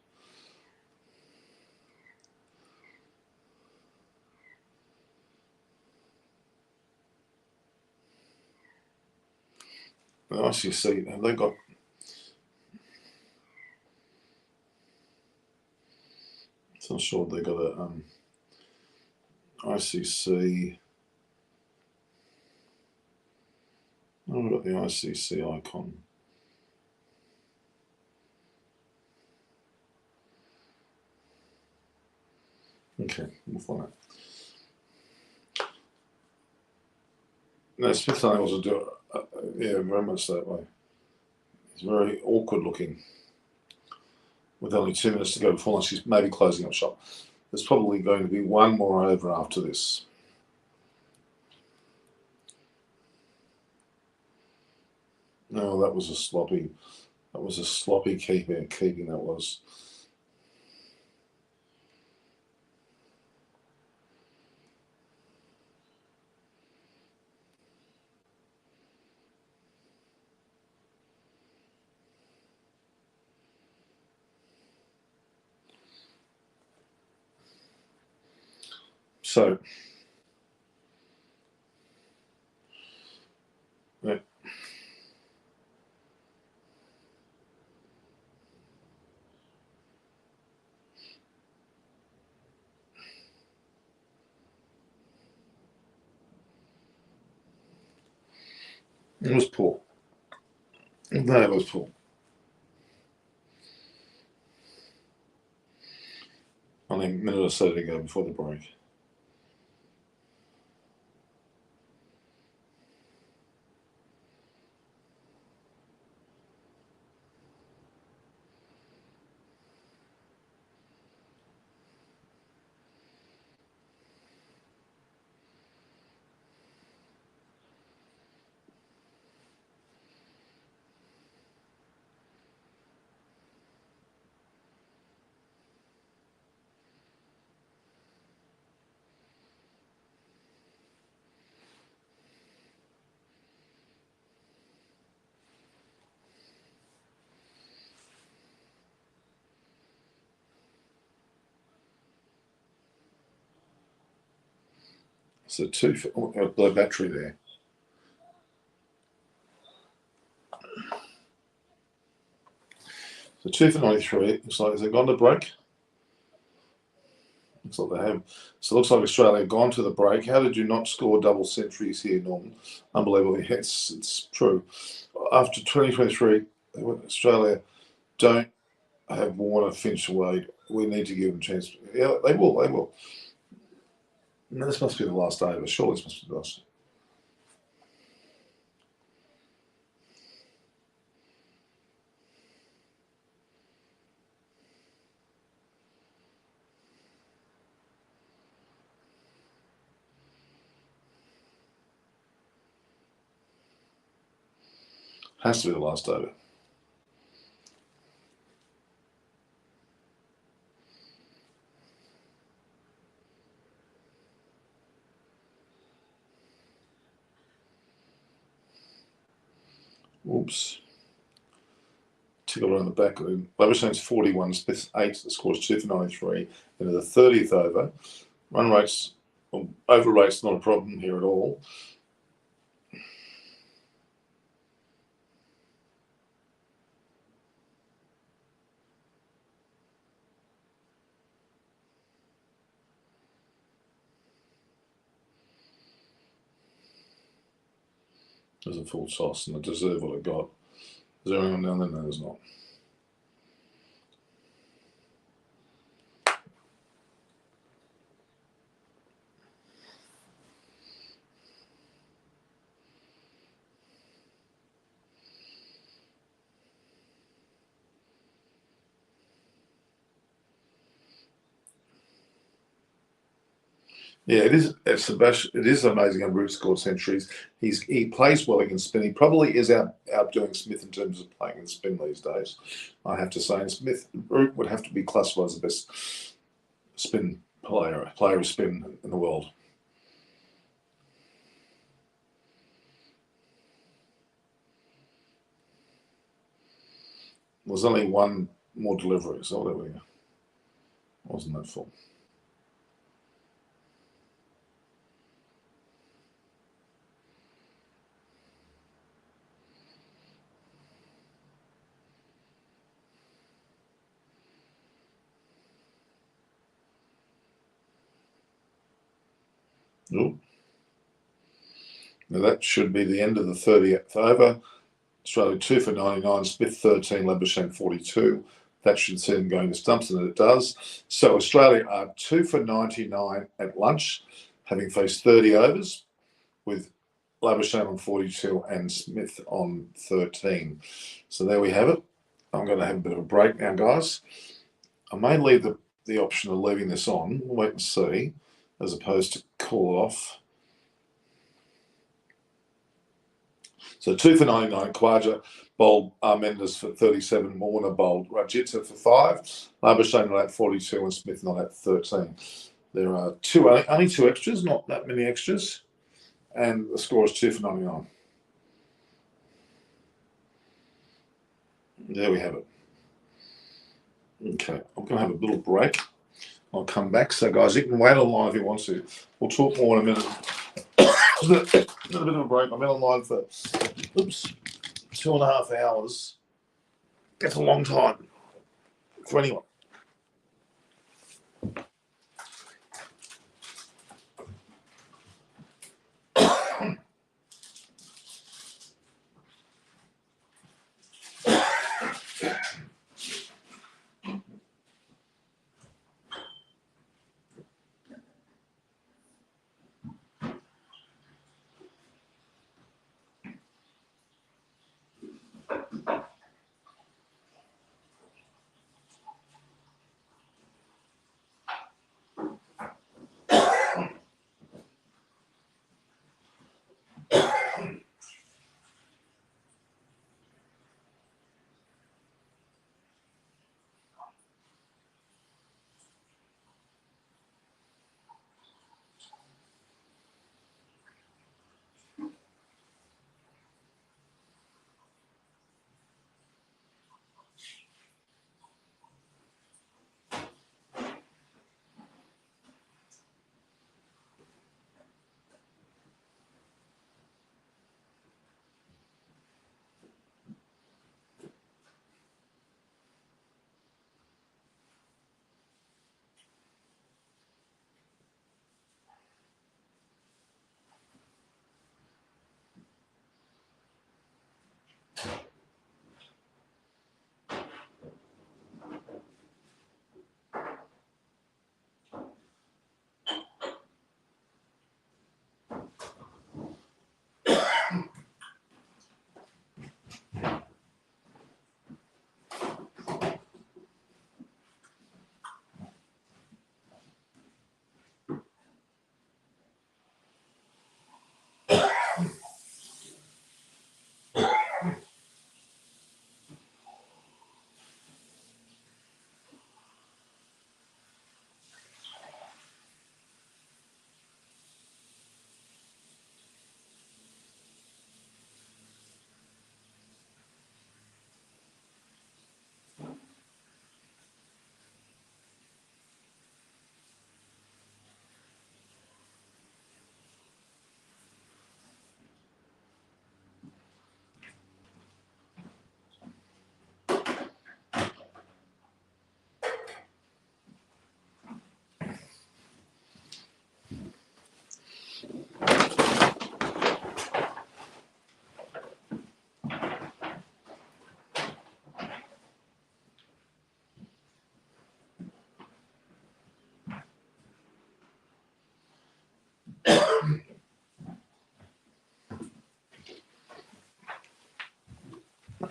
The ICC, have they got... I'm not sure they got a ICC... Oh, we've got the ICC icon. Okay, we'll find out. No, Smith's unable to do it. Yeah, very much that way. It's very awkward looking. With only 2 minutes to go before lunch, he's maybe closing up shop. There's probably going to be one more over after this. No, that was a sloppy keeping that was. So, yeah. It was poor. No, it was poor. Only a minute or so to go before the break. So low battery there. So 2 for 93. Looks like, has it gone to break? Looks like they have. So it looks like Australia have gone to the break. How did you not score double centuries here, Norman? Unbelievable. Yes, it's true. After 2023, Australia don't have Warner, Finch, Wade. We need to give them a chance. Yeah, they will. They will. No, this must be the last over. Surely this must be the last. Has to be the last over. Oops. Tickle around the back. Lavishane's 41, Smith 8, the score is 2 for 93. Into the 30th over. Run rates Overrate's not a problem here at all. There's a full toss, and I deserve what I got. Is there anyone down there? No, there's not. Yeah, it is. It is amazing how Root scored centuries. He plays well against spin. He probably is outdoing Smith in terms of playing in spin these days. I have to say, and Root would have to be classified as the best spin player of spin in the world. There's only one more delivery, so there we go. Wasn't that full? Nope. Now that should be the end of the 30th over. Australia 2 for 99, Smith 13, Labuschagne 42. That should see them going to stumps, and it does. So Australia are 2 for 99 at lunch, having faced 30 overs, with Labuschagne on 42 and Smith on 13. So there we have it. I'm going to have a bit of a break now, guys. I may leave the option of leaving this on, wait and see, as opposed to call it off. So 2 for 99, Khawaja bowled Mendes for 37, Warner bowled Rajitha for 5, Labuschagne at 42 and Smith not at 13. There are only two extras, not that many extras, and the score is 2 for 99. There we have it. Okay, I'm going to have a little break. I'll come back. So, guys, you can wait online if you want to. We'll talk more in a minute. A bit of a break. I'm in online for 2.5 hours. That's a long time for anyone.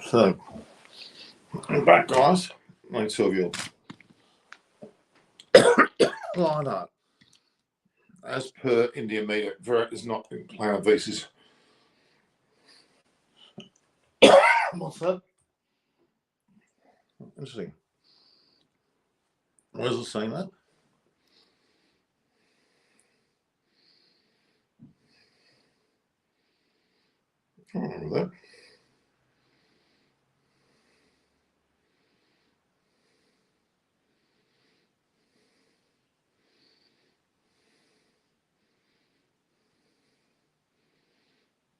So, I'm back, guys. Only two of you. Line up. As per India meter, Virat is not in player visas. What's that? Interesting. Where's it saying that? I can't remember that.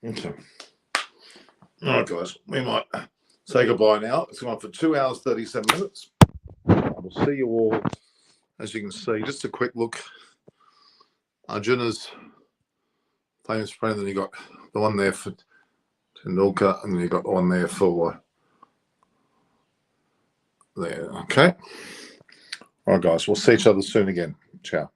Okay. All right, guys. We might say goodbye now. It's gone for 2 hours, 37 minutes. I will see you all. As you can see, just a quick look. Arjuna's famous friend, and you got the one there for Lanka, and then you got the one there for there. Okay. All right, guys. We'll see each other soon again. Ciao.